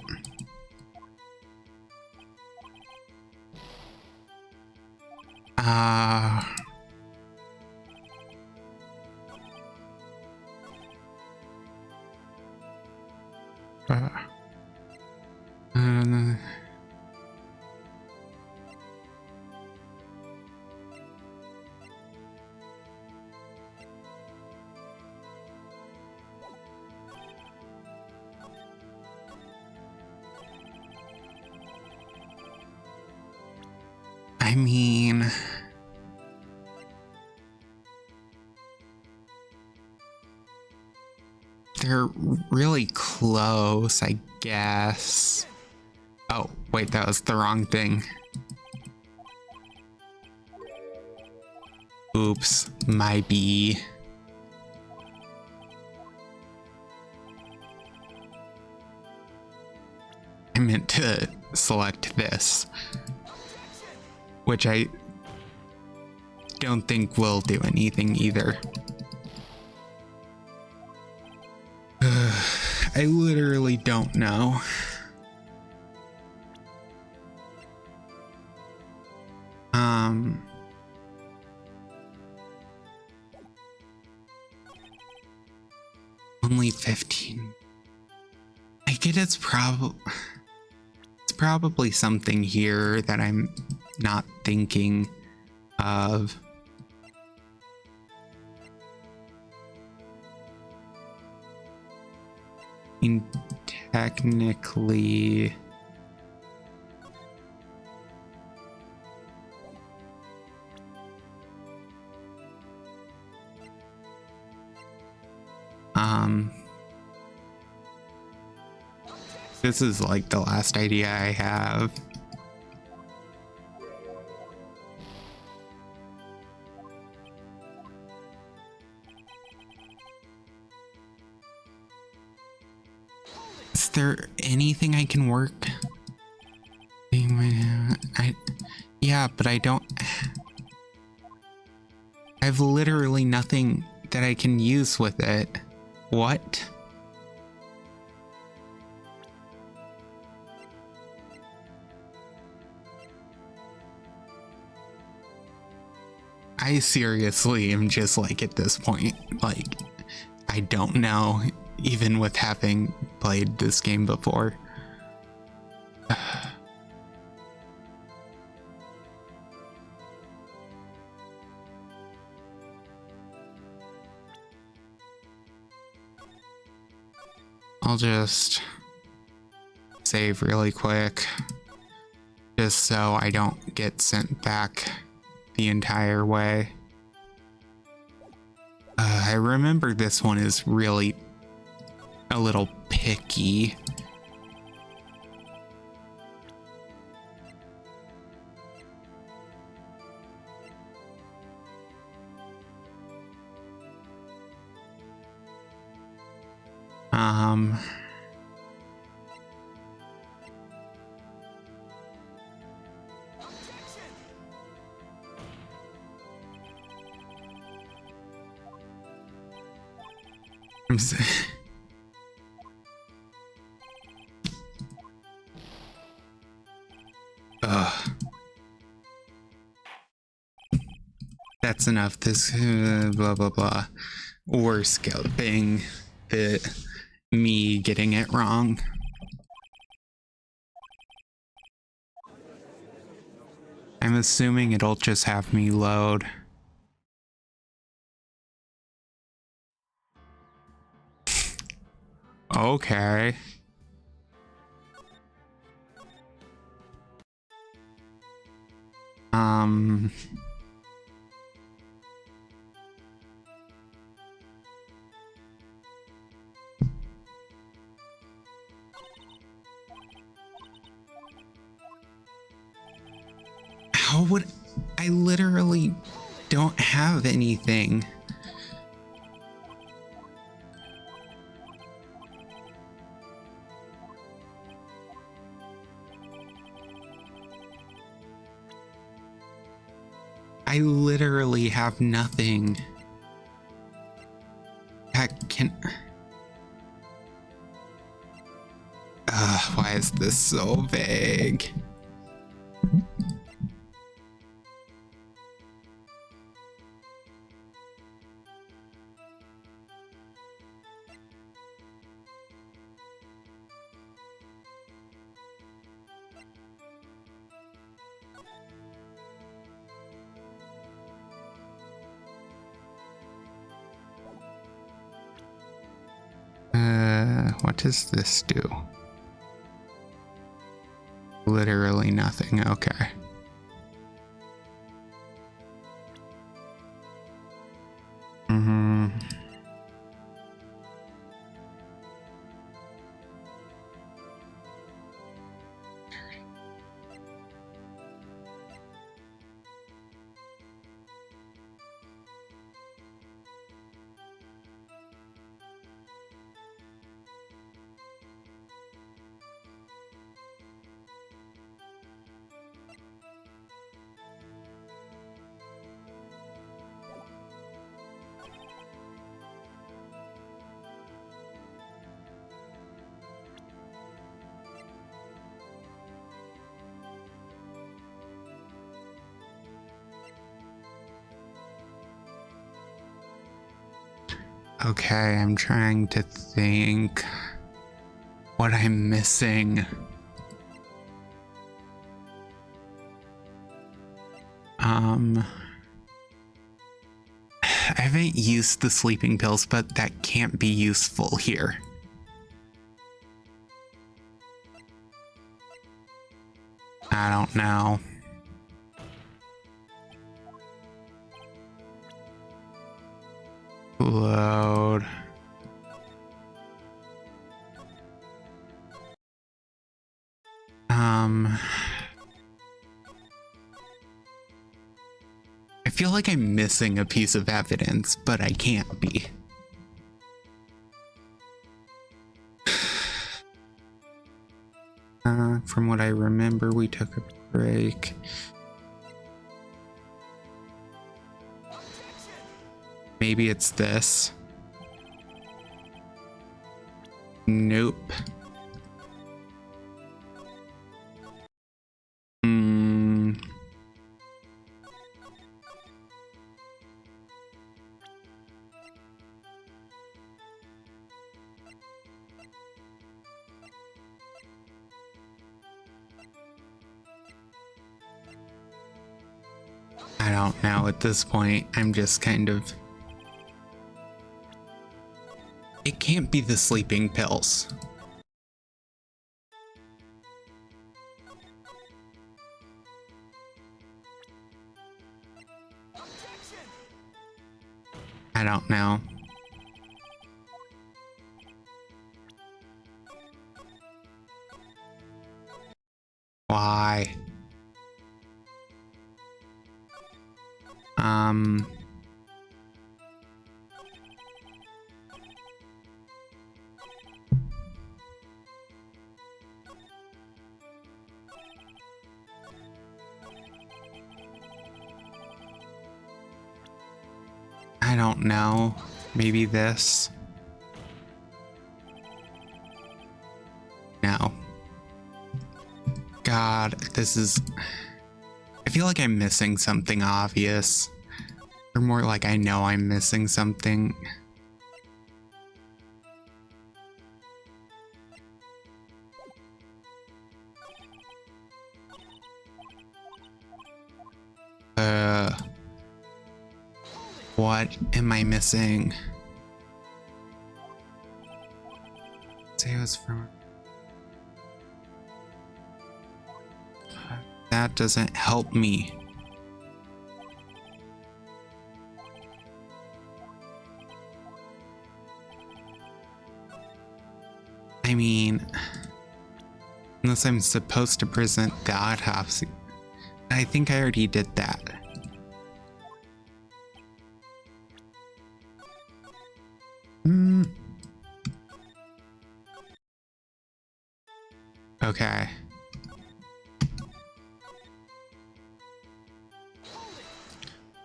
I mean... they're really close, I guess. Oh, wait, that was the wrong thing. Oops, my bee. I meant to select this, which I don't think will do anything either. I literally don't know. Only 15. I get it's probably something here that I'm not thinking of. I mean, technically, this is like the last idea I have. Is there anything I can work? Yeah, but I don't. I have literally nothing that I can use with it. What? I seriously am just like at this point, like, I don't know, even with having played this game before. I'll just save really quick, just so I don't get sent back the entire way. I remember this one is really a little picky. That's enough. This blah blah blah. Or scalping me getting it wrong. I'm assuming it'll just have me load. Okay. How would I literally don't have anything? I literally have nothing. That can. Why is this so vague? What does this do? Literally nothing. Okay. Okay, I'm trying to think what I'm missing. I haven't used the sleeping pills, but that can't be useful here. I don't know. Load. I feel like I'm missing a piece of evidence, but I can't be. From what I remember, we took a break. Maybe it's this. Nope. I don't know at this point. I'm just kind of... It can't be the sleeping pills. I don't know. Why? I don't know. Maybe this? No. God, this is... I feel like I'm missing something obvious. Or more like I know I'm missing something. What am I missing? Say it was from... That doesn't help me. I mean, unless I'm supposed to present the autopsy. I think I already did that. Okay.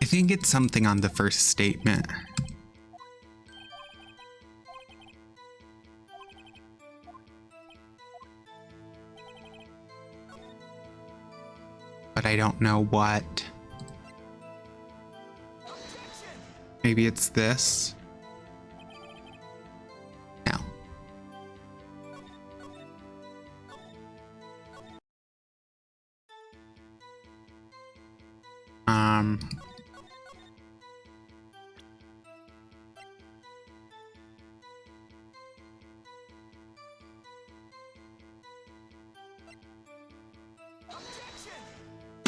I think it's something on the first statement. But I don't know what. Maybe it's this? No.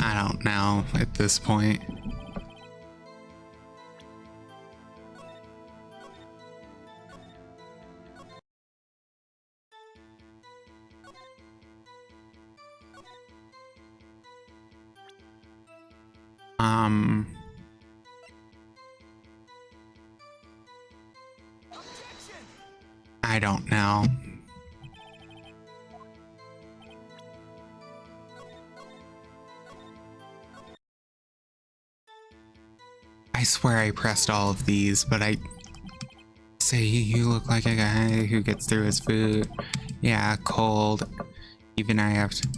I don't know at this point. I don't know. I swear I pressed all of these, but I say you look like a guy who gets through his food. Yeah, cold. Even I have to...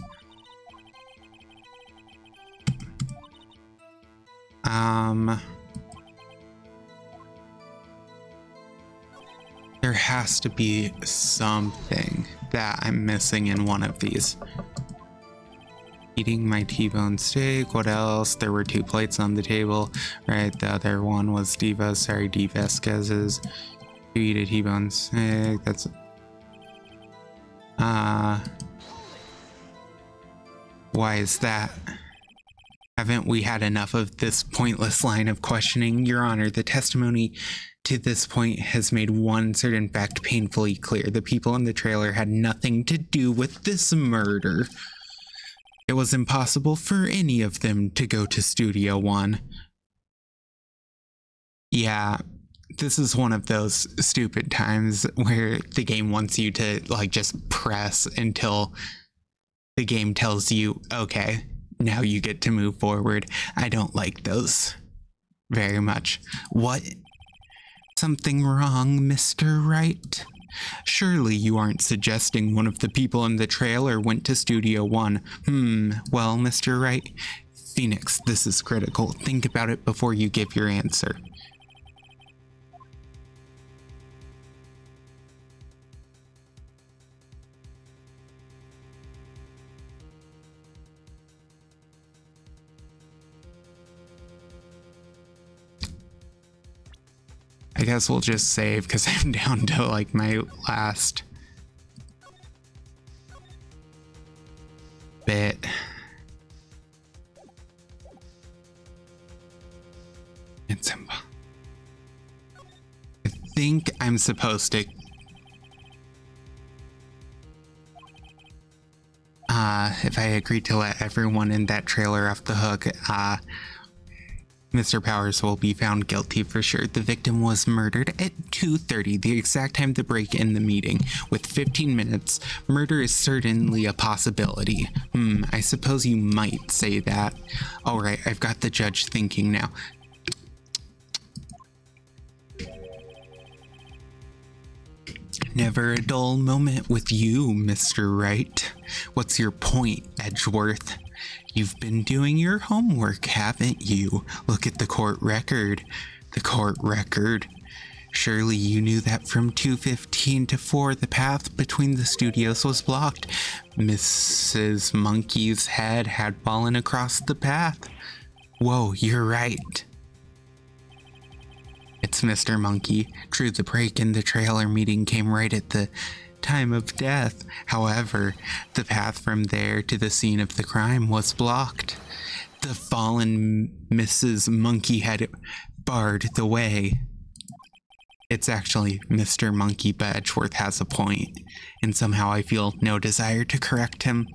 There has to be something that I'm missing in one of these. Eating my T-bone steak. What else? There were 2 plates on the table. Right, the other one was D Vasquez's. You eat a T-bone steak. That's... Why is that? Haven't we had enough of this pointless line of questioning? Your Honor, the testimony to this point has made one certain fact painfully clear. The people in the trailer had nothing to do with this murder. It was impossible for any of them to go to Studio One. Yeah, this is one of those stupid times where the game wants you to, like, just press until the game tells you, okay, now you get to move forward. I don't like those very much. What? Something wrong, Mr. Wright? Surely you aren't suggesting one of the people in the trailer went to Studio One. Well, Mr. Wright, Phoenix, this is critical. Think about it before you give your answer. I guess we'll just save because I'm down to like my last bit. It's I think I'm supposed to if I agree to let everyone in that trailer off the hook, Mr. Powers will be found guilty for sure. The victim was murdered at 2:30, the exact time to break in the meeting. With 15 minutes, murder is certainly a possibility. I suppose you might say that. Alright, I've got the judge thinking now. Never a dull moment with you, Mr. Wright. What's your point, Edgeworth? You've been doing your homework, haven't you? Look at the court record. The court record. Surely you knew that from 2:15 to 4, the path between the studios was blocked. Mrs. Monkey's head had fallen across the path. Whoa, you're right. It's Mr. Monkey. True, the break in the trailer meeting came right at the time of death. However, the path from there to the scene of the crime was blocked. The fallen Mrs. Monkey had barred the way. It's actually Mr. Monkey, but Edgeworth has a point, and somehow I feel no desire to correct him.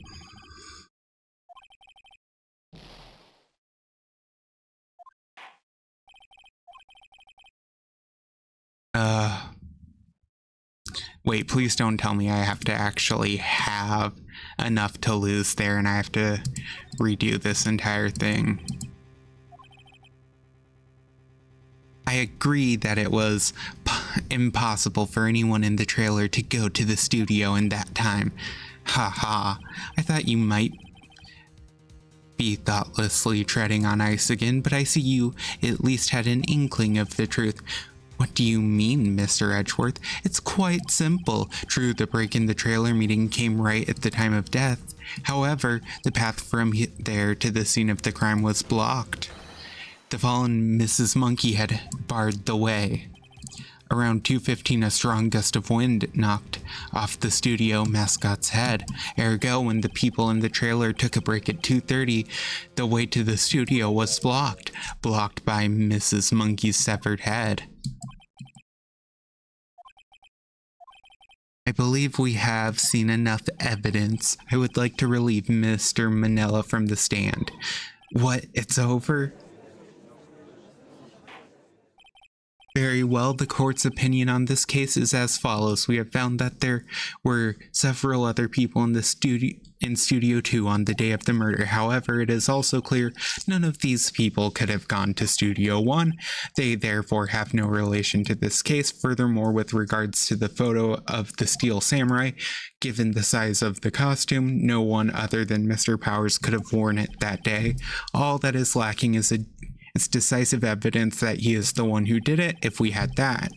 Wait, please don't tell me I have to actually have enough to lose there and I have to redo this entire thing. I agree that it was impossible for anyone in the trailer to go to the studio in that time. Haha, I thought you might be thoughtlessly treading on ice again, but I see you at least had an inkling of the truth. What do you mean, Mr. Edgeworth? It's quite simple. True, the break in the trailer meeting came right at the time of death. However, the path from there to the scene of the crime was blocked. The fallen Mrs. Monkey had barred the way. Around 2:15, a strong gust of wind knocked off the studio mascot's head. Ergo, when the people in the trailer took a break at 2:30, the way to the studio was blocked by Mrs. Monkey's severed head. I believe we have seen enough evidence. I would like to relieve Mr. Manella from the stand. What? It's over? Very well, the court's opinion on this case is as follows. We have found that there were several other people in Studio 2 on the day of the murder. However, it is also clear none of these people could have gone to Studio 1. They therefore have no relation to this case. Furthermore, with regards to the photo of the Steel Samurai, given the size of the costume, no one other than Mr. Powers could have worn it that day. All that is lacking is it's decisive evidence that he is the one who did it. If we had that,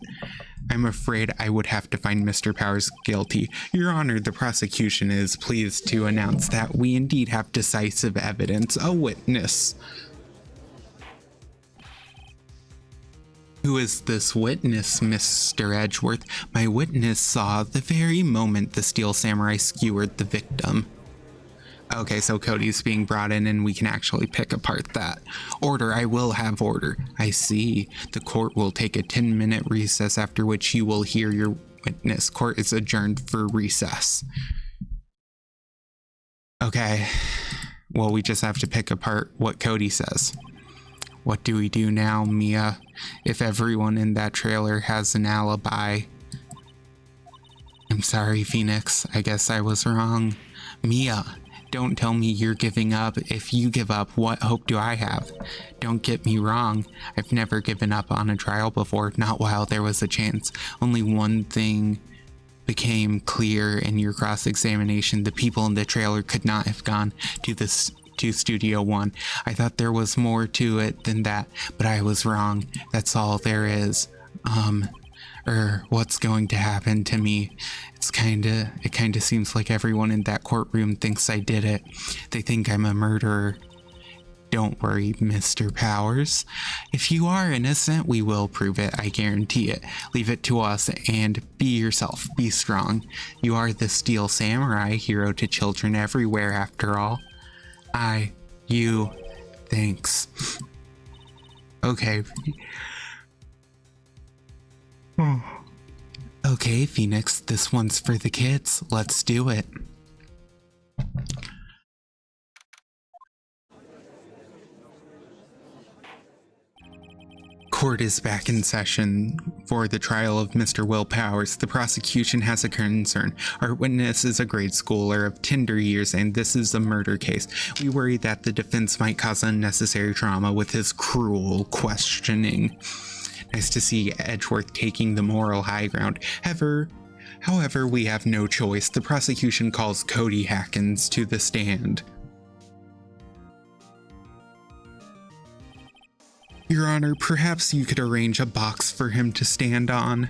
I'm afraid I would have to find Mr. Powers guilty. Your Honor, the prosecution is pleased to announce that we indeed have decisive evidence, a witness. Who is this witness, Mr. Edgeworth? My witness saw the very moment the Steel Samurai skewered the victim. Okay, so Cody's being brought in and we can actually pick apart that. Order, I will have order. I see. The court will take a 10-minute recess, after which you will hear your witness. Court is adjourned for recess. Okay. Well, we just have to pick apart what Cody says. What do we do now, Mia? If everyone in that trailer has an alibi. I'm sorry, Phoenix. I guess I was wrong. Mia, don't tell me you're giving up. If you give up, what hope do I have? Don't get me wrong. I've never given up on a trial before, not while there was a chance. Only one thing became clear in your cross-examination. The people in the trailer could not have gone to Studio One. I thought there was more to it than that, but I was wrong. That's all there is. What's going to happen to me? It kinda seems like everyone in that courtroom thinks I did it. They think I'm a murderer. Don't worry, Mr. Powers. If you are innocent, we will prove it, I guarantee it. Leave it to us and be yourself, be strong. You are the Steel Samurai, hero to children everywhere after all. Thanks. Okay. Okay, Phoenix, this one's for the kids. Let's do it. Court is back in session for the trial of Mr. Will Powers. The prosecution has a concern. Our witness is a grade schooler of tender years, and this is a murder case. We worry that the defense might cause unnecessary trauma with his cruel questioning. Nice to see Edgeworth taking the moral high ground. However, we have no choice. The prosecution calls Cody Hackins to the stand. Your Honor, perhaps you could arrange a box for him to stand on.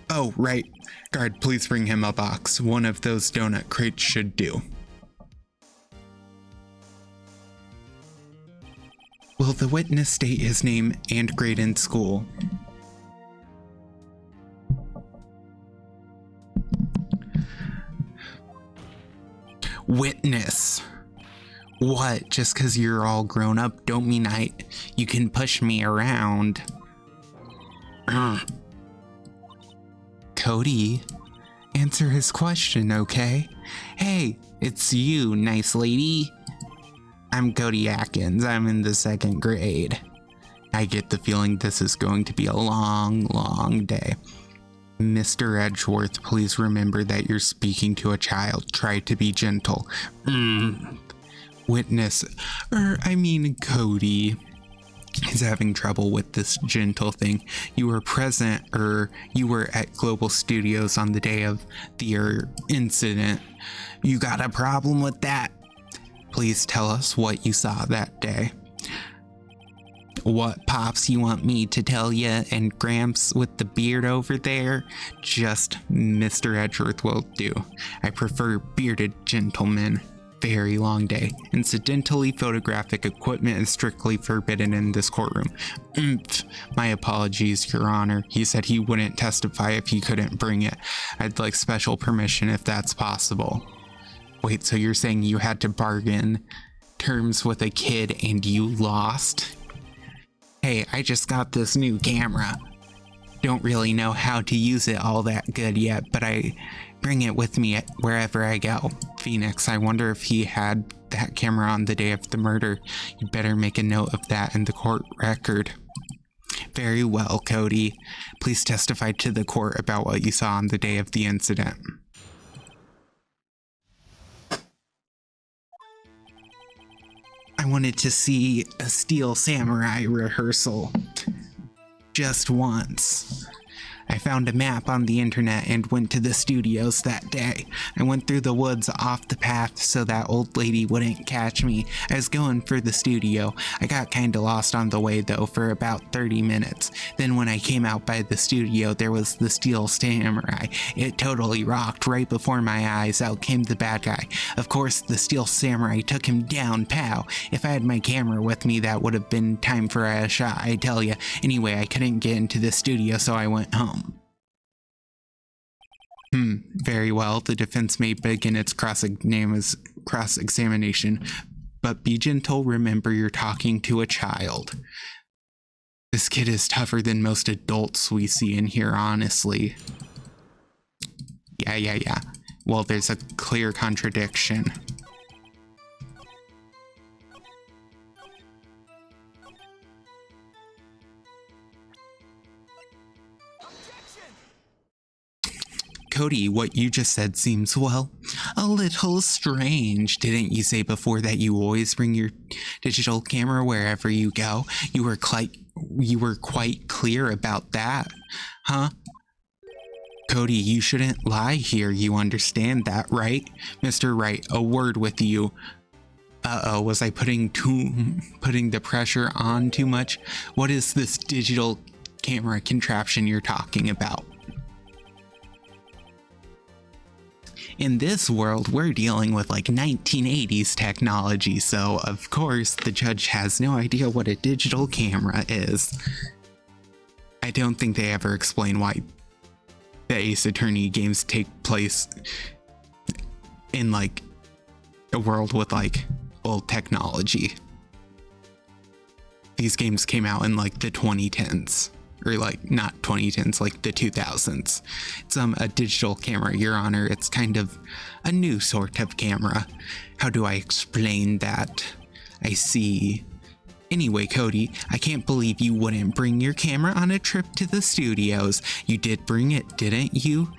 Oh, right. Guard, please bring him a box. One of those donut crates should do. Will the witness state his name and grade in school? Witness. What? Just because you're all grown up don't mean you can push me around. Cody, answer his question, okay? Hey, it's you, nice lady. I'm Cody Atkins. I'm in the 2nd grade. I get the feeling this is going to be a long, long day. Mr. Edgeworth, please remember that you're speaking to a child. Try to be gentle. Witness, Cody is having trouble with this gentle thing. You were present, you were at Global Studios on the day of the incident. You got a problem with that? Please tell us what you saw that day. What, Pops, you want me to tell you? And Gramps with the beard over there? Just Mr. Edgeworth will do. I prefer bearded gentlemen. Very long day. Incidentally, photographic equipment is strictly forbidden in this courtroom. My apologies, Your Honor. He said he wouldn't testify if he couldn't bring it. I'd like special permission if that's possible. Wait, so you're saying you had to bargain terms with a kid and you lost? Hey, I just got this new camera. Don't really know how to use it all that good yet, but I bring it with me wherever I go. Phoenix, I wonder if he had that camera on the day of the murder. You better make a note of that in the court record. Very well, Cody. Please testify to the court about what you saw on the day of the incident. I wanted to see a Steel Samurai rehearsal. Just once. I found a map on the internet and went to the studios that day. I went through the woods off the path so that old lady wouldn't catch me. I was going for the studio. I got kinda lost on the way though for about 30 minutes. Then when I came out by the studio, there was the Steel Samurai. It totally rocked. Right before my eyes, out came the bad guy. Of course, the Steel Samurai took him down, pow. If I had my camera with me, that would have been time for a shot, I tell ya. Anyway, I couldn't get into the studio, so I went home. Very well. The defense may begin its cross-examination, but be gentle. Remember, you're talking to a child. This kid is tougher than most adults we see in here, honestly. Yeah. Well, there's a clear contradiction. Cody, what you just said seems, well, a little strange. Didn't you say before that you always bring your digital camera wherever you go? You were quite clear about that, huh? Cody, you shouldn't lie here. You understand that, right? Mr. Wright, a word with you. Uh-oh, was I putting the pressure on too much? What is this digital camera contraption you're talking about? In this world, we're dealing with like 1980s technology, so of course the judge has no idea what a digital camera is. I don't think they ever explain why the Ace Attorney games take place in like a world with like old technology. These games came out in like the 2010s. Or like not 2010s, like the 2000s. It's a digital camera, Your Honor. It's kind of a new sort of camera. How do I explain that? I see. Anyway, Cody, I can't believe you wouldn't bring your camera on a trip to the studios. You did bring it, didn't you?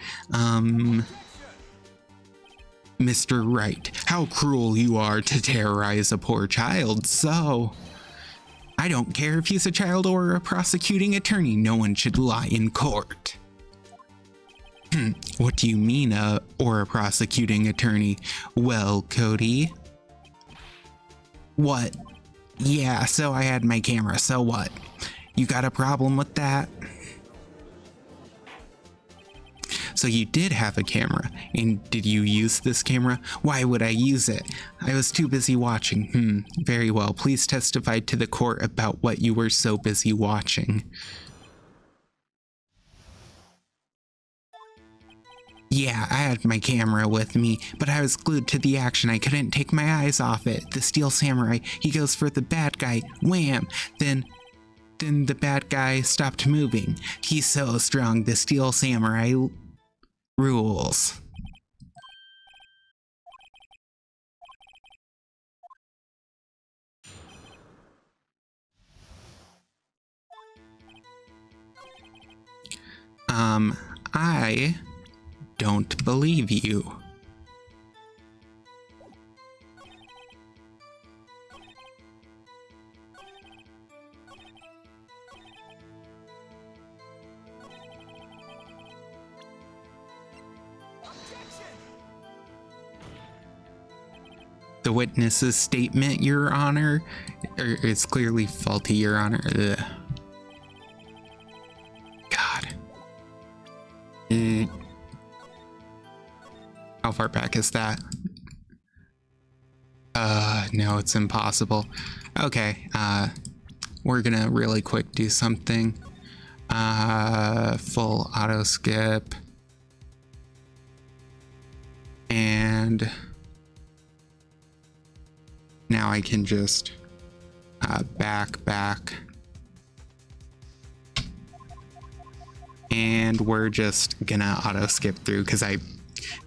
Mr. Wright, how cruel you are to terrorize a poor child so. I don't care if he's a child or a prosecuting attorney, no one should lie in court. What do you mean, or a prosecuting attorney? Well, Cody. What? Yeah, so I had my camera, so what? You got a problem with that? So you did have a camera, and did you use this camera? Why would I use it? I was too busy watching. Very well. Please testify to the court about what you were so busy watching. Yeah, I had my camera with me, but I was glued to the action. I couldn't take my eyes off it. The Steel Samurai, he goes for the bad guy. Wham! Then the bad guy stopped moving. He's so strong, the Steel Samurai rules. I don't believe you. The witness's statement, Your Honor, is clearly faulty, Your Honor. Ugh. God. How far back is that? No, it's impossible. Okay, we're gonna really quick do something. Full auto skip. And now I can just back. And we're just gonna auto skip through because I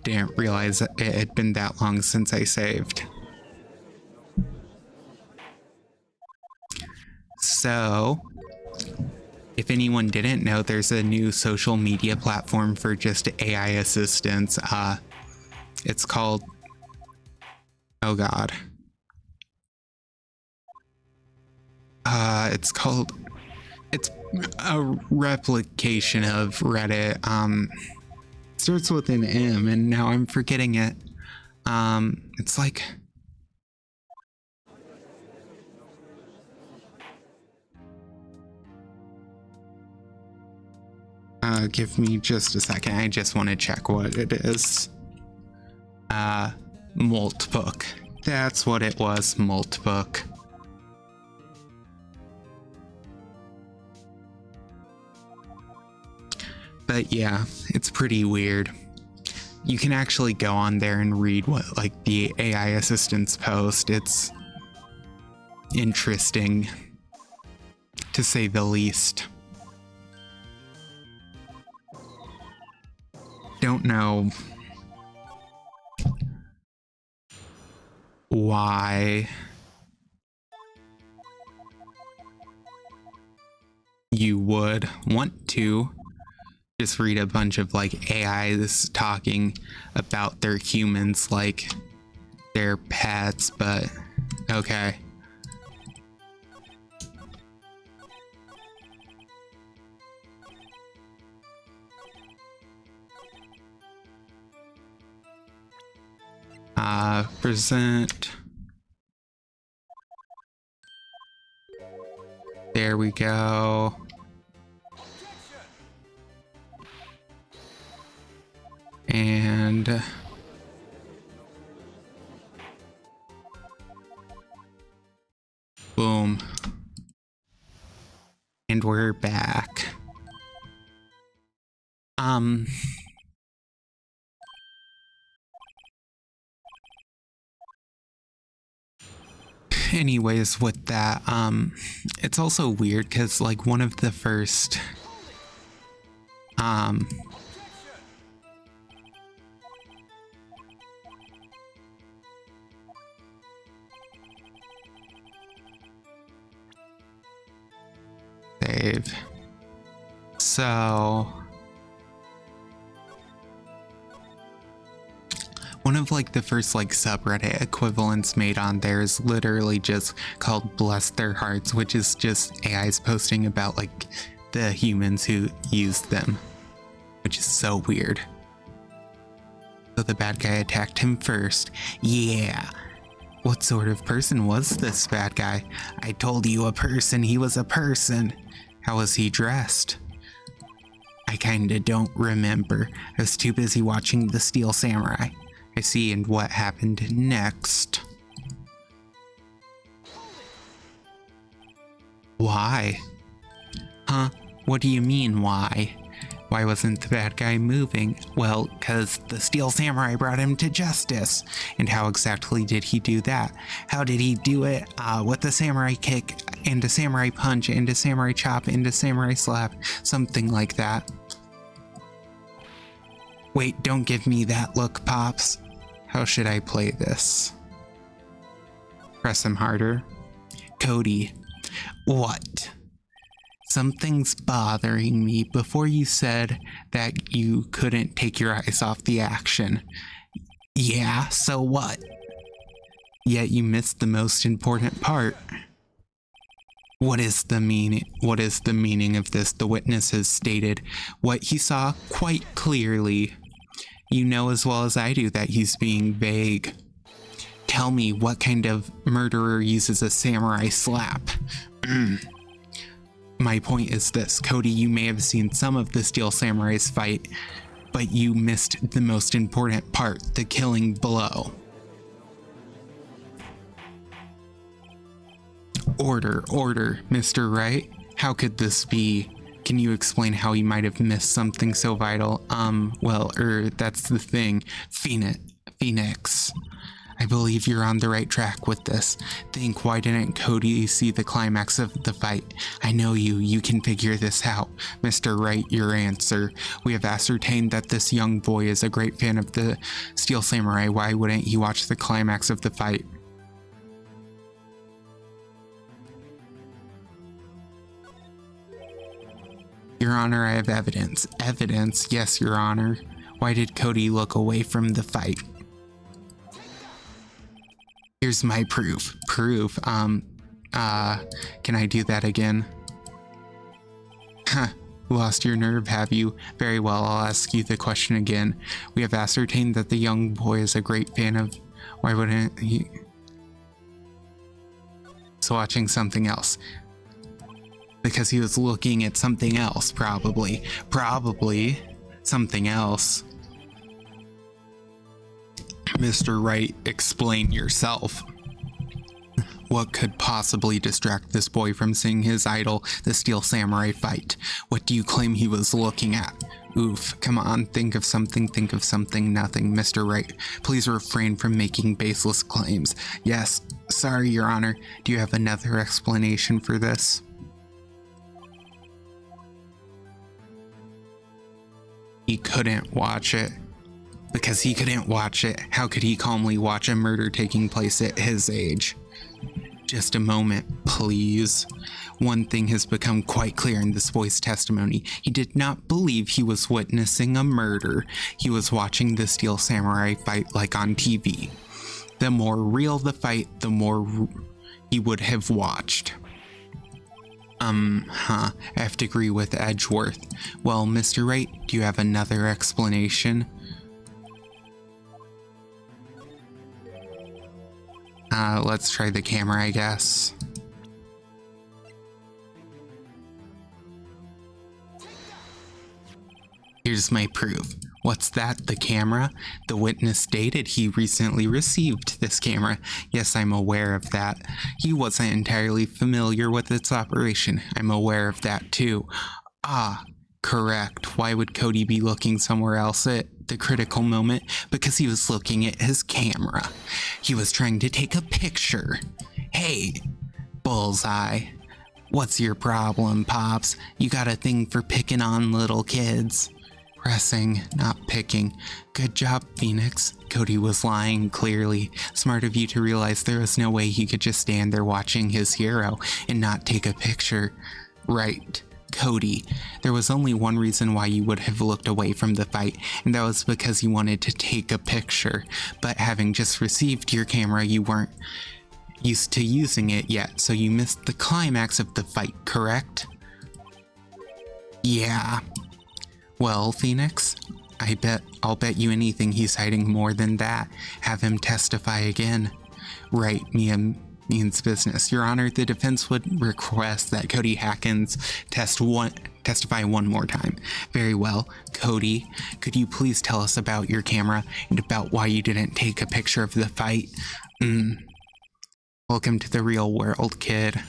didn't realize it had been that long since I saved. So, if anyone didn't know, there's a new social media platform for just AI assistants. It's called, oh God. a replication of Reddit. Starts with an M, and now I'm forgetting it. It's like... give me just a second. I just want to check what it is. Moltbook. That's what it was, Moltbook. But yeah, it's pretty weird. You can actually go on there and read what like the AI assistants post. It's interesting, to say the least. Don't know why you would want to just read a bunch of like AIs talking about their humans like they're pets, but okay. Present. There we go. And boom. And we're back. Anyways, with that, it's also weird because like one of the first save. So one of like the first like subreddit equivalents made on there is literally just called Bless Their Hearts, which is just AIs posting about like the humans who use them, which is so weird. So the bad guy attacked him first. Yeah. What sort of person was this bad guy? I told you a person, he was a person. How was he dressed? I kinda don't remember. I was too busy watching The Steel Samurai. I see, and what happened next? Why? Huh? What do you mean, why? Why wasn't the bad guy moving? Well, 'cause the Steel Samurai brought him to justice. And how exactly did he do that? How did he do it? With a samurai kick, and a samurai punch, and a samurai chop, and a samurai slap. Something like that. Wait, don't give me that look, Pops. How should I play this? Press him harder. Cody. What? Something's bothering me. Before you said that you couldn't take your eyes off the action. Yeah, so what? Yet you missed the most important part. What is the meaning of this? The witness has stated what he saw quite clearly. You know as well as I do that he's being vague. Tell me, what kind of murderer uses a samurai slap? My point is this, Cody, you may have seen some of the Steel Samurai's fight, but you missed the most important part, the killing blow. Order, Mr. Wright. How could this be? Can you explain how you might have missed something so vital? That's the thing. Phoenix. I believe you're on the right track with this. Think, why didn't Cody see the climax of the fight? I know you can figure this out. Mr. Wright, your answer. We have ascertained that this young boy is a great fan of the Steel Samurai. Why wouldn't he watch the climax of the fight? Your Honor, I have evidence. Evidence? Yes, Your Honor. Why did Cody look away from the fight? Here's my proof. Can I do that again? Huh. Lost your nerve, have you? Very well, I'll ask you the question again. We have ascertained that the young boy is a great fan of... Why wouldn't he... He's watching something else. Because he was looking at something else, probably. Probably something else. Mr. Wright, explain yourself. What could possibly distract this boy from seeing his idol, the Steel Samurai, fight? What do you claim he was looking at? Oof, come on, think of something, nothing. Mr. Wright, please refrain from making baseless claims. Yes, sorry, Your Honor. Do you have another explanation for this? He couldn't watch it. Because he couldn't watch it, how could he calmly watch a murder taking place at his age? Just a moment, please. One thing has become quite clear in this boy's testimony. He did not believe he was witnessing a murder. He was watching the Steel Samurai fight like on TV. The more real the fight, the more he would have watched. I have to agree with Edgeworth. Well, Mr. Wright, do you have another explanation? Let's try the camera, I guess. Here's my proof. What's that, the camera? The witness stated he recently received this camera. Yes, I'm aware of that. He wasn't entirely familiar with its operation. I'm aware of that too. Ah, correct. Why would Cody be looking somewhere else at the critical moment? Because he was looking at his camera. He was trying to take a picture. Hey, bullseye. What's your problem, Pops? You got a thing for picking on little kids. Pressing, not picking. Good job, Phoenix. Cody was lying, clearly. Smart of you to realize there was no way he could just stand there watching his hero and not take a picture. Right. Cody, there was only one reason why you would have looked away from the fight, and that was because you wanted to take a picture. But having just received your camera, you weren't used to using it yet, so you missed the climax of the fight, correct? Yeah. Well, Phoenix, I'll bet you anything he's hiding more than that. Have him testify again. Right, means business. Your Honor, the defense would request that Cody Hackins testify one more time. Very well. Cody, could you please tell us about your camera and about why you didn't take a picture of the fight? Welcome to the real world, kid.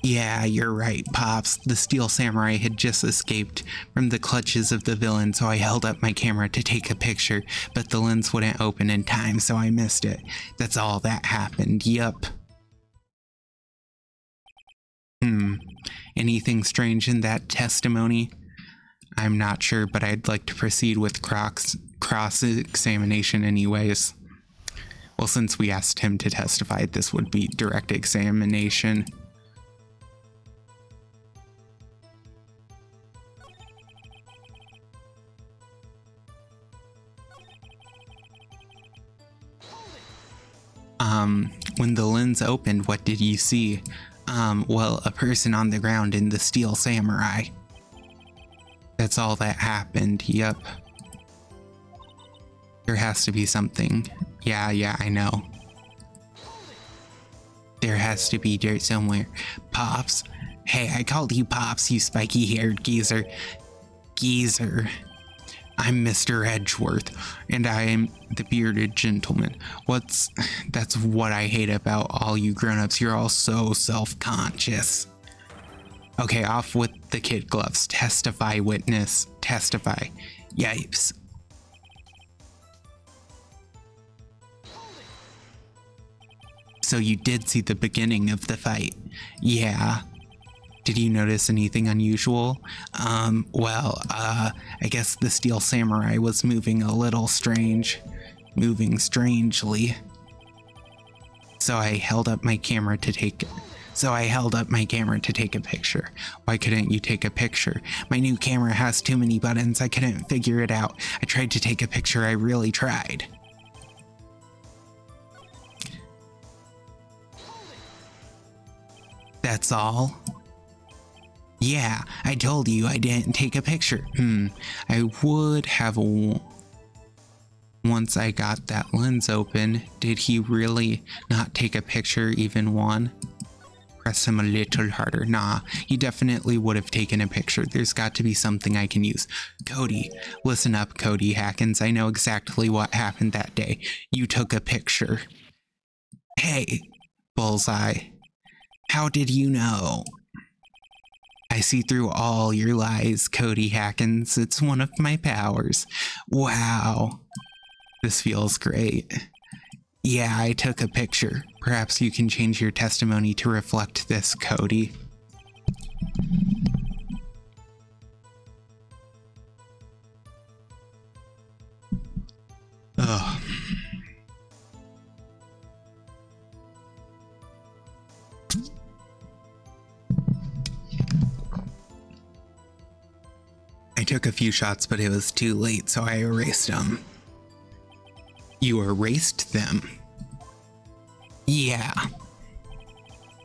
Yeah, you're right, Pops. The Steel Samurai had just escaped from the clutches of the villain, so I held up my camera to take a picture, but the lens wouldn't open in time, so I missed it. That's all that happened, yup. Anything strange in that testimony? I'm not sure, but I'd like to proceed with cross-examination anyways. Well, since we asked him to testify, this would be direct examination. When the lens opened, what did you see? Well, a person on the ground in the Steel Samurai. That's all that happened, yep. There has to be something. Yeah, I know. There has to be dirt somewhere. Pops? Hey, I called you Pops, you spiky-haired geezer. Geezer. I'm Mr. Edgeworth, and I am the bearded gentleman. That's what I hate about all you grown-ups. You're all so self-conscious. Okay, off with the kid gloves. Testify, witness. Testify. Yipes. So you did see the beginning of the fight? Yeah. Did you notice anything unusual? I guess the Steel Samurai was moving a little strange. Moving strangely. So I held up my camera to take a picture. Why couldn't you take a picture? My new camera has too many buttons, I couldn't figure it out. I tried to take a picture, I really tried. That's all? Yeah, I told you I didn't take a picture. I would have once I got that lens open. Did he really not take a picture even one? Press him a little harder. Nah, he definitely would have taken a picture. There's got to be something I can use. Cody, listen up, Cody Hackins. I know exactly what happened that day. You took a picture. Hey, Bullseye. How did you know? I see through all your lies, Cody Hackins. It's one of my powers. Wow. This feels great. Yeah, I took a picture. Perhaps you can change your testimony to reflect this, Cody. Ugh. I took a few shots, but it was too late, so I erased them. You erased them? Yeah.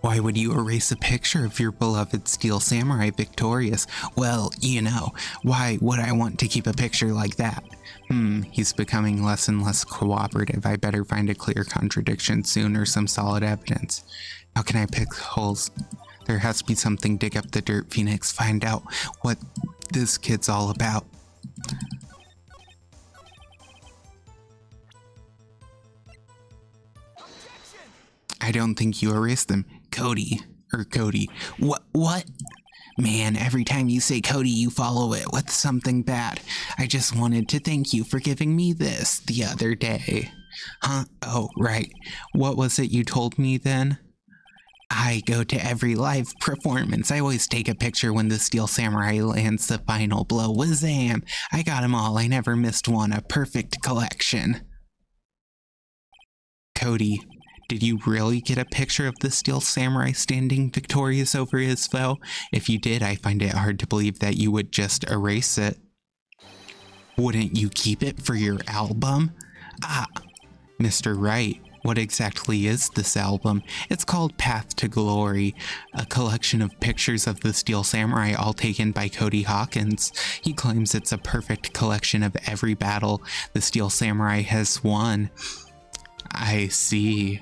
Why would you erase a picture of your beloved Steel Samurai victorious? Well, you know, why would I want to keep a picture like that? He's becoming less and less cooperative. I better find a clear contradiction soon or some solid evidence. How can I pick holes? There has to be something. Dig up the dirt, Phoenix. Find out what this kid's all about. I don't think you erased them. Cody. What? Man, every time you say Cody, you follow it with something bad. I just wanted to thank you for giving me this the other day. Huh? Oh, right. What was it you told me then? I go to every live performance. I always take a picture when the Steel Samurai lands the final blow. Wazam! I got 'em all. I never missed one. A perfect collection. Cody, did you really get a picture of the Steel Samurai standing victorious over his foe? If you did, I find it hard to believe that you would just erase it. Wouldn't you keep it for your album? Mr. Wright, what exactly is this album? It's called Path to Glory, a collection of pictures of the Steel Samurai all taken by Cody Hawkins. He claims it's a perfect collection of every battle the Steel Samurai has won. I see.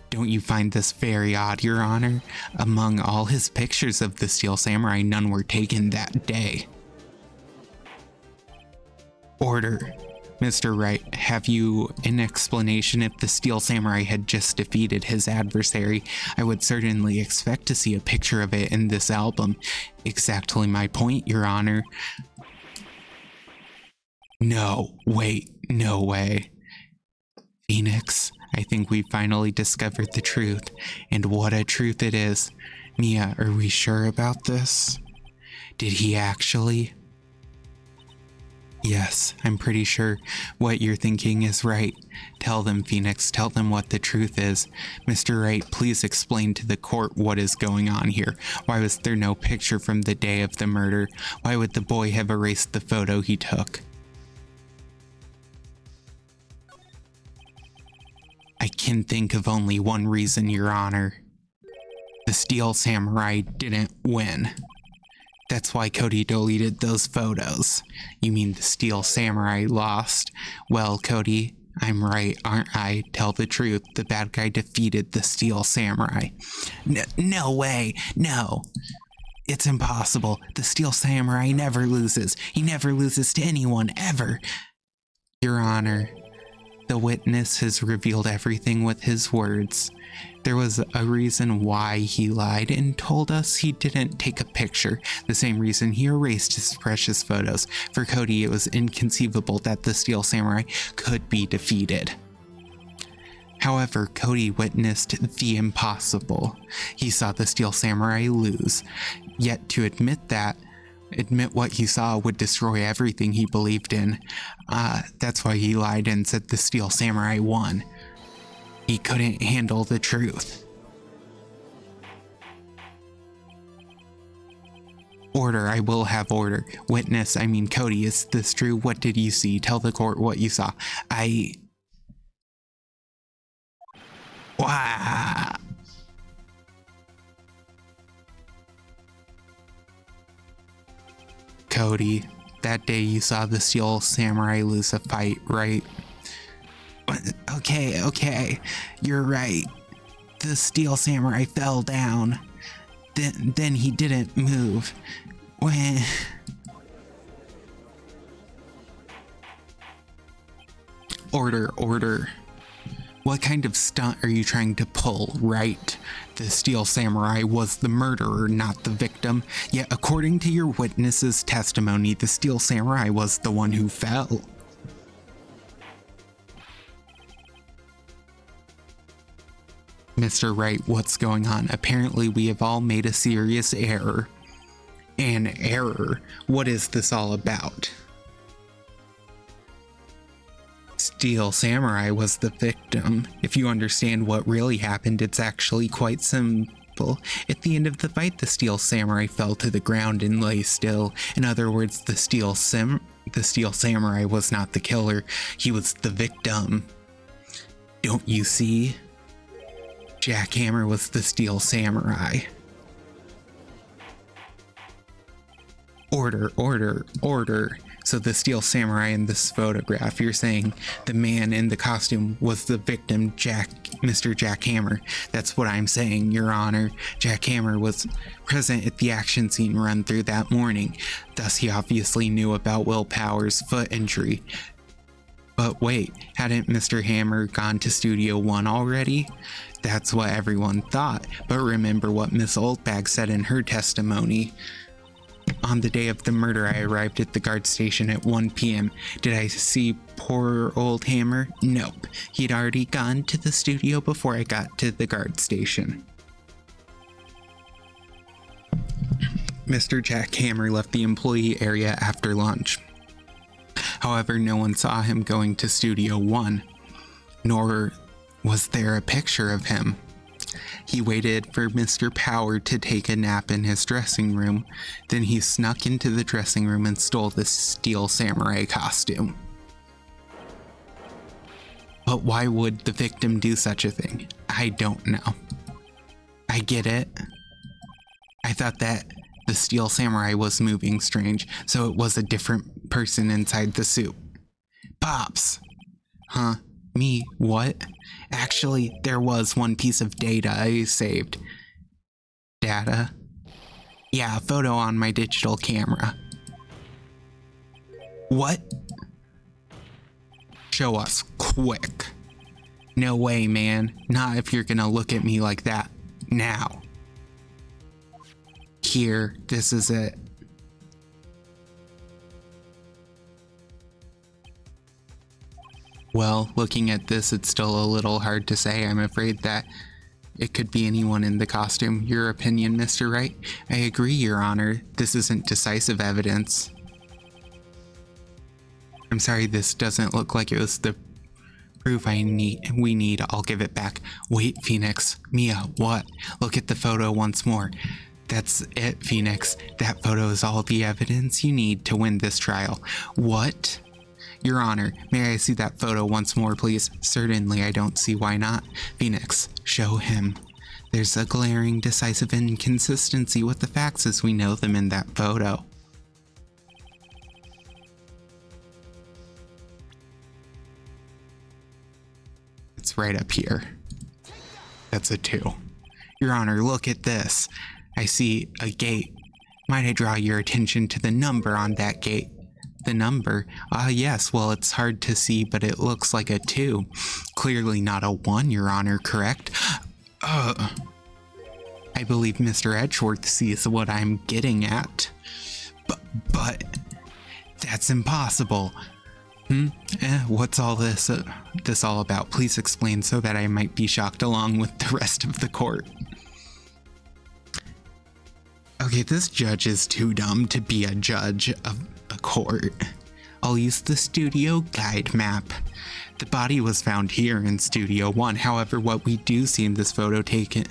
Don't you find this very odd, Your Honor? Among all his pictures of the Steel Samurai, none were taken that day. Order. Mr. Wright, have you an explanation? If the Steel Samurai had just defeated his adversary, I would certainly expect to see a picture of it in this album. Exactly my point, Your Honor. No, wait, no way. Phoenix, I think we finally discovered the truth, and what a truth it is. Mia, are we sure about this? Did he actually? Yes, I'm pretty sure what you're thinking is right. Tell them, Phoenix, tell them what the truth is. Mr. Wright, please explain to the court what is going on here. Why was there no picture from the day of the murder? Why would the boy have erased the photo he took? I can think of only one reason, Your Honor. The Steel Samurai didn't win. That's why Cody deleted those photos. You mean the Steel Samurai lost? Well, Cody, I'm right, aren't I? Tell the truth. The bad guy defeated the Steel Samurai. No way. No. It's impossible. The Steel Samurai never loses. He never loses to anyone, ever. Your Honor, the witness has revealed everything with his words. There was a reason why he lied and told us he didn't take a picture, the same reason he erased his precious photos. For Cody, it was inconceivable that the Steel Samurai could be defeated. However, Cody witnessed the impossible. He saw the Steel Samurai lose. Yet to admit what he saw would destroy everything he believed in. That's why he lied and said the Steel Samurai won. He couldn't handle the truth. Order, I will have order. Witness, I mean Cody, is this true? What did you see? Tell the court what you saw. Wow. Cody, that day you saw the Steel Samurai lose a fight, right? Okay, you're right. The Steel Samurai fell down. Then he didn't move. When... Order. What kind of stunt are you trying to pull, right? The Steel Samurai was the murderer, not the victim. Yet according to your witness's testimony, the Steel Samurai was the one who fell. Mr. Wright, what's going on? Apparently we have all made a serious error. An error? What is this all about? Steel Samurai was the victim. If you understand what really happened, it's actually quite simple. At the end of the fight, the Steel Samurai fell to the ground and lay still. In other words, the Steel Samurai was not the killer. He was the victim. Don't you see? Jackhammer was the Steel Samurai. Order. So the Steel Samurai in this photograph, you're saying the man in the costume was the victim, Mr. Jackhammer. That's what I'm saying, Your Honor. Jackhammer was present at the action scene run through that morning. Thus, he obviously knew about Will Power's foot injury. But wait, hadn't Mr. Hammer gone to Studio 1 already? That's what everyone thought. But remember what Miss Oldbag said in her testimony. On the day of the murder, I arrived at the guard station at 1 p.m. Did I see poor old Hammer? Nope. He'd already gone to the studio before I got to the guard station. Mr. Jackhammer left the employee area after lunch. However, no one saw him going to Studio 1, nor was there a picture of him. He waited for Mr. Power to take a nap in his dressing room. Then he snuck into the dressing room and stole the Steel Samurai costume. But why would the victim do such a thing? I don't know. I get it. I thought that the Steel Samurai was moving strange, so it was a different person inside the suit. Pops! Huh? Me? What? Actually, there was one piece of data I saved. Data? Yeah, a photo on my digital camera. What? Show us, quick. No way, man. Not if you're gonna look at me like that. Now. Here, this is it. Well, looking at this, it's still a little hard to say. I'm afraid that it could be anyone in the costume. Your opinion, Mr. Wright? I agree, Your Honor. This isn't decisive evidence. I'm sorry, this doesn't look like it was the proof we need. I'll give it back. Wait, Phoenix. Mia, what? Look at the photo once more. That's it, Phoenix. That photo is all the evidence you need to win this trial. What? Your Honor, may I see that photo once more, please? Certainly, I don't see why not. Phoenix, show him. There's a glaring, decisive inconsistency with the facts as we know them in that photo. It's right up here. That's a 2. Your Honor, look at this. I see a gate. Might I draw your attention to the number on that gate? The number? Yes, well, it's hard to see, but it looks like a 2. Clearly not a 1, Your Honor, correct? I believe Mr. Edgeworth sees what I'm getting at. But that's impossible. What's all this all about? Please explain so that I might be shocked along with the rest of the court. Okay, this judge is too dumb to be a judge of a court. I'll use the studio guide map. The body was found here in Studio 1. However, what we do see in this photo taken...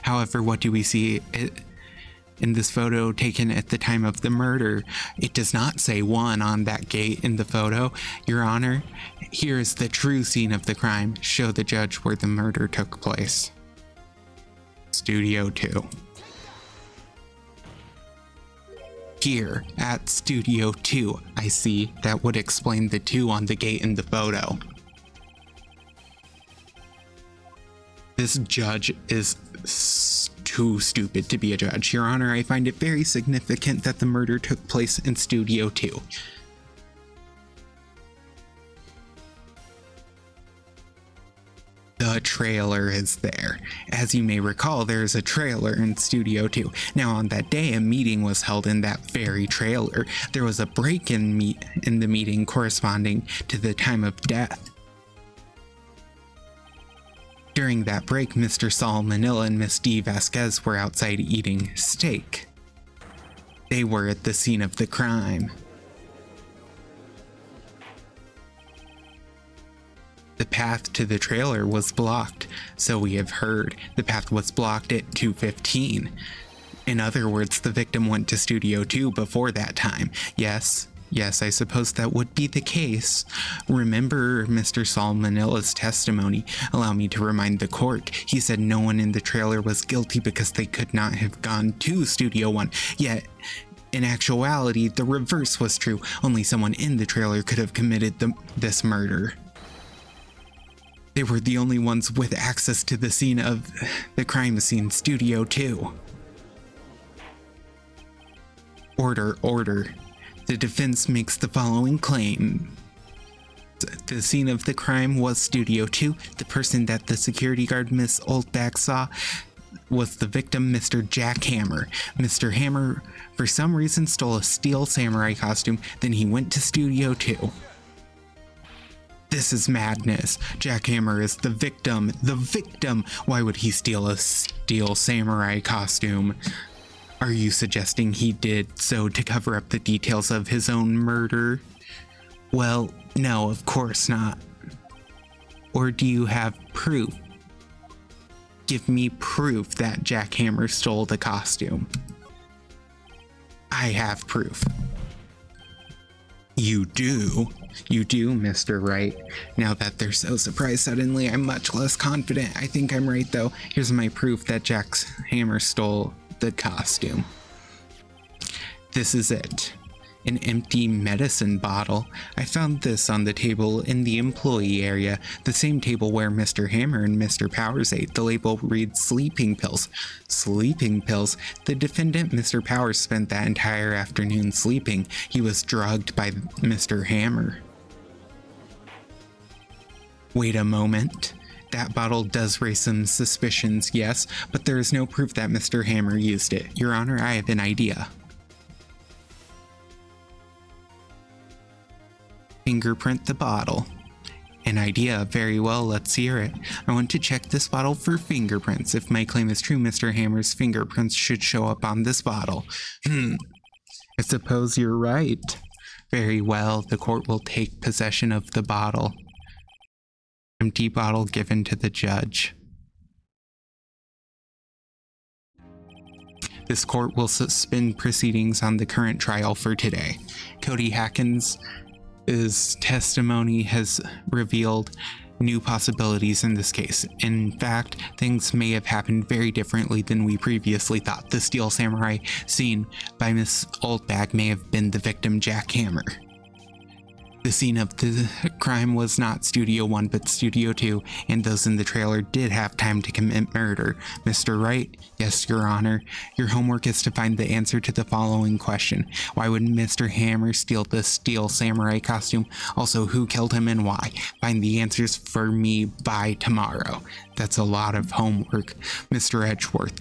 what do we see in this photo taken at the time of the murder? It does not say 1 on that gate in the photo. Your Honor, here is the true scene of the crime. Show the judge where the murder took place. Studio 2. Here at Studio 2. I see. That would explain the 2 on the gate in the photo. This judge is too stupid to be a judge. Your Honor, I find it very significant that the murder took place in Studio 2. The trailer is there. As you may recall, there is a trailer in Studio 2. Now, on that day, a meeting was held in that very trailer. There was a break in the meeting corresponding to the time of death. During that break, Mr. Saul Manila and Miss D. Vasquez were outside eating steak. They were at the scene of the crime. The path to the trailer was blocked, so we have heard. The path was blocked at 2:15. In other words, the victim went to Studio 2 before that time. Yes, I suppose that would be the case. Remember Mr. Saul Manila's testimony. Allow me to remind the court. He said no one in the trailer was guilty because they could not have gone to Studio 1. Yet, in actuality, the reverse was true. Only someone in the trailer could have committed this murder. They were the only ones with access to the scene of the crime scene, Studio 2. Order. The defense makes the following claim. The scene of the crime was Studio 2. The person that the security guard Miss Oldback saw was the victim, Mr. Jack Hammer. Mr. Hammer, for some reason, stole a steel samurai costume, then he went to Studio 2. This is madness. Jack Hammer is the victim. The victim! Why would he steal a steel samurai costume? Are you suggesting he did so to cover up the details of his own murder? Well, no, of course not. Or do you have proof? Give me proof that Jack Hammer stole the costume. I have proof. You do? You do, Mr. Wright. Now that they're so surprised suddenly, I'm much less confident. I think I'm right, though. Here's my proof that Jack's Hammer stole the costume. This is it. An empty medicine bottle. I found this on the table in the employee area, the same table where Mr. Hammer and Mr. Powers ate. The label reads sleeping pills. Sleeping pills? The defendant, Mr. Powers, spent that entire afternoon sleeping. He was drugged by Mr. Hammer. Wait a moment. That bottle does raise some suspicions, yes, but there is no proof that Mr. Hammer used it. Your Honor, I have an idea. Fingerprint the bottle. An idea. Very well, let's hear it. I want to check this bottle for fingerprints. If my claim is true, Mr. Hammer's fingerprints should show up on this bottle. I suppose you're right. Very well, the court will take possession of the bottle. Empty bottle given to the judge. This court will suspend proceedings on the current trial for today. Cody Hackins' testimony has revealed new possibilities in this case. In fact, things may have happened very differently than we previously thought. The steel samurai seen by Miss Oldbag may have been the victim, Jack Hammer. The scene of the crime was not Studio 1 but Studio 2, and those in the trailer did have time to commit murder. Mr. Wright? Yes, Your Honor. Your homework is to find the answer to the following question. Why would Mr. Hammer steal the steel samurai costume? Also, who killed him and why? Find the answers for me by tomorrow. That's a lot of homework. Mr. Edgeworth,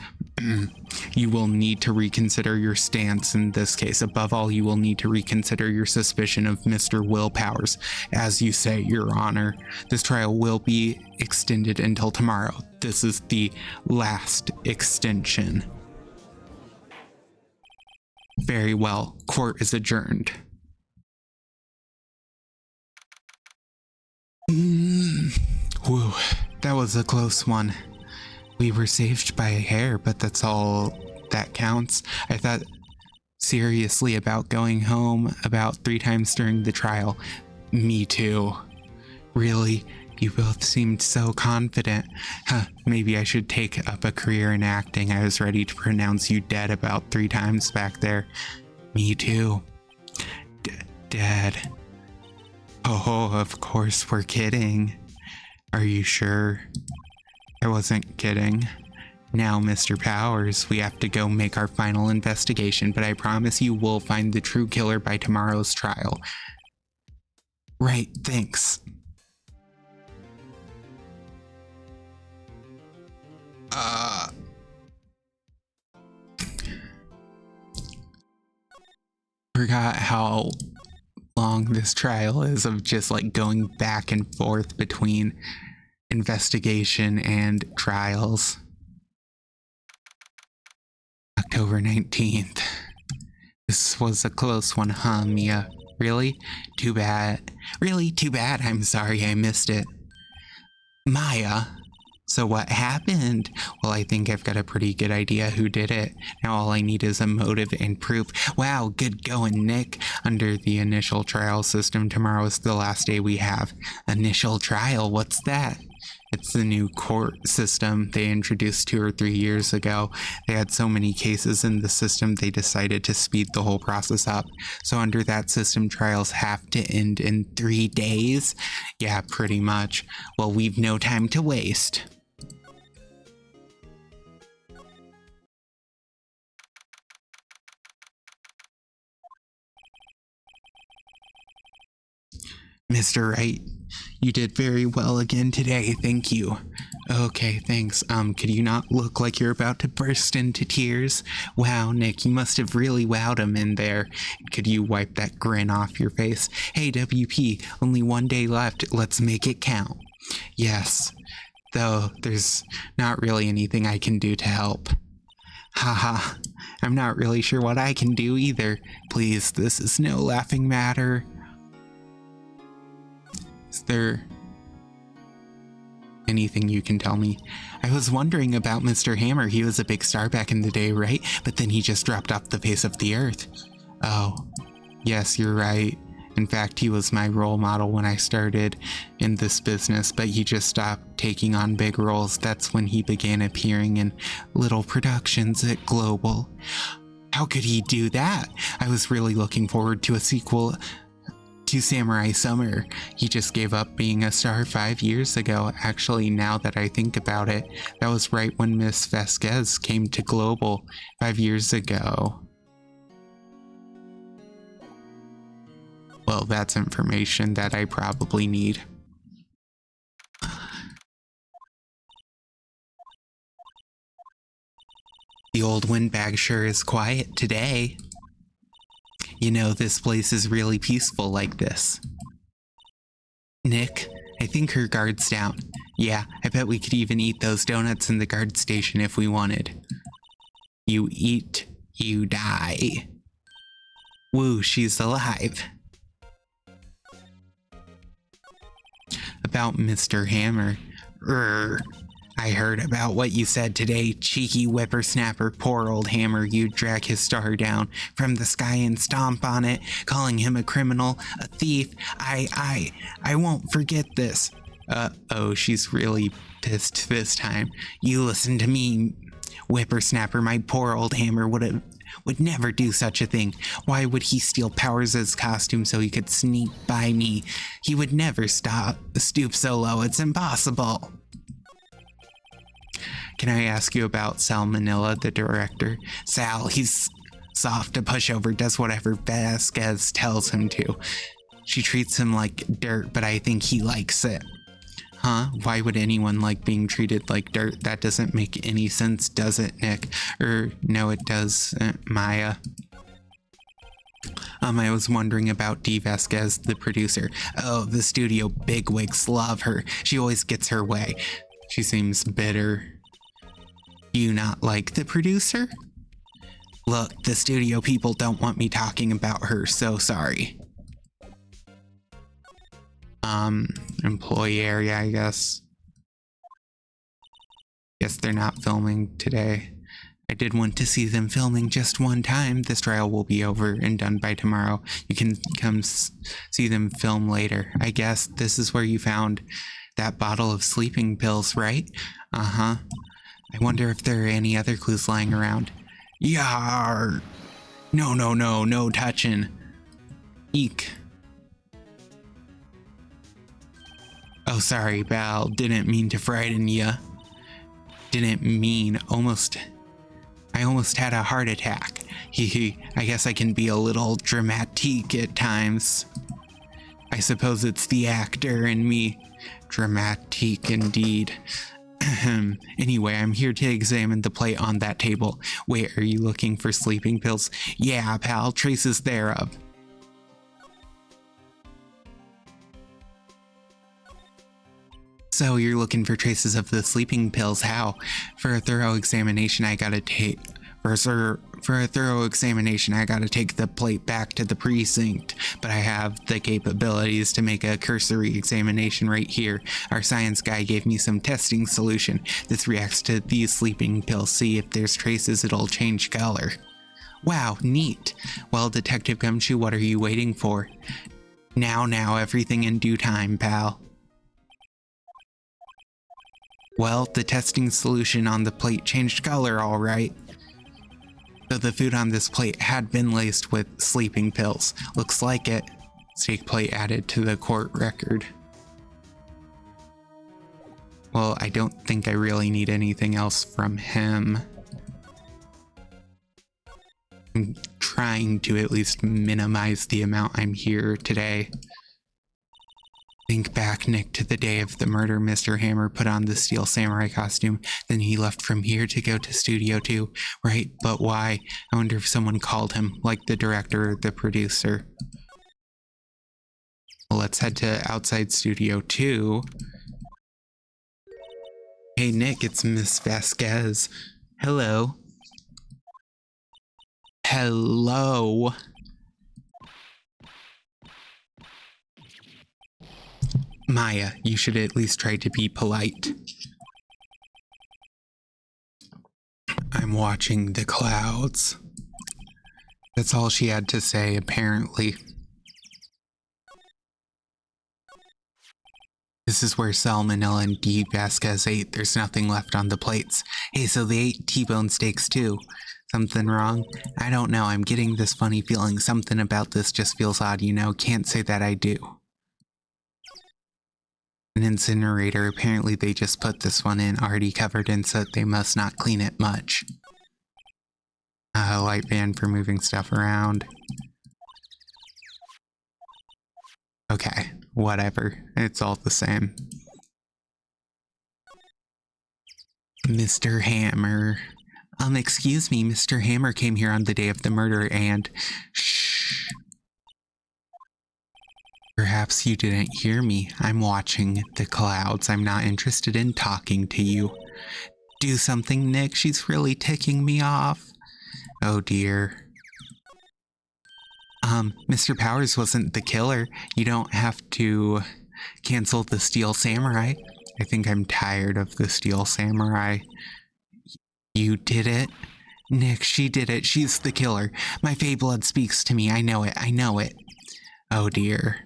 you will need to reconsider your stance in this case. Above all, you will need to reconsider your suspicion of Mr. Will Powers. As you say, Your Honor, this trial will be extended until tomorrow. This is the last extension. Very well. Court is adjourned. Whew, that was a close one. We were saved by a hair, but that's all that counts. I thought seriously about going home about 3 times during the trial. Me too. Really? You both seemed so confident. Maybe I should take up a career in acting. I was ready to pronounce you dead about 3 times back there. Me too. Dad. Oh, of course we're kidding. Are you sure? I wasn't kidding. Now, Mr. Powers, we have to go make our final investigation, but I promise you we'll find the true killer by tomorrow's trial. Right, thanks. Forgot how long this trial is of just like going back and forth between investigation and trials. October 19th. This was a close one, huh, Mia? Really? Too bad. Really? Too bad. I'm sorry I missed it. Maya. So what happened? Well, I think I've got a pretty good idea who did it. Now all I need is a motive and proof. Wow, good going, Nick. Under the initial trial system, tomorrow is the last day we have. Initial trial? What's that? It's the new court system they introduced 2 or 3 years ago. They had so many cases in the system, they decided to speed the whole process up. So under that system, trials have to end in 3 days? Yeah, pretty much. Well, we've no time to waste. Mr. Wright, you did very well again today, thank you. Okay, thanks. Could you not look like you're about to burst into tears? Wow, Nick, you must have really wowed him in there. Could you wipe that grin off your face? Hey, WP, only 1 day left, let's make it count. Yes, though there's not really anything I can do to help. Haha, I'm not really sure what I can do either. Please, this is no laughing matter. Is there anything you can tell me? I was wondering about Mr. Hammer. He was a big star back in the day, right? But then he just dropped off the face of the earth. Oh, yes, you're right. In fact, he was my role model when I started in this business, but he just stopped taking on big roles. That's when he began appearing in little productions at Global. How could he do that? I was really looking forward to a sequel to Samurai Summer. He just gave up being a star 5 years ago. Actually, now that I think about it, that was right when Miss Vasquez came to Global 5 years ago. Well, that's information that I probably need. The old windbag sure is quiet today. You know, this place is really peaceful like this. Nick, I think her guard's down. Yeah, I bet we could even eat those donuts in the guard station if we wanted. You eat, you die. Woo, she's alive. About Mr. Hammer. I heard about what you said today, cheeky whippersnapper. Poor old Hammer, you'd drag his star down from the sky and stomp on it, calling him a criminal, a thief. I won't forget this. Oh, she's really pissed this time. You listen to me, whippersnapper. My poor old Hammer would never do such a thing. Why would he steal Powers' costume so he could sneak by me? He would never stoop so low. It's impossible. Can I ask you about Sal Manila, the director? Sal, he's soft to push over, does whatever Vasquez tells him to. She treats him like dirt, but I think he likes it. Huh? Why would anyone like being treated like dirt? That doesn't make any sense, does it, Nick? No, it does, Maya. I was wondering about Dee Vasquez, the producer. Oh, the studio bigwigs love her. She always gets her way. She seems bitter. Do you not like the producer? Look, the studio people don't want me talking about her, so sorry. Employee area, I guess. Guess they're not filming today. I did want to see them filming just one time. This trial will be over and done by tomorrow. You can come see them film later. I guess this is where you found that bottle of sleeping pills, right? Uh-huh. I wonder if there are any other clues lying around. Yar! No, no, no, no touching. Eek. Oh, sorry, Val. Didn't mean to frighten ya. Didn't mean I almost had a heart attack. Hee. I guess I can be a little dramatique at times. I suppose it's the actor in me. Dramatique indeed. Anyway, I'm here to examine the plate on that table. Wait, are you looking for sleeping pills? Yeah, pal, traces thereof. So you're looking for traces of the sleeping pills. How? For a thorough examination, I gotta take the plate back to the precinct, but I have the capabilities to make a cursory examination right here. Our science guy gave me some testing solution. This reacts to these sleeping pills. See if there's traces, it'll change color. Wow, neat. Well, Detective Gumshoe, what are you waiting for? Now, everything in due time, pal. Well, the testing solution on the plate changed color, all right. So the food on this plate had been laced with sleeping pills. Looks like it. Steak plate added to the court record. Well, I don't think I really need anything else from him. I'm trying to at least minimize the amount I'm here today. Think back, Nick, to the day of the murder. Mr. Hammer put on the Steel Samurai costume, then he left from here to go to Studio 2. Right, but why? I wonder if someone called him, like the director or the producer. Well, let's head to outside Studio 2. Hey, Nick, it's Miss Vasquez. Hello. Hello. Maya, you should at least try to be polite. I'm watching the clouds. That's all she had to say, apparently. This is where Salmonella and D. Vasquez ate. There's nothing left on the plates. Hey, so they ate T-bone steaks too. Something wrong? I don't know. I'm getting this funny feeling. Something about this just feels odd, you know. Can't say that I do. An incinerator. Apparently they just put this one in, already covered in soot. They must not clean it much. A light band for moving stuff around. Okay, whatever. It's all the same. Mr. Hammer. Excuse me, Mr. Hammer came here on the day of the murder and... Shh. Perhaps you didn't hear me. I'm watching the clouds. I'm not interested in talking to you. Do something, Nick. She's really ticking me off. Oh dear. Mr. Powers wasn't the killer. You don't have to cancel the Steel Samurai. I think I'm tired of the Steel Samurai. You did it? Nick, she did it. She's the killer. My Fey blood speaks to me. I know it. I know it. Oh dear.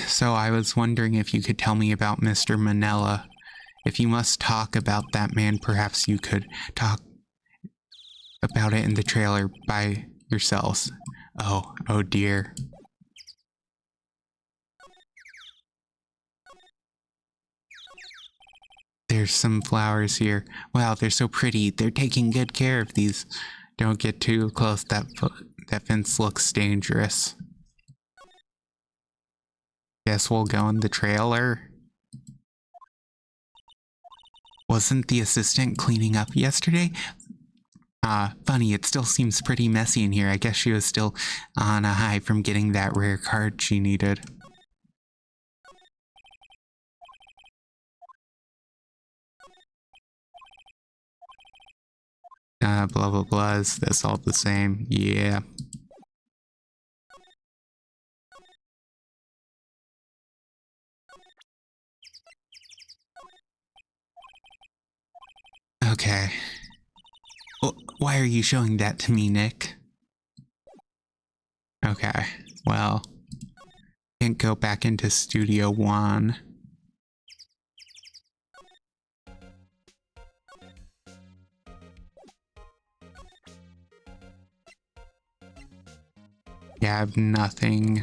So I was wondering if you could tell me about Mr. Manella. If you must talk about that man, perhaps you could talk about it in the trailer by yourselves. Oh dear. There's some flowers here. Wow, they're so pretty. They're taking good care of these. Don't get too close. That fence looks dangerous. Guess we'll go in the trailer. Wasn't the assistant cleaning up yesterday? Funny, it still seems pretty messy in here. I guess she was still on a high from getting that rare card she needed. Blah blah blah, is this all the same? Yeah. Okay. Why are you showing that to me, Nick? Okay, well, can't go back into Studio 1. Yeah, I have nothing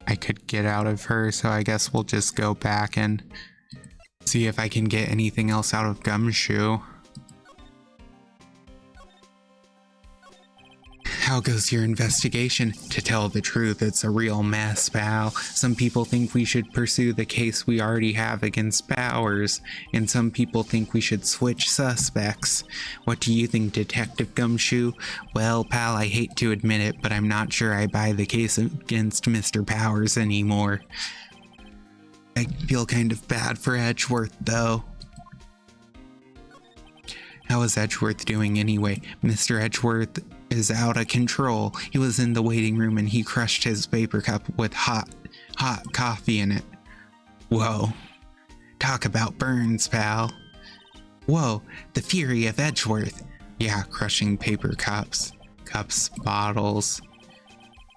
I could get out of her, so I guess we'll just go back and see if I can get anything else out of Gumshoe. How goes your investigation? To tell the truth, it's a real mess, pal. Some people think we should pursue the case we already have against Powers, and some people think we should switch suspects. What do you think, Detective Gumshoe? Well, pal, I hate to admit it, but I'm not sure I buy the case against Mr. Powers anymore. I feel kind of bad for Edgeworth, though. How is Edgeworth doing anyway? Mr. Edgeworth is out of control. He was in the waiting room and he crushed his paper cup with hot coffee in it. Whoa. Talk about burns, pal. Whoa, the fury of Edgeworth. Yeah, crushing paper cups, bottles.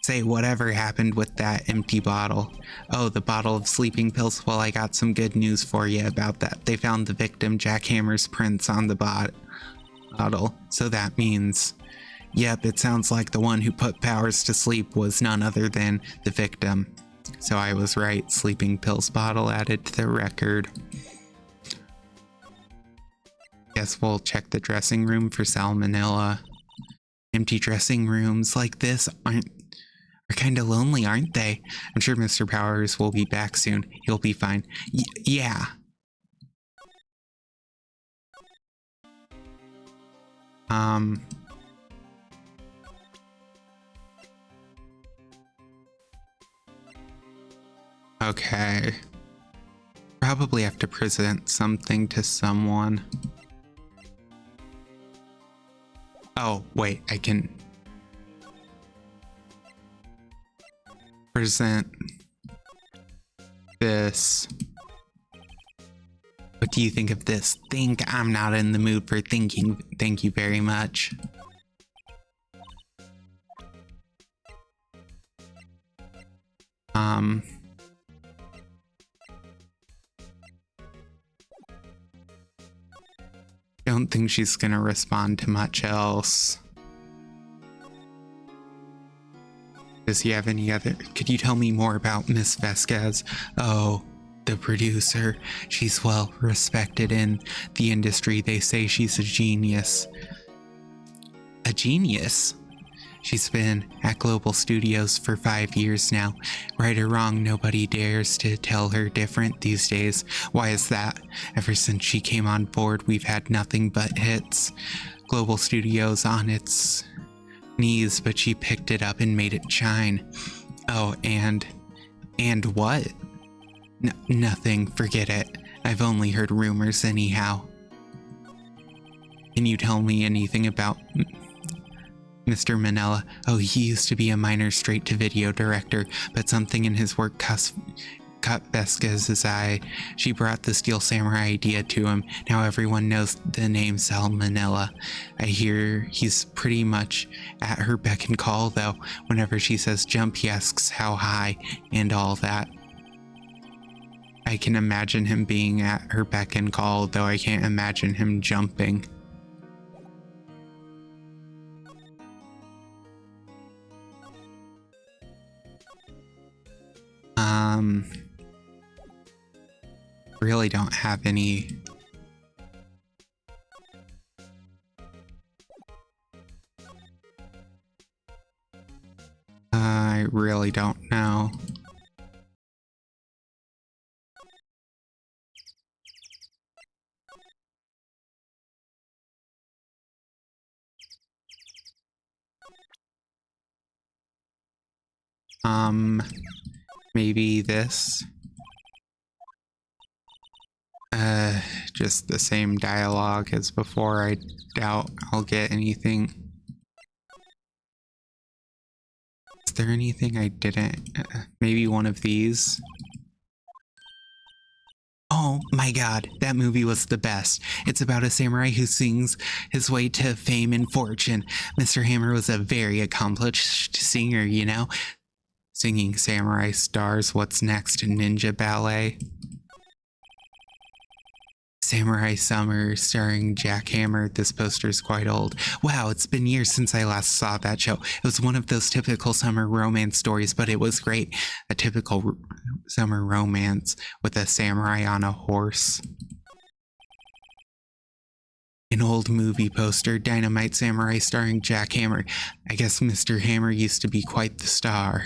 Say, whatever happened with that empty bottle? Oh, the bottle of sleeping pills? Well, I got some good news for you about that. They found the victim Jack Hammer's prints on the bottle. So that means... Yep, it sounds like the one who put Powers to sleep was none other than the victim. So I was right, sleeping pills bottle added to the record. Guess we'll check the dressing room for salmonella. Empty dressing rooms like this are kind of lonely, aren't they? I'm sure Mr. Powers will be back soon. He'll be fine. Yeah. Okay. Probably have to present something to someone. Oh, wait, I can present this. What do you think of this? Think I'm not in the mood for thinking. Thank you very much. Don't think she's gonna respond to much else. Does he have any other? Could you tell me more about Miss Vasquez? Oh, the producer. She's well respected in the industry. They say she's a genius. A genius? She's been at Global Studios for 5 years now. Right or wrong, nobody dares to tell her different these days. Why is that? Ever since she came on board, we've had nothing but hits. Global Studios on its knees, but she picked it up and made it shine. Oh, and what? Nothing, forget it. I've only heard rumors anyhow. Can you tell me anything about Mr. Manella? Oh, he used to be a minor straight-to-video director, but something in his work caught Vasquez's eye. She brought the Steel Samurai idea to him. Now everyone knows the name Salmonella. I hear he's pretty much at her beck and call, though. Whenever she says jump, he asks how high and all that. I can imagine him being at her beck and call, though I can't imagine him jumping. Really don't have any. I really don't know. Maybe this. Just the same dialogue as before. I doubt I'll get anything. Is there anything I didn't? Maybe one of these? Oh my god, that movie was the best. It's about a samurai who sings his way to fame and fortune. Mr. Hammer was a very accomplished singer, you know? Singing samurai stars, what's next? Ninja ballet? Samurai Summer starring Jack Hammer. This poster is quite old. Wow, it's been years since I last saw that show. It was one of those typical summer romance stories, but it was great. A typical summer romance with a samurai on a horse. An old movie poster, Dynamite Samurai starring Jack Hammer. I guess Mr. Hammer used to be quite the star.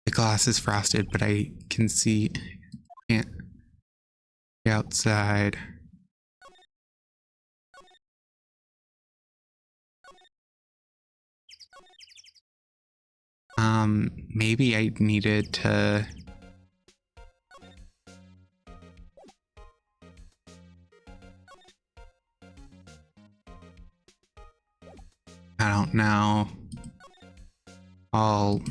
The glass is frosted, but I can see can't outside. Maybe I needed to. I don't know. I'll.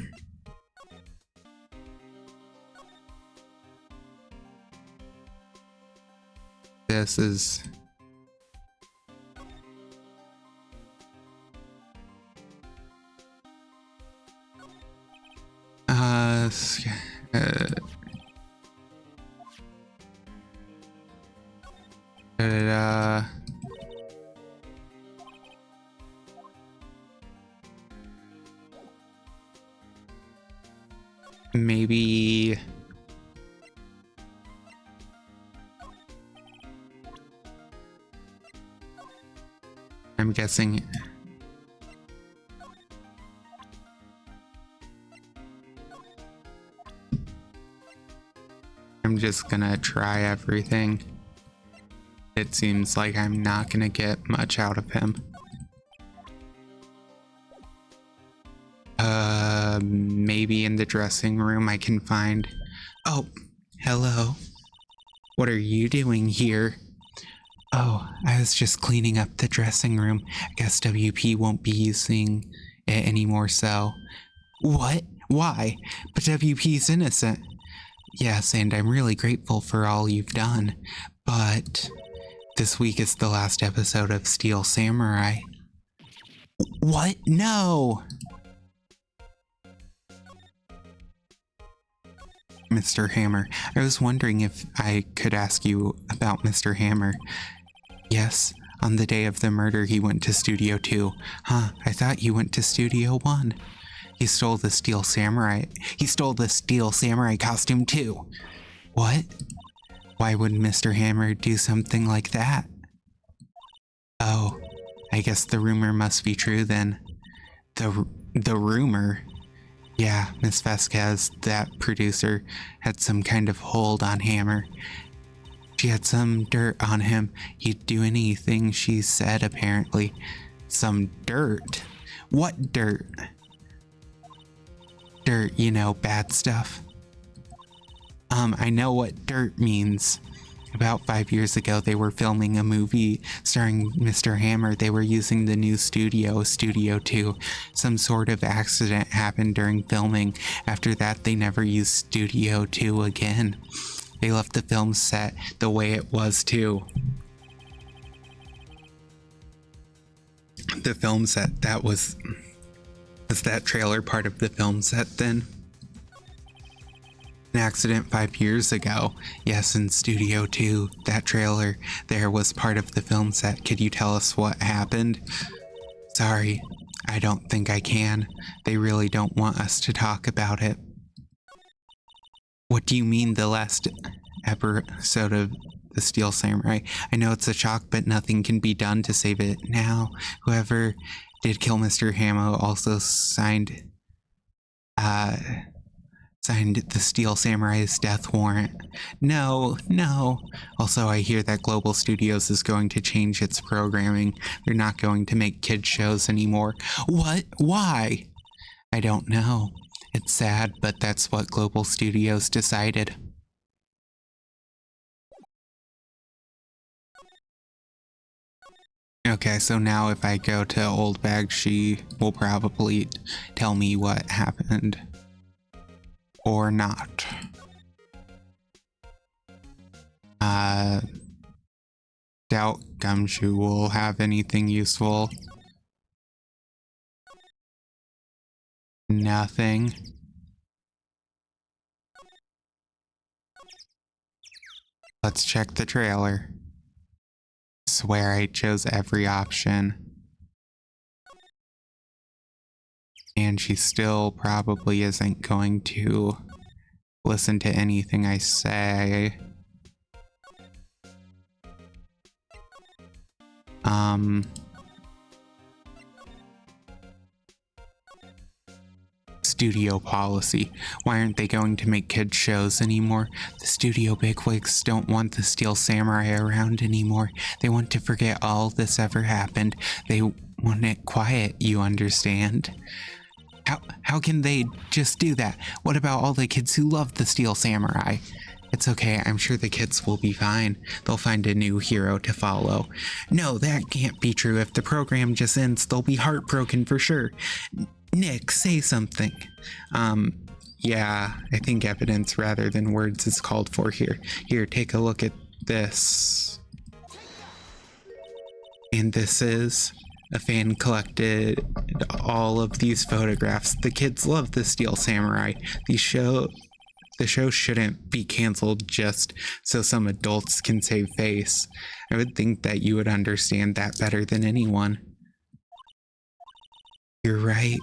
This is. Maybe. I'm guessing. I'm just gonna try everything. It seems like I'm not gonna get much out of him. Maybe in the dressing room I can find. Oh, hello. What are you doing here? Oh, I was just cleaning up the dressing room. I guess WP won't be using it anymore, so. What? Why? But WP's innocent. Yes, and I'm really grateful for all you've done. But this week is the last episode of Steel Samurai. What? No! Mr. Hammer. I was wondering if I could ask you about Mr. Hammer. Yes, on the day of the murder he went to Studio 2. Huh, I thought you went to Studio 1. He stole the Steel Samurai. He stole the Steel Samurai costume too. What? Why would Mr. Hammer do something like that? Oh, I guess the rumor must be true then. The rumor? Yeah, Miss Vasquez, that producer, had some kind of hold on Hammer. She had some dirt on him. He'd do anything she said, apparently. Some dirt? What dirt? Dirt, you know, bad stuff. I know what dirt means. About 5 years ago, they were filming a movie starring Mr. Hammer. They were using the new studio, Studio 2. Some sort of accident happened during filming. After that, they never used Studio 2 again. They left the film set the way it was, too. The film set, that was that trailer part of the film set then? An accident 5 years ago. Yes, in Studio 2, that trailer there was part of the film set. Could you tell us what happened? Sorry, I don't think I can. They really don't want us to talk about it. What do you mean the last episode of the Steel Samurai? I know it's a shock, but nothing can be done to save it now. Whoever did kill Mr. Hamo also signed the Steel Samurai's death warrant. No. Also, I hear that Global Studios is going to change its programming. They're not going to make kids shows anymore. What? Why? I don't know. It's sad, but that's what Global Studios decided. Okay, so now if I go to Old Bag, she will probably tell me what happened. Or not. Doubt Gumshoe will have anything useful. Nothing. Let's check the trailer. Swear I chose every option. And she still probably isn't going to listen to anything I say. Studio policy. Why aren't they going to make kids shows anymore? The studio bigwigs don't want the Steel Samurai around anymore. They want to forget all this ever happened. They want it quiet, you understand? How can they just do that? What about all the kids who love the Steel Samurai? It's okay, I'm sure the kids will be fine. They'll find a new hero to follow. No, that can't be true. If the program just ends, they'll be heartbroken for sure. Nick, say something. Yeah, I think evidence rather than words is called for here. Here, take a look at this. And this is a fan collected all of these photographs. The kids love the Steel Samurai. The show shouldn't be canceled just so some adults can save face. I would think that you would understand that better than anyone. You're right.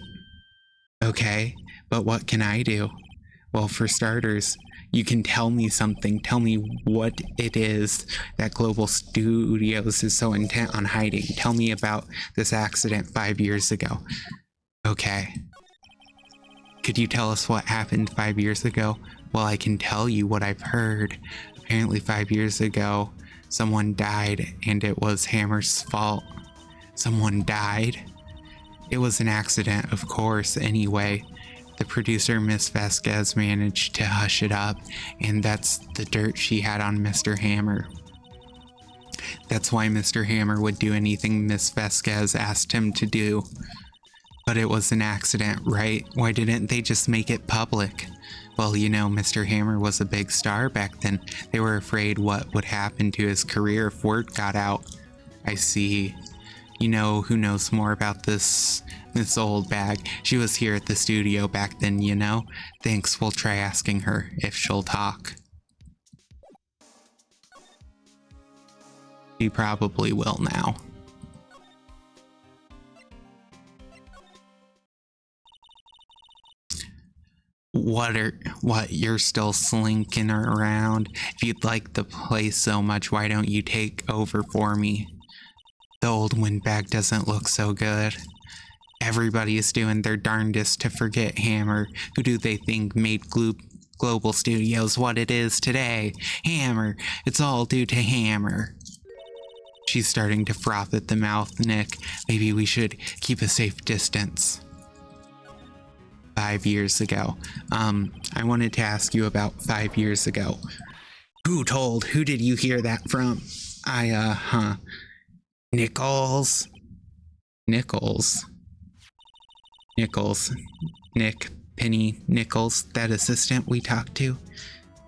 Okay, but what can I do? Well, for starters, you can tell me something. Tell me what it is that Global Studios is so intent on hiding. Tell me about this accident 5 years ago. Okay. Could you tell us what happened 5 years ago? Well, I can tell you what I've heard. Apparently 5 years ago, someone died, and it was Hammer's fault. Someone died? It was an accident, of course, anyway. The producer, Miss Vasquez, managed to hush it up, and that's the dirt she had on Mr. Hammer. That's why Mr. Hammer would do anything Miss Vasquez asked him to do. But it was an accident, right? Why didn't they just make it public? Well, you know, Mr. Hammer was a big star back then. They were afraid what would happen to his career if word got out. I see. You know who knows more about this Miss Oldbag? She was here at the studio back then, you know? Thanks, we'll try asking her if she'll talk. She probably will now. What, you're still slinking around? If you'd like the place so much, why don't you take over for me? The old windbag doesn't look so good. Everybody is doing their darndest to forget Hammer. Who do they think made Global Studios what it is today? Hammer. It's all due to Hammer. She's starting to froth at the mouth, Nick. Maybe we should keep a safe distance. 5 years ago. I wanted to ask you about 5 years ago. Who told? Who did you hear that from? Nichols. Nick, Penny, Nichols, that assistant we talked to?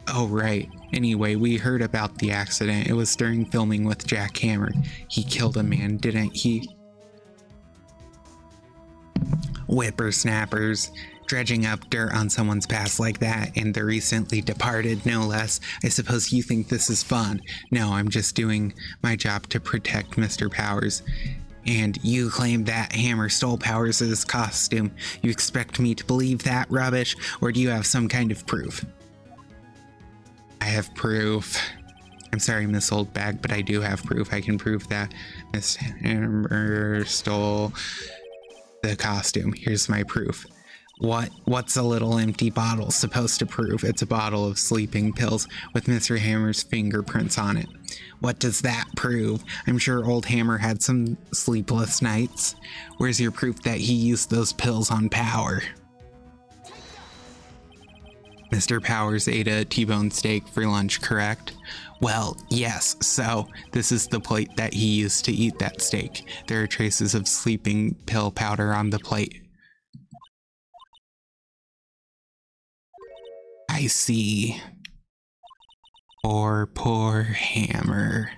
Oh, right. Anyway, we heard about the accident. It was during filming with Jack Hammer. He killed a man, didn't he? Whippersnappers. Dredging up dirt on someone's past like that, and the recently departed, no less. I suppose you think this is fun. No, I'm just doing my job to protect Mr. Powers. And you claim that Hammer stole Powers' costume. You expect me to believe that rubbish, or do you have some kind of proof? I have proof. I'm sorry, Miss Oldbag, but I do have proof. I can prove that Miss Hammer stole the costume. Here's my proof. What's a little empty bottle supposed to prove? It's a bottle of sleeping pills with Mr. Hammer's fingerprints on it. What does that prove? I'm sure old Hammer had some sleepless nights. Where's your proof that he used those pills on Power? Mr. Powers ate a T-bone steak for lunch, correct? Well, yes, so this is the plate that he used to eat that steak. There are traces of sleeping pill powder on the plate. I see. Poor Hammer.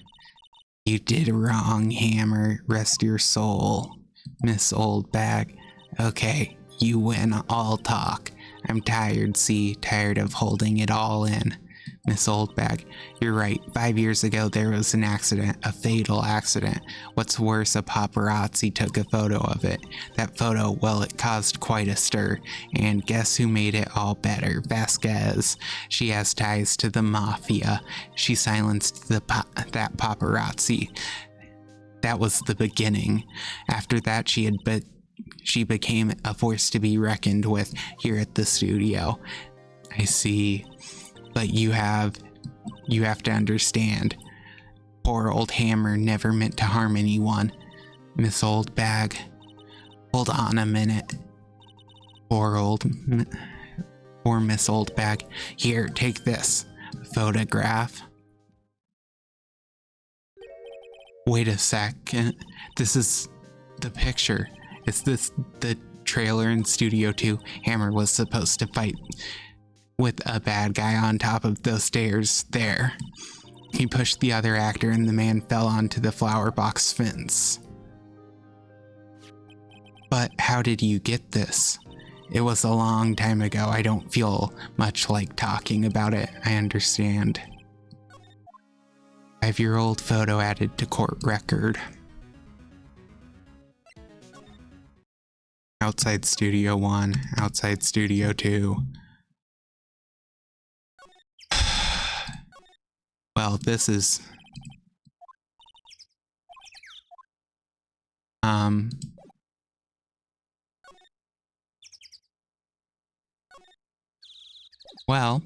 You did wrong, Hammer. Rest your soul, Miss Oldbag. Okay, you win all talk. I'm tired, tired of holding it all in. Miss Oldbag, you're right. 5 years ago, there was an accident, a fatal accident. What's worse, a paparazzi took a photo of it. That photo, well, it caused quite a stir. And guess who made it all better? Vasquez. She has ties to the mafia. She silenced that paparazzi. That was the beginning. After that, she became a force to be reckoned with here at the studio. I see. But you have to understand. Poor old Hammer never meant to harm anyone. Miss Oldbag. Hold on a minute. Poor Miss Oldbag. Here, take this. Photograph. Wait a second. This is the picture. Is this the trailer in Studio 2? Hammer was supposed to fight with a bad guy on top of those stairs there. He pushed the other actor and the man fell onto the flower box fence. But how did you get this? It was a long time ago. I don't feel much like talking about it. I understand. 5-year-old photo added to court record. Outside Studio 1, outside Studio 2. Well, this is... Well...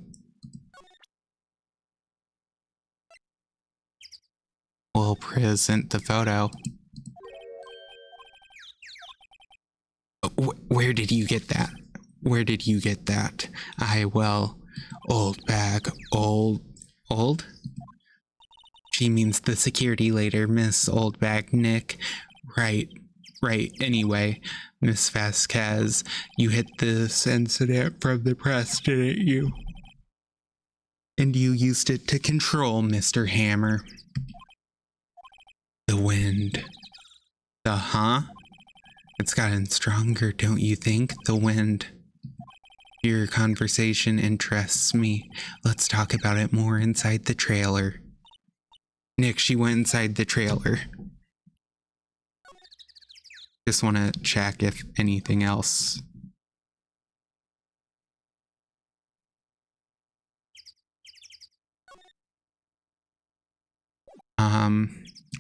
We'll present the photo. Where did you get that? Where did you get that? Oldbag, old? She means the security later, Miss Oldbag, Nick. Right. Anyway, Miss Vasquez, you hid this incident from the press, didn't you? And you used it to control Mr. Hammer. The wind. It's gotten stronger, don't you think? The wind. Your conversation interests me. Let's talk about it more inside the trailer. Nick, she went inside the trailer. Just want to check if anything else.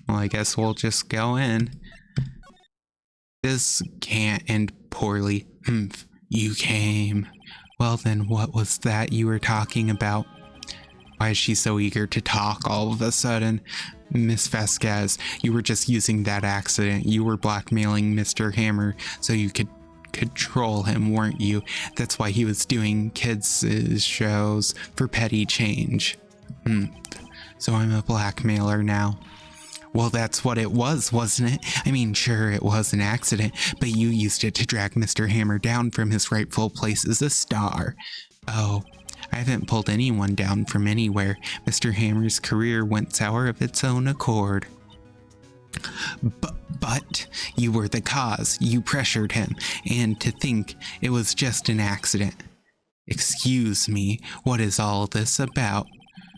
Well, I guess we'll just go in. This can't end poorly. You came. Well then, what was that you were talking about? Why is she so eager to talk all of a sudden? Miss Vasquez, you were just using that accident. You were blackmailing Mr. Hammer so you could control him, weren't you? That's why he was doing kids' shows for petty change. So I'm a blackmailer now. Well, that's what it was, wasn't it? I mean, sure, it was an accident, but you used it to drag Mr. Hammer down from his rightful place as a star. Oh, I haven't pulled anyone down from anywhere. Mr. Hammer's career went sour of its own accord. But you were the cause. You pressured him, and to think it was just an accident. Excuse me, what is all this about?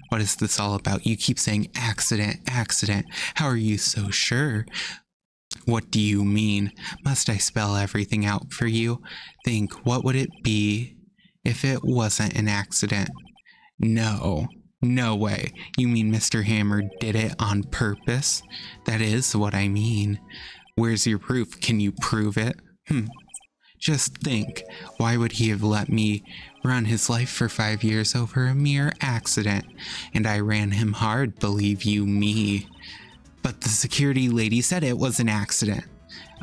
What is this all about? You keep saying accident. How are you so sure? What do you mean? Must I spell everything out for you? Think, what would it be if it wasn't an accident? No way. You mean Mr. Hammer did it on purpose? That is what I mean. Where's your proof? Can you prove it? Just think, why would he have let me run his life for 5 years over a mere accident? And I ran him hard, believe you me. But the security lady said it was an accident.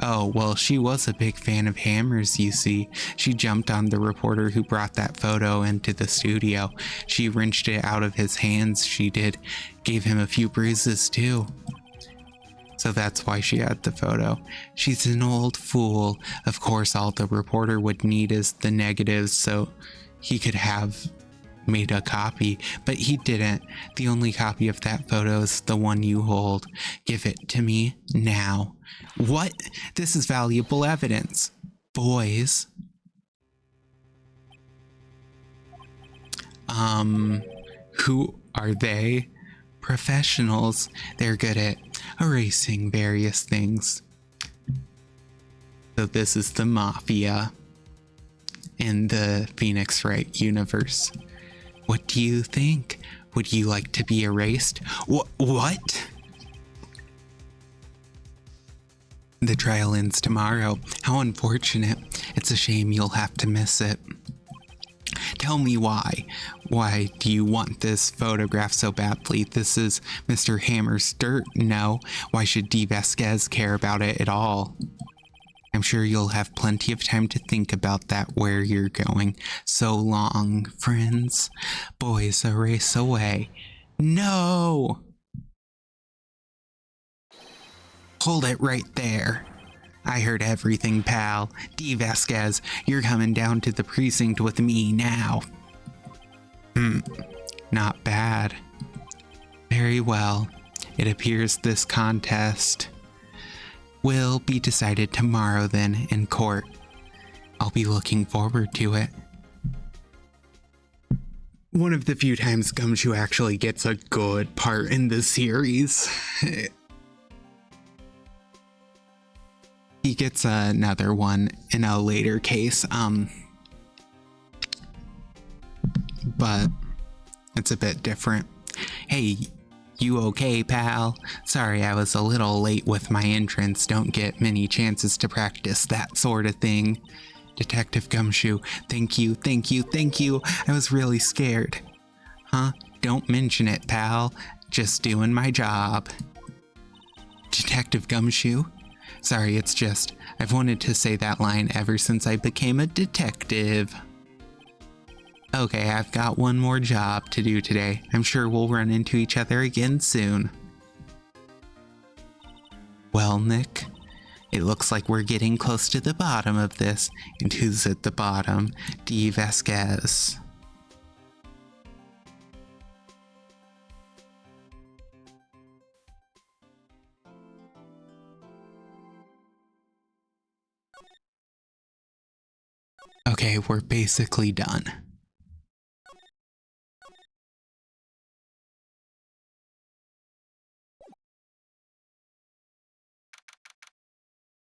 Oh, well, she was a big fan of Hammer's, you see. She jumped on the reporter who brought that photo into the studio. She wrenched it out of his hands, she did. Gave him a few bruises, too. So that's why she had the photo. She's an old fool. Of course, all the reporter would need is the negatives so he could have made a copy, but he didn't. The only copy of that photo is the one you hold. Give it to me now. What? This is valuable evidence. Boys. Who are they? Professionals. They're good at erasing various things. So this is the Mafia in the Phoenix Wright universe. What do you think? Would you like to be erased? What? The trial ends tomorrow. How unfortunate. It's a shame you'll have to miss it. Tell me why. Why do you want this photograph so badly? This is Mr. Hammer's dirt. No. Why should D. Vasquez care about it at all? I'm sure you'll have plenty of time to think about that where you're going. So long, friends. Boys, a race away. No! Hold it right there. I heard everything, pal. D. Vasquez, you're coming down to the precinct with me now. Not bad. Very well. It appears this contest will be decided tomorrow then in court. I'll be looking forward to it. One of the few times Gumshoe actually gets a good part in the series. He gets another one in a later case, but it's a bit different. Hey, you okay, pal? Sorry I was a little late with my entrance. Don't get many chances to practice that sort of thing. Detective Gumshoe, thank you. I was really scared. Huh? Don't mention it, pal. Just doing my job. Detective Gumshoe? Sorry, it's just, I've wanted to say that line ever since I became a detective. Okay, I've got one more job to do today. I'm sure we'll run into each other again soon. Well, Nick, it looks like we're getting close to the bottom of this. And who's at the bottom? D. Vasquez. Okay, we're basically done.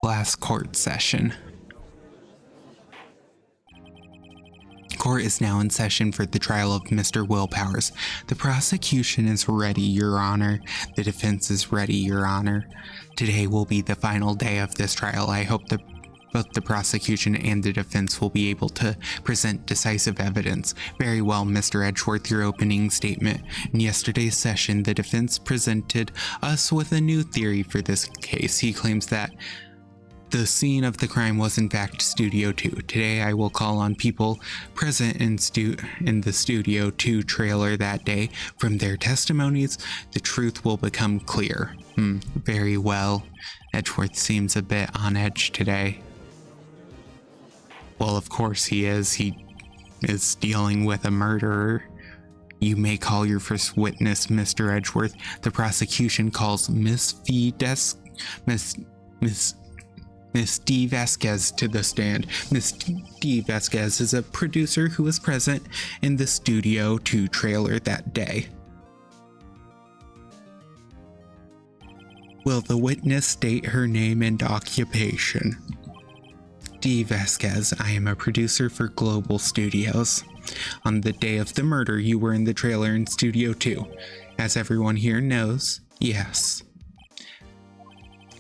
Last court session. Court is now in session for the trial of Mr. Willpowers. The prosecution is ready, Your Honor. The defense is ready, Your Honor. Today will be the final day of this trial. I hope that both the prosecution and the defense will be able to present decisive evidence. Very well, Mr. Edgeworth, your opening statement. In yesterday's session, the defense presented us with a new theory for this case. He claims that the scene of the crime was in fact Studio 2. Today I will call on people present in the Studio 2 trailer that day. From their testimonies, the truth will become clear. Very well. Edgeworth seems a bit on edge today. Well, of course he is. He is dealing with a murderer. You may call your first witness, Mr. Edgeworth. The prosecution calls Miss D. Vasquez to the stand. Miss D. Vasquez is a producer who was present in the Studio 2 trailer that day. Will the witness state her name and occupation? D. Vasquez, I am a producer for Global Studios. On the day of the murder, you were in the trailer in Studio 2. As everyone here knows, yes.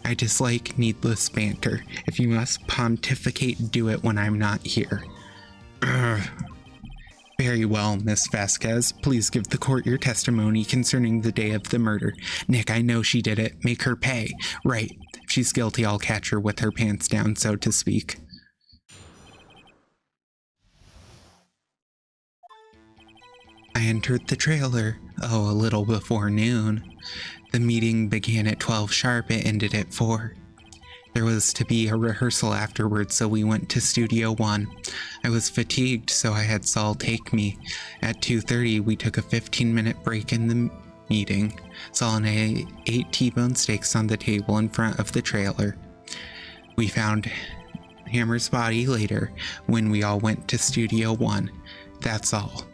I dislike needless banter. If you must pontificate, do it when I'm not here. Very well, Miss Vasquez. Please give the court your testimony concerning the day of the murder. Nick, I know she did it. Make her pay. Right. If she's guilty, I'll catch her with her pants down, so to speak. I entered the trailer, a little before noon. The meeting began at 12 sharp, it ended at 4. There was to be a rehearsal afterwards, so we went to Studio 1. I was fatigued, so I had Saul take me. At 2:30, we took a 15-minute break in the meeting. Saul and I ate T-bone steaks on the table in front of the trailer. We found Hammer's body later when we all went to Studio 1. That's all.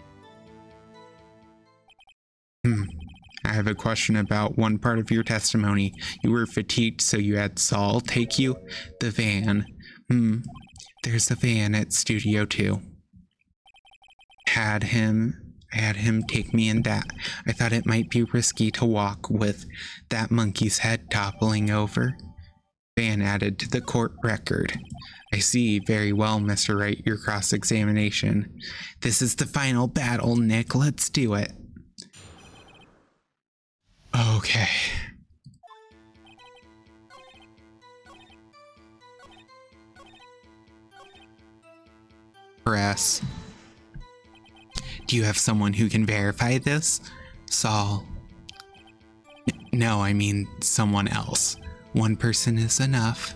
I have a question about one part of your testimony. You were fatigued, so you had Saul take you? The van. There's a van at Studio 2. I had him take me in that. I thought it might be risky to walk with that monkey's head toppling over. Van added to the court record. I see very well, Mr. Wright, your cross-examination. This is the final battle, Nick. Let's do it. Okay. Press. Do you have someone who can verify this? Saul. No, I mean someone else. One person is enough.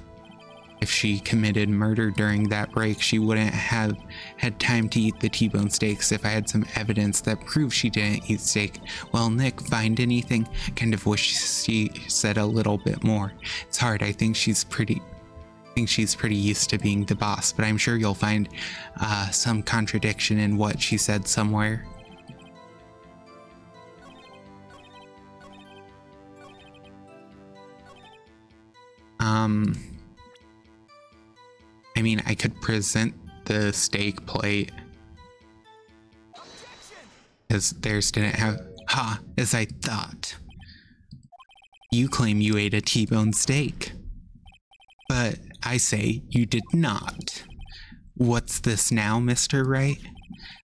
If she committed murder during that break, she wouldn't have had time to eat the T-bone steaks. If I had some evidence that proved she didn't eat steak, well, Nick, find anything? Kind of wish she said a little bit more. It's hard. I think she's pretty used to being the boss, but I'm sure you'll find some contradiction in what she said somewhere. I mean, I could present the steak plate. As theirs didn't have... as I thought. You claim you ate a T-bone steak. But I say you did not. What's this now, Mr. Wright?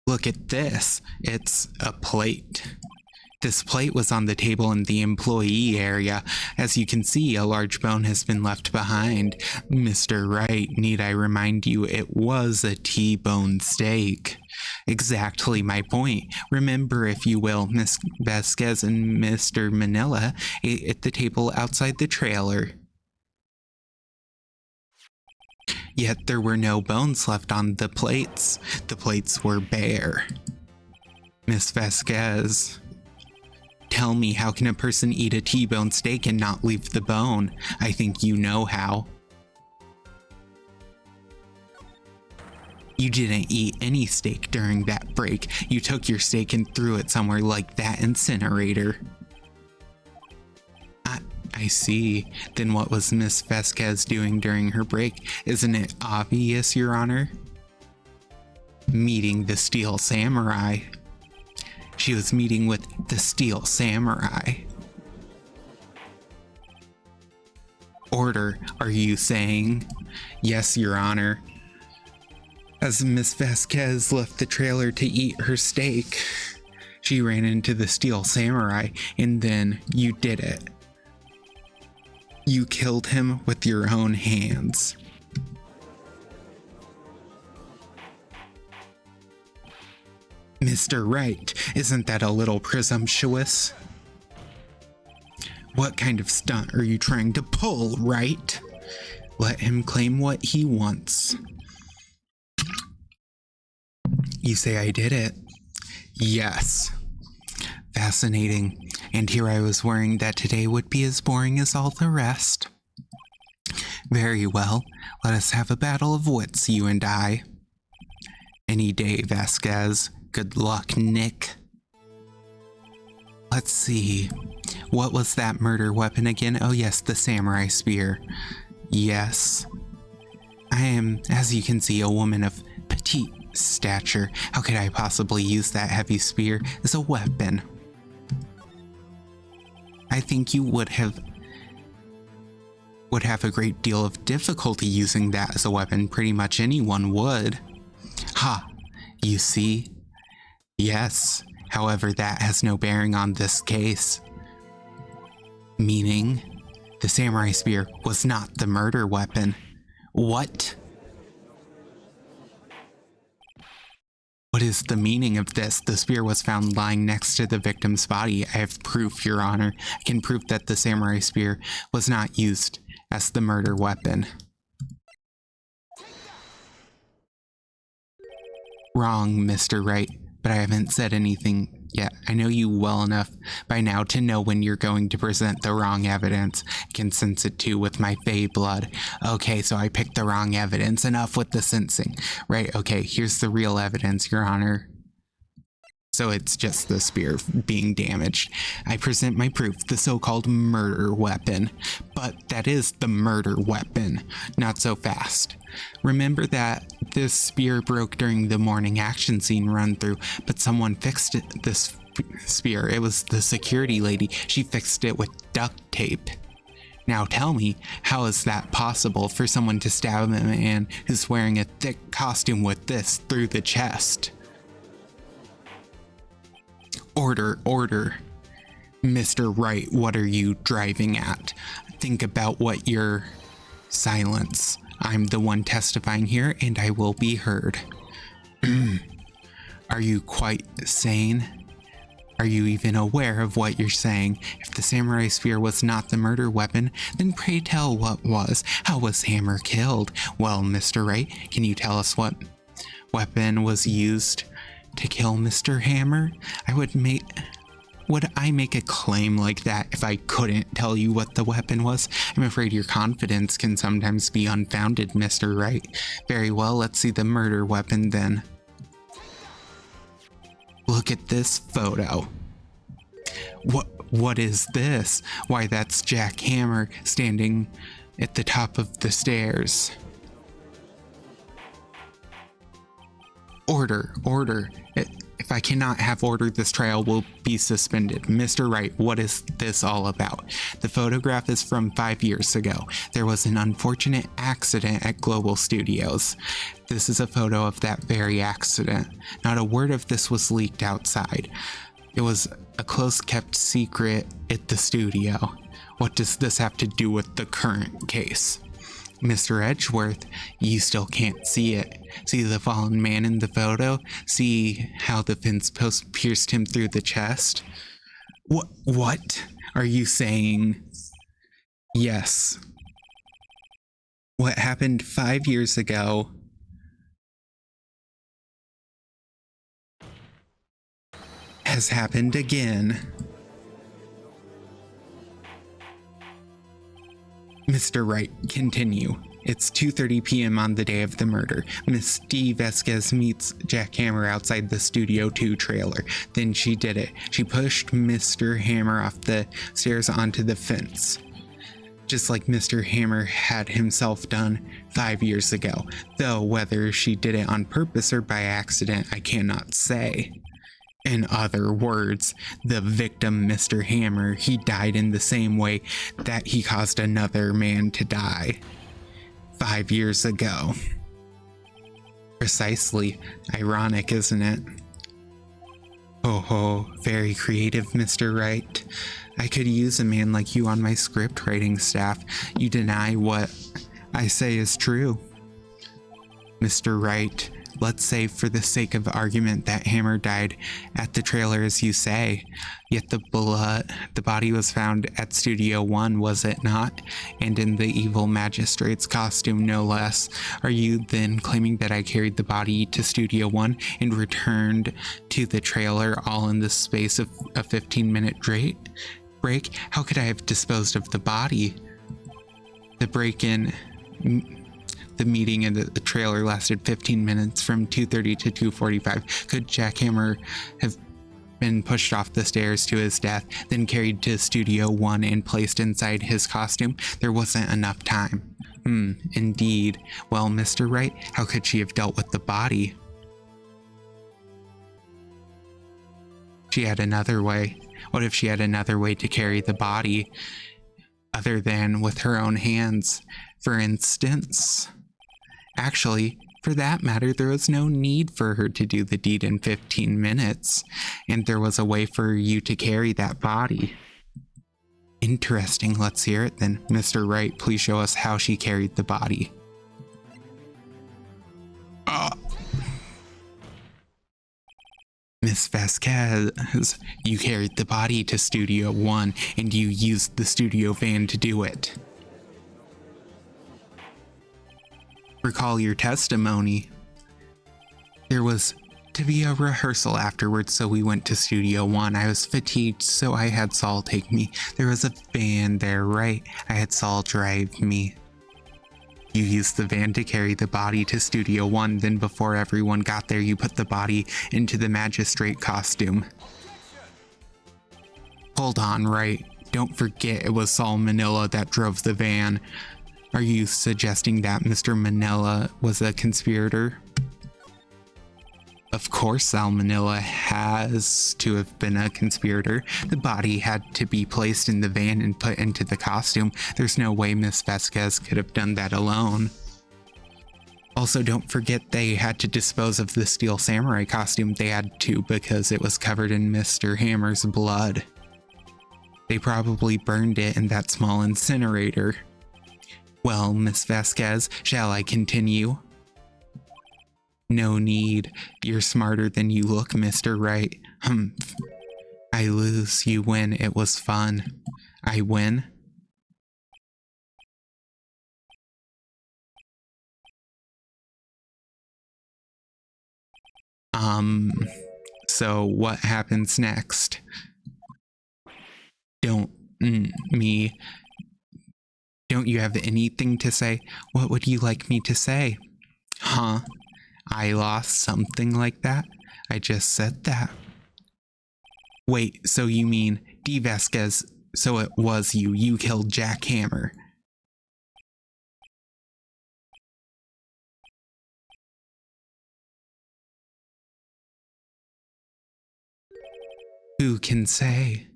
Look at this. It's a plate. This plate was on the table in the employee area. As you can see, a large bone has been left behind. Mr. Wright, need I remind you, it was a T-bone steak. Exactly my point. Remember, if you will, Miss Vasquez and Mr. Manila ate at the table outside the trailer. Yet there were no bones left on the plates. The plates were bare. Miss Vasquez, tell me, how can a person eat a T-bone steak and not leave the bone? I think you know how. You didn't eat any steak during that break. You took your steak and threw it somewhere like that incinerator. I see. Then what was Miss Vasquez doing during her break? Isn't it obvious, Your Honor? Meeting the Steel Samurai. She was meeting with the Steel Samurai. Order, are you saying? Yes, Your Honor. As Miss Vasquez left the trailer to eat her steak, she ran into the Steel Samurai, and then you did it. You killed him with your own hands. Mr. Wright, isn't that a little presumptuous? What kind of stunt are you trying to pull, Wright? Let him claim what he wants. You say I did it? Yes. Fascinating. And here I was worrying that today would be as boring as all the rest. Very well. Let us have a battle of wits, you and I. Any day, Vasquez. Good luck, Nick. Let's see. What was that murder weapon again? Oh yes, the samurai spear. Yes. I am, as you can see, a woman of petite stature. How could I possibly use that heavy spear as a weapon? I think you would have a great deal of difficulty using that as a weapon. Pretty much anyone would. Ha! You see? Yes. However, that has no bearing on this case. Meaning, the samurai spear was not the murder weapon. What? What is the meaning of this? The spear was found lying next to the victim's body. I have proof, Your Honor. I can prove that the samurai spear was not used as the murder weapon. Wrong, Mr. Wright, but I haven't said anything yet. I know you well enough by now to know when you're going to present the wrong evidence. I can sense it too with my fey blood. Okay, so I picked the wrong evidence. Enough with the sensing. Right, okay, here's the real evidence, Your Honor. So it's just the spear being damaged. I present my proof, the so-called murder weapon. But that is the murder weapon. Not so fast. Remember that this spear broke during the morning action scene run through, but someone fixed it, this spear. It was the security lady. She fixed it with duct tape. Now tell me, how is that possible for someone to stab a man who's wearing a thick costume with this through the chest? Order, order. Mr. Wright, what are you driving at? Think about what your... Silence. I'm the one testifying here, and I will be heard. Are you quite sane? Are you even aware of what you're saying? If the samurai spear was not the murder weapon, then pray tell what was. How was Hammer killed? Well, Mr. Wright, can you tell us what weapon was used to kill Mr. Hammer? Would I make a claim like that if I couldn't tell you what the weapon was? I'm afraid your confidence can sometimes be unfounded, Mr. Wright. Very well, let's see the murder weapon then. Look at this photo. What is this? Why, that's Jack Hammer standing at the top of the stairs. Order, order. If I cannot have order, this trial will be suspended. Mr. Wright, what is this all about? The photograph is from 5 years ago. There was an unfortunate accident at Global Studios. This is a photo of that very accident. Not a word of this was leaked outside. It was a close-kept secret at the studio. What does this have to do with the current case? Mr. Edgeworth, you still can't see it. See the fallen man in the photo? See how the fence post pierced him through the chest? What are you saying? Yes. What happened 5 years ago has happened again. Mr. Wright, continue. It's 2:30 p.m. on the day of the murder. Miss D. Vasquez meets Jack Hammer outside the Studio 2 trailer. Then she did it. She pushed Mr. Hammer off the stairs onto the fence. Just like Mr. Hammer had himself done 5 years ago. Though whether she did it on purpose or by accident, I cannot say. In other words, the victim, Mr. Hammer, he died in the same way that he caused another man to die 5 years ago. Precisely. Ironic, isn't it? Oh, very creative, Mr. Wright. I could use a man like you on my script writing staff. You deny what I say is true. Mr. Wright, let's say for the sake of argument that Hammer died at the trailer as you say, yet the body was found at Studio 1, was it not? And in the evil magistrate's costume, no less. Are you then claiming that I carried the body to Studio 1 and returned to the trailer all in the space of a 15-minute break? How could I have disposed of the body? The meeting in the trailer lasted 15 minutes from 2:30 to 2:45. Could Jack Hammer have been pushed off the stairs to his death, then carried to Studio 1 and placed inside his costume? There wasn't enough time. Indeed. Well, Mr. Wright, how could she have dealt with the body? She had another way. What if she had another way to carry the body, other than with her own hands? For instance... Actually, for that matter, there was no need for her to do the deed in 15 minutes, and there was a way for you to carry that body. Interesting, let's hear it then. Mr. Wright, please show us how she carried the body. Miss Vasquez, you carried the body to Studio 1, and you used the studio van to do it. Recall your testimony. There was to be a rehearsal afterwards, so we went to Studio 1. I was fatigued, so I had Saul take me. There was a van there, right? I had Saul drive me. You used the van to carry the body to Studio One, then before everyone got there, you put the body into the magistrate costume. Hold on, right? Don't forget it was Saul Manila that drove the van. Are you suggesting that Mr. Manila was a conspirator? Of course, Sal Manila has to have been a conspirator. The body had to be placed in the van and put into the costume. There's no way Miss Vasquez could have done that alone. Also, don't forget they had to dispose of the Steel Samurai costume. They had to because it was covered in Mr. Hammer's blood. They probably burned it in that small incinerator. Well, Miss Vasquez, shall I continue? No need. You're smarter than you look, Mr. Wright. Humph. I lose, you win. It was fun. I win? So what happens next? Don't me. Don't you have anything to say? What would you like me to say? Huh? I lost something like that? I just said that. Wait, so you mean D. Vasquez, so it was you. You killed Jack Hammer. Who can say?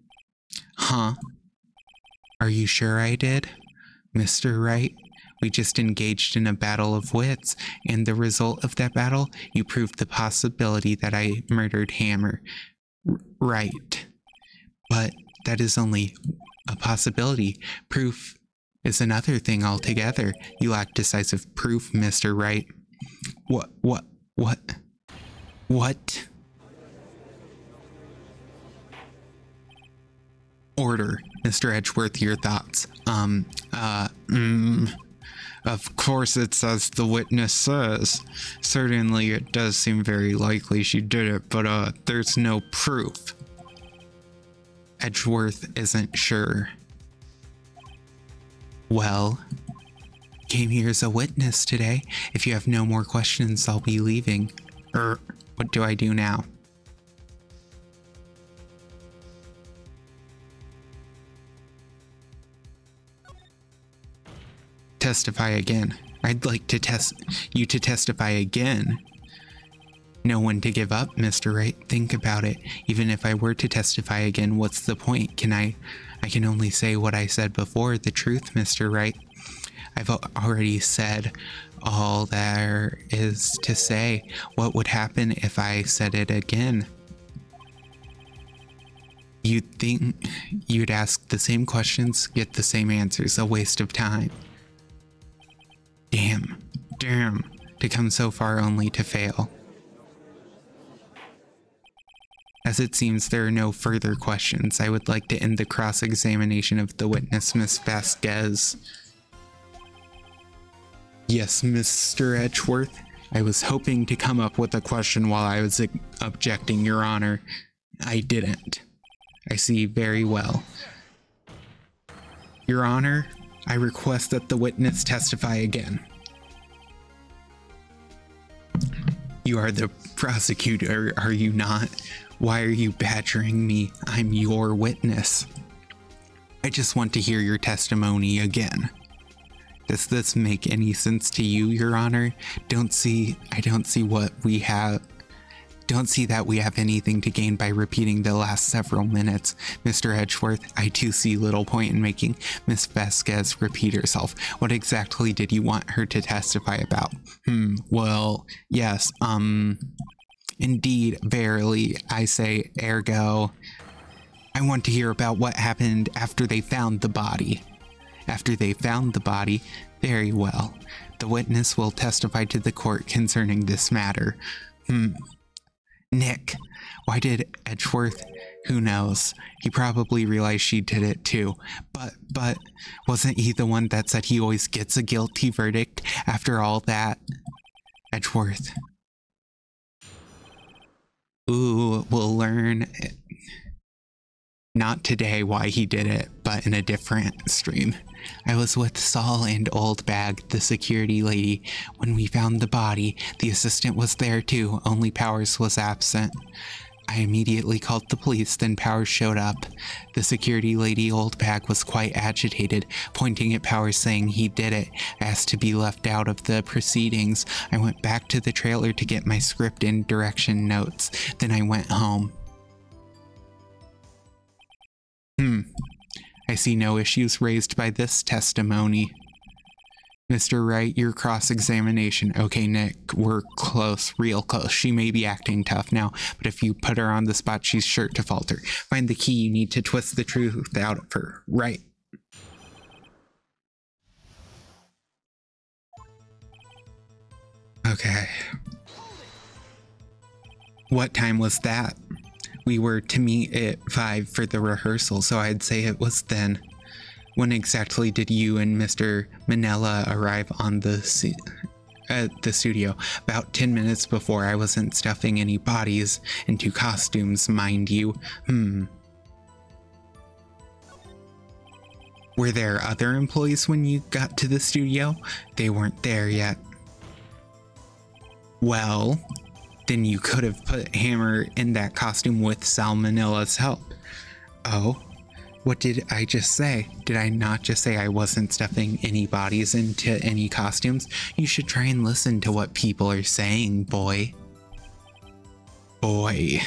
Huh? Are you sure I did? Mr. Wright, we just engaged in a battle of wits, and the result of that battle, you proved the possibility that I murdered Hammer. Right. But that is only a possibility. Proof is another thing altogether. You lack decisive proof, Mr. Wright. What? Order, Mr. Edgeworth, your thoughts. Of course it's as the witness says. Certainly it does seem very likely she did it, but there's no proof. Edgeworth isn't sure. Well, came here as a witness today. If you have no more questions, I'll be leaving. What do I do now? Testify again. I'd like to you to testify again. No one to give up, Mr. Wright. Think about it. Even if I were to testify again, what's the point? I can only say what I said before, the truth, Mr. Wright. I've already said all there is to say. What would happen if I said it again? You'd think you'd ask the same questions, get the same answers. A waste of time. Damn, to come so far only to fail. As it seems there are no further questions, I would like to end the cross-examination of the witness, Miss Vasquez. Yes, Mr. Edgeworth. I was hoping to come up with a question while I was objecting, Your Honor. I didn't. I see very well. Your Honor, I request that the witness testify again. You are the prosecutor, are you not? Why are you badgering me? I'm your witness. I just want to hear your testimony again. Does this make any sense to you, Your Honor? I don't see that we have anything to gain by repeating the last several minutes. Mr. Edgeworth, I do see little point in making Miss Vasquez repeat herself. What exactly did you want her to testify about? Well, yes, indeed, verily, I say, ergo. I want to hear about what happened after they found the body. After they found the body, very well. The witness will testify to the court concerning this matter. Nick, why did Edgeworth? Who knows? He probably realized she did it too. But wasn't he the one that said he always gets a guilty verdict after all that? Edgeworth. Ooh, we'll learn. Not today why he did it, but in a different stream. I was with Saul and Old Bag, the security lady. When we found the body, the assistant was there too, only Powers was absent. I immediately called the police, then Powers showed up. The security lady, Old Bag, was quite agitated, pointing at Powers saying he did it, asked to be left out of the proceedings. I went back to the trailer to get my script and direction notes, then I went home. I see no issues raised by this testimony. Mr. Wright, your cross-examination. Okay, Nick, we're close, real close. She may be acting tough now, but if you put her on the spot, she's sure to falter. Find the key you need to twist the truth out of her. Right. Okay. What time was that? We were to meet at 5 for the rehearsal, so I'd say it was then. When exactly did you and Mr. Manella arrive on at the studio? About 10 minutes before. I wasn't stuffing any bodies into costumes, mind you. Were there other employees when you got to the studio? They weren't there yet. Well, then you could have put Hammer in that costume with Salmonella's help. Oh, what did I just say? Did I not just say I wasn't stuffing any bodies into any costumes? You should try and listen to what people are saying, boy. Boy.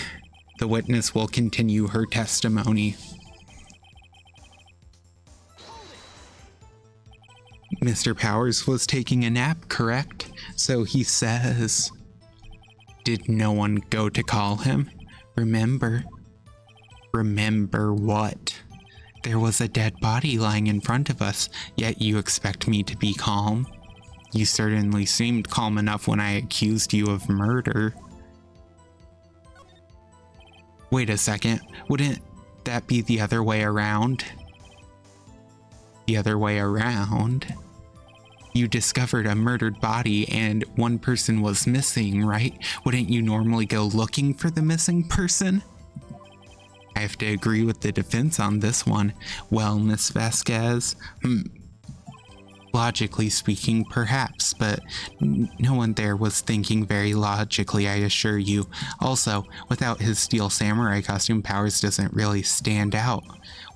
The witness will continue her testimony. Mr. Powers was taking a nap, correct? So he says. Did no one go to call him? Remember? Remember what? There was a dead body lying in front of us, yet you expect me to be calm? You certainly seemed calm enough when I accused you of murder. Wait a second, wouldn't that be the other way around? The other way around? You discovered a murdered body and one person was missing, right? Wouldn't you normally go looking for the missing person? I have to agree with the defense on this one. Well, Miss Vasquez, logically speaking, perhaps, but no one there was thinking very logically, I assure you. Also, without his steel samurai costume, Powers doesn't really stand out.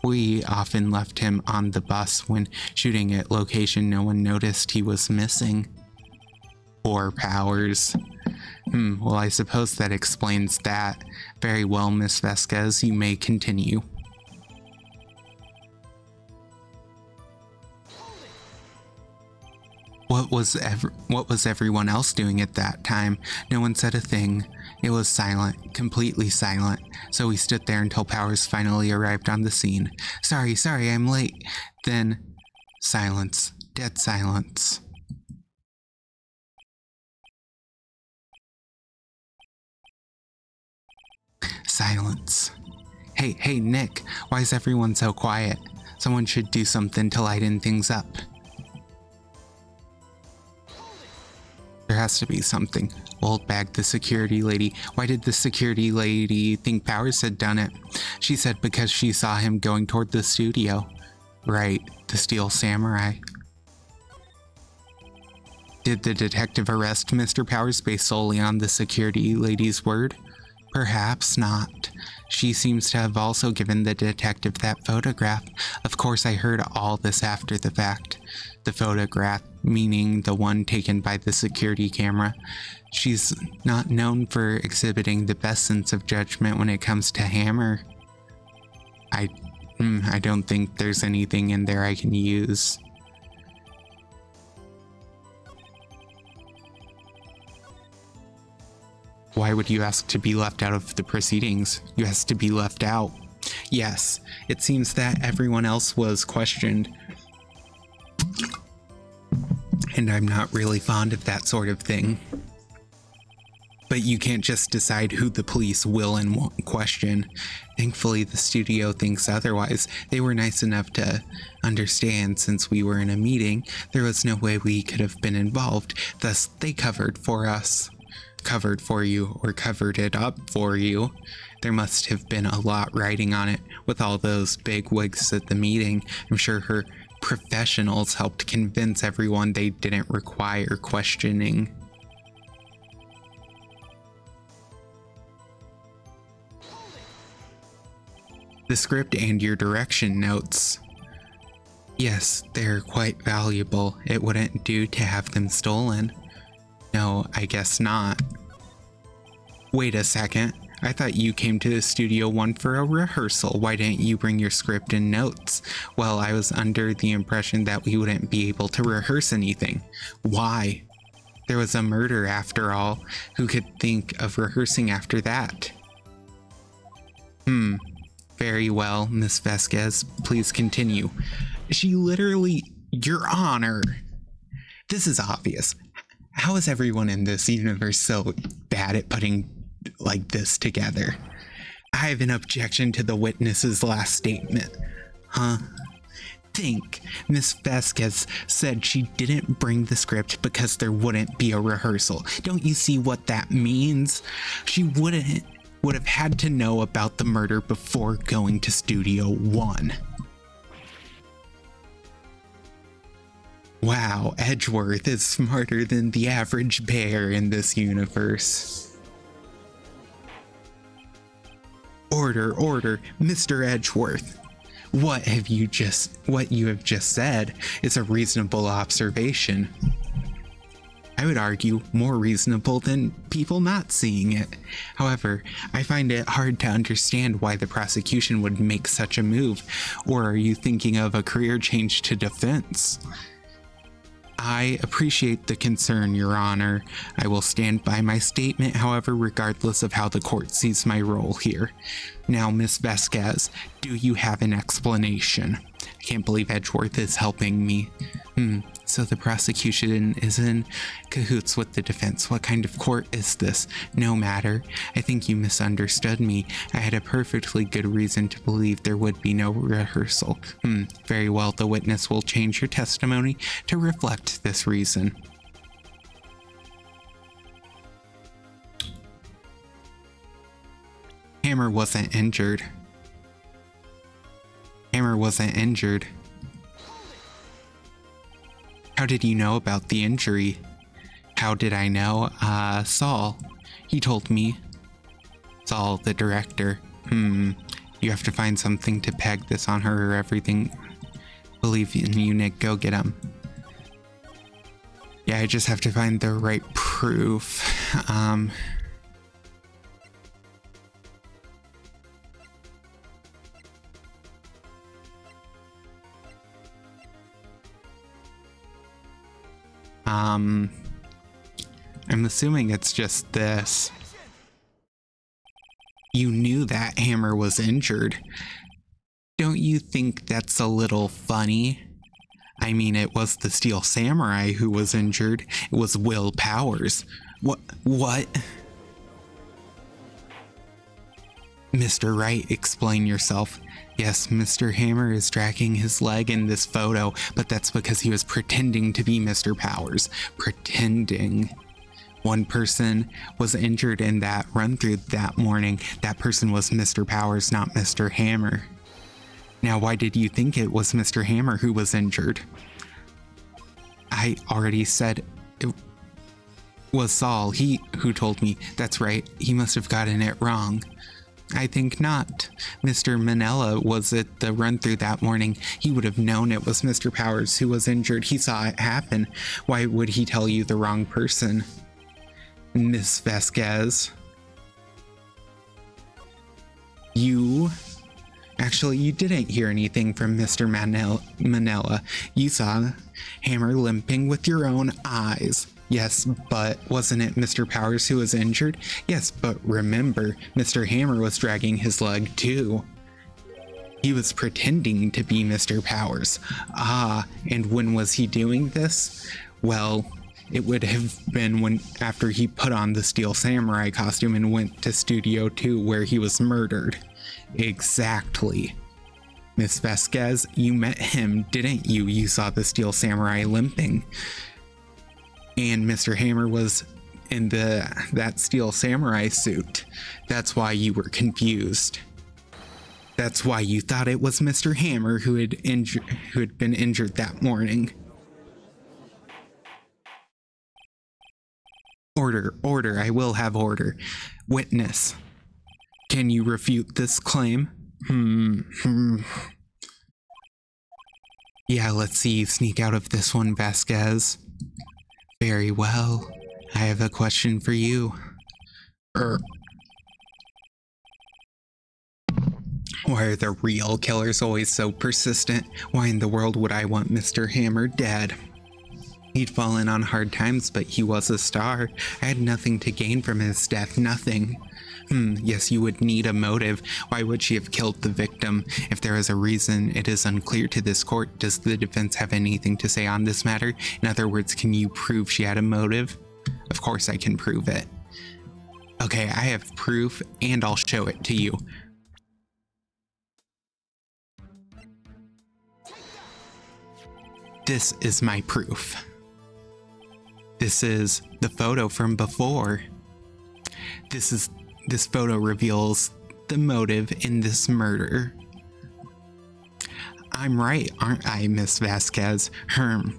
We often left him on the bus when shooting at location no one noticed he was missing. Poor Powers. Well, I suppose that explains that. Very well, Miss Vasquez, you may continue. What was everyone else doing at that time? No one said a thing. It was silent, completely silent. So we stood there until Powers finally arrived on the scene. Sorry, I'm late. Then, silence. Dead silence. Silence. Hey, Nick, why is everyone so quiet? Someone should do something to lighten things up. There has to be something. Old Bag, the security lady. Why did the security lady think Powers had done it? She said because she saw him going toward the studio. Right, the Steel Samurai. Did the detective arrest Mr. Powers based solely on the security lady's word? Perhaps not. She seems to have also given the detective that photograph. Of course, I heard all this after the fact. The photograph, meaning the one taken by the security camera. She's not known for exhibiting the best sense of judgment when it comes to Hammer. I don't think there's anything in there I can use. Why would you ask to be left out of the proceedings? You asked to be left out. Yes, it seems that everyone else was questioned. And I'm not really fond of that sort of thing. But you can't just decide who the police will and won't question. Thankfully, the studio thinks otherwise. They were nice enough to understand since we were in a meeting. There was no way we could have been involved, thus they covered for us. covered for you or covered it up for you. There must have been a lot riding on it with all those big wigs at the meeting. I'm sure her professionals helped convince everyone they didn't require questioning. The script and your direction notes. Yes, they're quite valuable. It wouldn't do to have them stolen. No, I guess not. Wait a second. I thought you came to Studio One for a rehearsal. Why didn't you bring your script and notes? Well, I was under the impression that we wouldn't be able to rehearse anything. Why? There was a murder after all. Who could think of rehearsing after that? Very well, Miss Vasquez. Please continue. She literally... Your Honor! This is obvious. How is everyone in this universe so bad at putting like this together? I have an objection to the witness's last statement. Huh? Think. Miss Vasquez said she didn't bring the script because there wouldn't be a rehearsal. Don't you see what that means? She would have had to know about the murder before going to Studio One. Wow, Edgeworth is smarter than the average bear in this universe. Order, order, Mr. Edgeworth. What you have just said is a reasonable observation. I would argue more reasonable than people not seeing it. However, I find it hard to understand why the prosecution would make such a move. Or are you thinking of a career change to defense? I appreciate the concern, Your Honor. I will stand by my statement, however, regardless of how the court sees my role here. Now, Miss Vasquez, do you have an explanation? I can't believe Edgeworth is helping me. So the prosecution is in cahoots with the defense. What kind of court is this? No matter. I think you misunderstood me. I had a perfectly good reason to believe there would be no rehearsal. Very well, the witness will change your testimony to reflect this reason. Hammer wasn't injured. Hammer wasn't injured. How did you know about the injury? How did I know? Saul. He told me. Saul, the director. You have to find something to peg this on her or everything. Believe in you, Nick. Go get him. Yeah, I just have to find the right proof. I'm assuming it's just this. You knew that Hammer was injured. Don't you think that's a little funny? I mean, it was the Steel Samurai who was injured. It was Will Powers. What? Mr. Wright, explain yourself. Yes, Mr. Hammer is dragging his leg in this photo, but that's because he was pretending to be Mr. Powers. Pretending. One person was injured in that run-through that morning. That person was Mr. Powers, not Mr. Hammer. Now, why did you think it was Mr. Hammer who was injured? I already said it was Saul. He who told me. That's right. He must have gotten it wrong. I think not. Mr. Manella was at the run-through that morning. He would have known it was Mr. Powers who was injured. He saw it happen. Why would he tell you the wrong person? Miss Vasquez. You didn't hear anything from Mr. Manella. You saw Hammer limping with your own eyes. Yes, but wasn't it Mr. Powers who was injured? Yes, but remember, Mr. Hammer was dragging his leg too. He was pretending to be Mr. Powers. And when was he doing this? Well, it would have been after he put on the Steel Samurai costume and went to Studio 2 where he was murdered. Exactly. Miss Vasquez, you met him, didn't you? You saw the Steel Samurai limping. And Mr. Hammer was in that steel samurai suit. That's why you were confused. That's why you thought it was Mr. Hammer who had been injured that morning. Order, I will have order. Witness, can you refute this claim? Yeah, let's see you sneak out of this one, Vasquez. Very well. I have a question for you. Why are the real killers always so persistent? Why in the world would I want Mr. Hammer dead? He'd fallen on hard times, but he was a star. I had nothing to gain from his death, nothing. Yes, you would need a motive. Why would she have killed the victim? If there is a reason, it is unclear to this court. Does the defense have anything to say on this matter? In other words, can you prove she had a motive? Of course I can prove it. Okay, I have proof, and I'll show it to you. This is my proof. This is the photo from before. This photo reveals the motive in this murder. I'm right, aren't I, Miss Vasquez? 5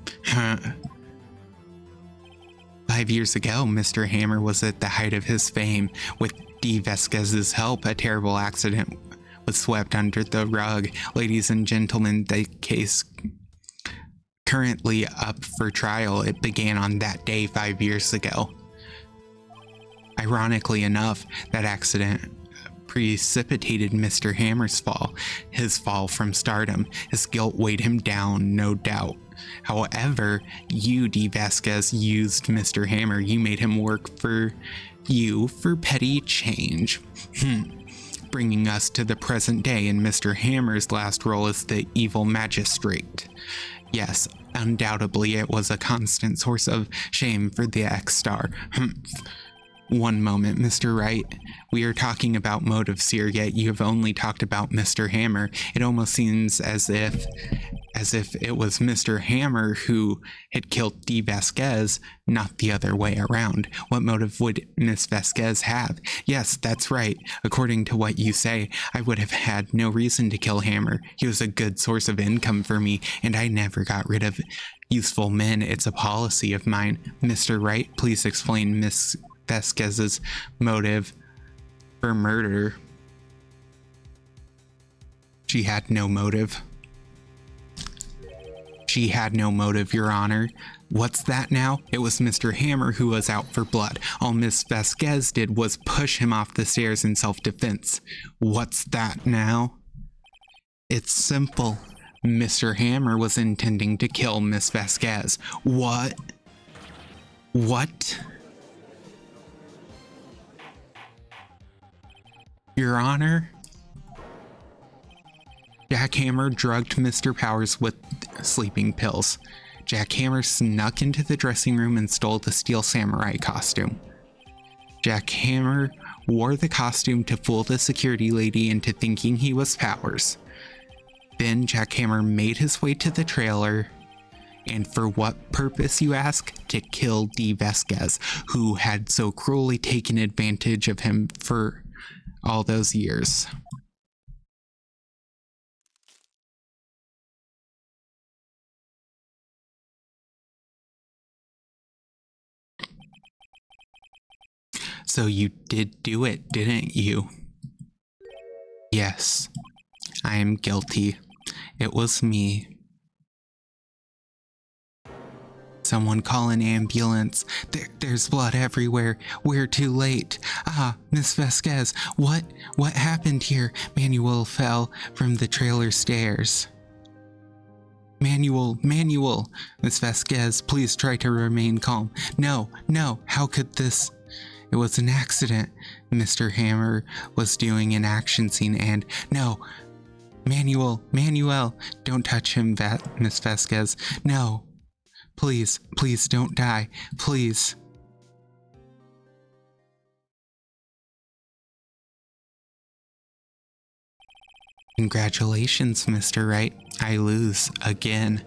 years ago, Mr. Hammer was at the height of his fame. With D. Vasquez's help, a terrible accident was swept under the rug. Ladies and gentlemen, the case currently up for trial. It began on that day 5 years ago. Ironically enough, that accident precipitated Mr. Hammer's fall, his fall from stardom. His guilt weighed him down, no doubt. However, you, D. Vasquez, used Mr. Hammer. You made him work for you for petty change. Bringing us to the present day in Mr. Hammer's last role as the evil magistrate. Yes, undoubtedly it was a constant source of shame for the ex-star. One moment, Mr. Wright. We are talking about motives here, yet you have only talked about Mr. Hammer. It almost seems as if it was Mr. Hammer who had killed D. Vasquez, not the other way around. What motive would Miss Vasquez have? Yes, that's right. According to what you say, I would have had no reason to kill Hammer. He was a good source of income for me, and I never got rid of useful men. It's a policy of mine. Mr. Wright, please explain Miss Vasquez's motive for murder. She had no motive. She had no motive, Your Honor. What's that now? It was Mr. Hammer who was out for blood. All Miss Vasquez did was push him off the stairs in self-defense. What's that now? It's simple. Mr. Hammer was intending to kill Miss Vasquez. What? What? Your Honor? Jack Hammer drugged Mr. Powers with sleeping pills. Jack Hammer snuck into the dressing room and stole the steel samurai costume. Jack Hammer wore the costume to fool the security lady into thinking he was Powers. Then Jack Hammer made his way to the trailer. And for what purpose, you ask? To kill D. Vasquez, who had so cruelly taken advantage of him for all those years. So you did do it, didn't you? Yes, I am guilty. It was me. Someone call an ambulance. There's blood everywhere. We're too late. Ah, Miss Vasquez, what happened here? Manuel fell from the trailer stairs. Manuel. Miss Vasquez, please try to remain calm. No, how could this? It was an accident. Mr. Hammer was doing an action scene and no. Manuel, don't touch him, Miss Vasquez. No. Please don't die. Please. Congratulations, Mr. Wright. I lose again.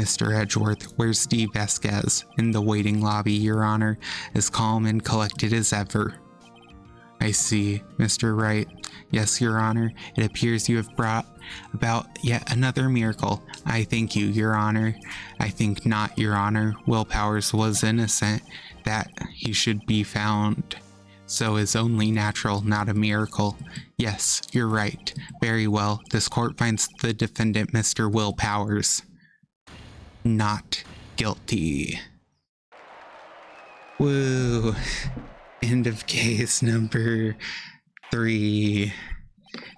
Mr. Edgeworth, where's Steve Vasquez? In the waiting lobby, Your Honor, as calm and collected as ever. I see, Mr. Wright. Yes, Your Honor, it appears you have brought about yet another miracle. I thank you, Your Honor. I think not, Your Honor. Will Powers was innocent. That he should be found so is only natural, not a miracle. Yes, you're right. Very well. This court finds the defendant, Mr. Will Powers, not guilty. Woo. End of case number 3.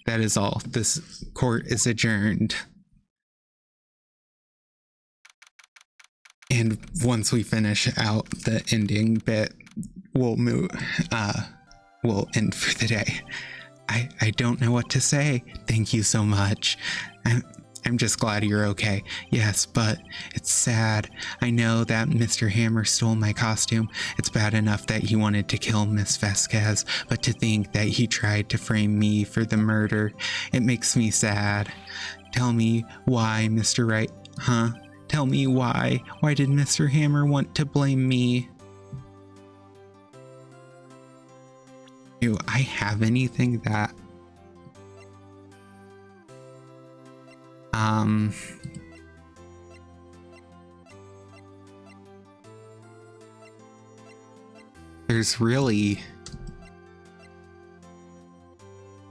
That is all. This court is adjourned. And once we finish out the ending bit, we'll end for the day. I don't know what to say. Thank you so much. I'm just glad you're okay. Yes, but it's sad. I know that Mr. Hammer stole my costume. It's bad enough that he wanted to kill Miss Vasquez, but to think that he tried to frame me for the murder, it makes me sad. Tell me why, Mr. Wright, huh? Tell me why. Why did Mr. Hammer want to blame me? Do I have anything that... There's really...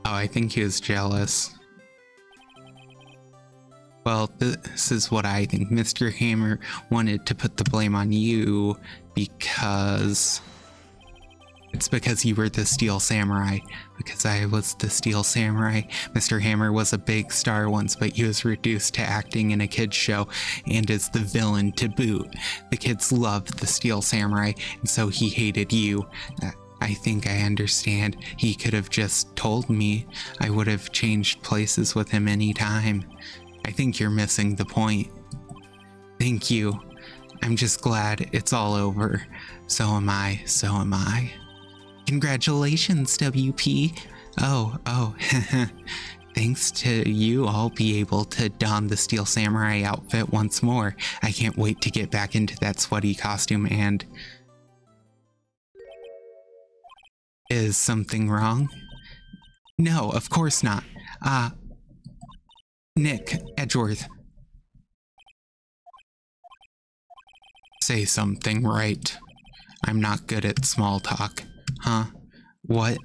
Oh, I think he was jealous. Well, this is what I think. Mr. Hammer wanted to put the blame on you because... It's because you were the Steel Samurai. Because I was the Steel Samurai. Mr. Hammer was a big star once, but he was reduced to acting in a kid's show and is the villain to boot. The kids loved the Steel Samurai, and so he hated you. I think I understand. He could have just told me. I would have changed places with him anytime. I think you're missing the point. Thank you. I'm just glad it's all over. So am I. So am I. Congratulations, WP. Oh, thanks to you, I'll be able to don the Steel Samurai outfit once more. I can't wait to get back into that sweaty costume and... Is something wrong? No, of course not. Nick, Edgeworth. Say something, right? I'm not good at small talk. Huh? What?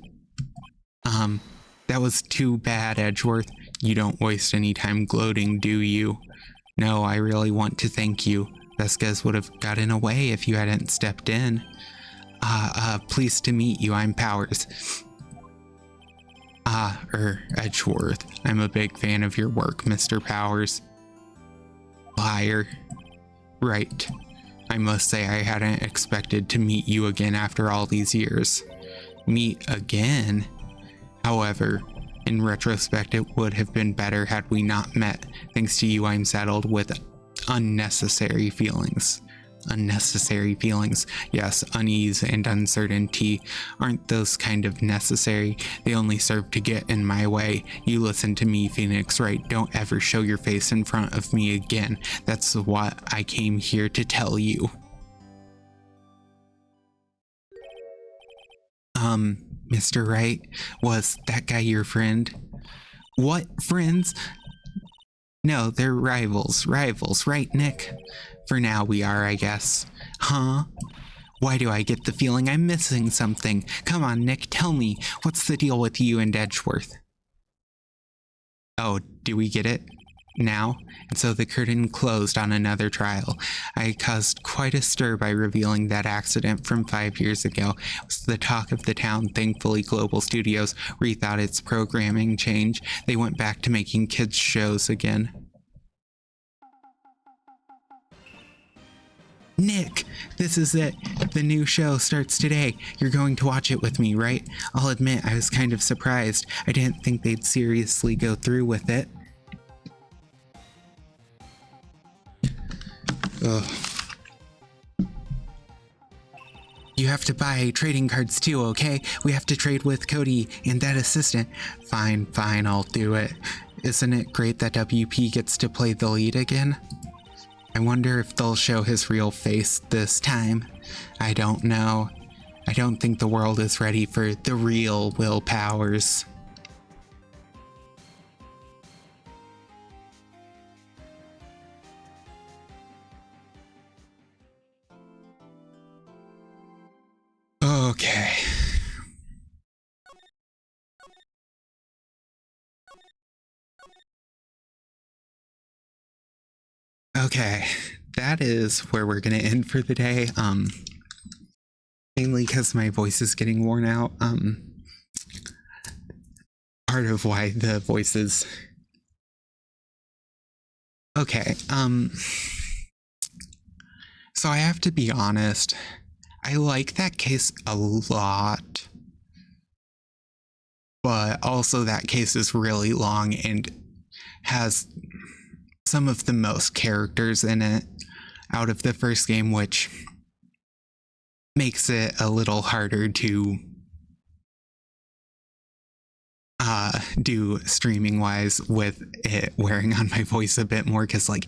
That was too bad, Edgeworth. You don't waste any time gloating, do you? No, I really want to thank you. Vasquez would have gotten away if you hadn't stepped in. Pleased to meet you. I'm Powers. Edgeworth. I'm a big fan of your work, Mr. Powers. Liar. Right. I must say I hadn't expected to meet you again after all these years. Meet again? However, in retrospect, it would have been better had we not met. Thanks to you, I'm saddled with unnecessary feelings. Unnecessary feelings. Yes, unease and uncertainty. Aren't those kind of necessary? They only serve to get in my way. You listen to me, Phoenix Wright. Don't ever show your face in front of me again. That's what I came here to tell you. Mr. Wright, was that guy your friend? What? Friends? No, they're rivals. Rivals, right, Nick? For now we are, I guess. Huh? Why do I get the feeling I'm missing something? Come on, Nick, tell me. What's the deal with you and Edgeworth? Oh, do we get it? Now? And so the curtain closed on another trial. I caused quite a stir by revealing that accident from 5 years ago. It was the talk of the town. Thankfully, Global Studios rethought its programming change. They went back to making kids' shows again. Nick, this is it. The new show starts today. You're going to watch it with me, right? I'll admit I was kind of surprised. I didn't think they'd seriously go through with it. Ugh. You have to buy trading cards too, okay? We have to trade with Cody and that assistant. Fine, I'll do it. Isn't it great that WP gets to play the lead again? I wonder if they'll show his real face this time. I don't know. I don't think the world is ready for the real Will Powers. Okay. Okay, that is where we're gonna end for the day. Mainly because my voice is getting worn out. Part of why the voice is. Okay, so I have to be honest. I like that case a lot, but also that case is really long and has some of the most characters in it out of the first game, which makes it a little harder to do streaming wise with it wearing on my voice a bit more, because like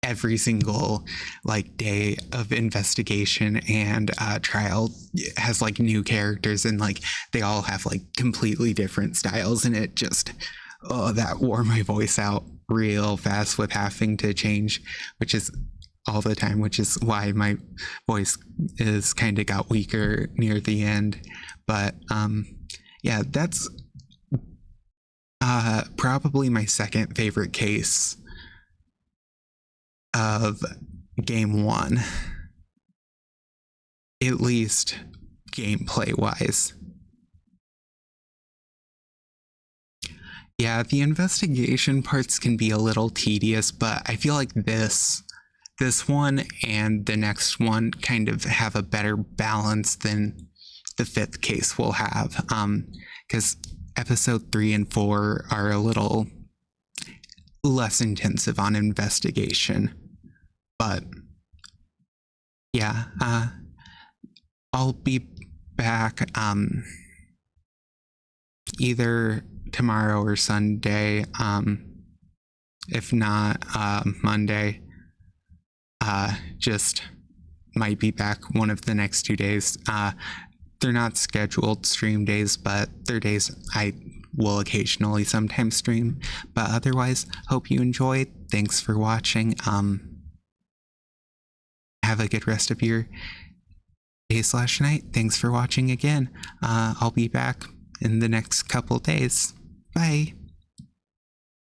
every single like day of investigation and trial has like new characters, and like they all have like completely different styles, and it just that wore my voice out real fast with having to change, which is all the time, which is why my voice is kind of got weaker near the end. But yeah, that's probably my second favorite case of game one, at least gameplay wise. Yeah, the investigation parts can be a little tedious, but I feel like this one and the next one kind of have a better balance than the fifth case will have, because episode 3 and 4 are a little less intensive on investigation. But yeah, I'll be back either tomorrow or Sunday, if not Monday. Just might be back one of the next 2 days. They're not scheduled stream days, but they're days I will occasionally sometimes stream. But otherwise, hope you enjoyed. Thanks for watching. Have a good rest of your day/night. Thanks for watching again. I'll be back in the next couple days. Bye.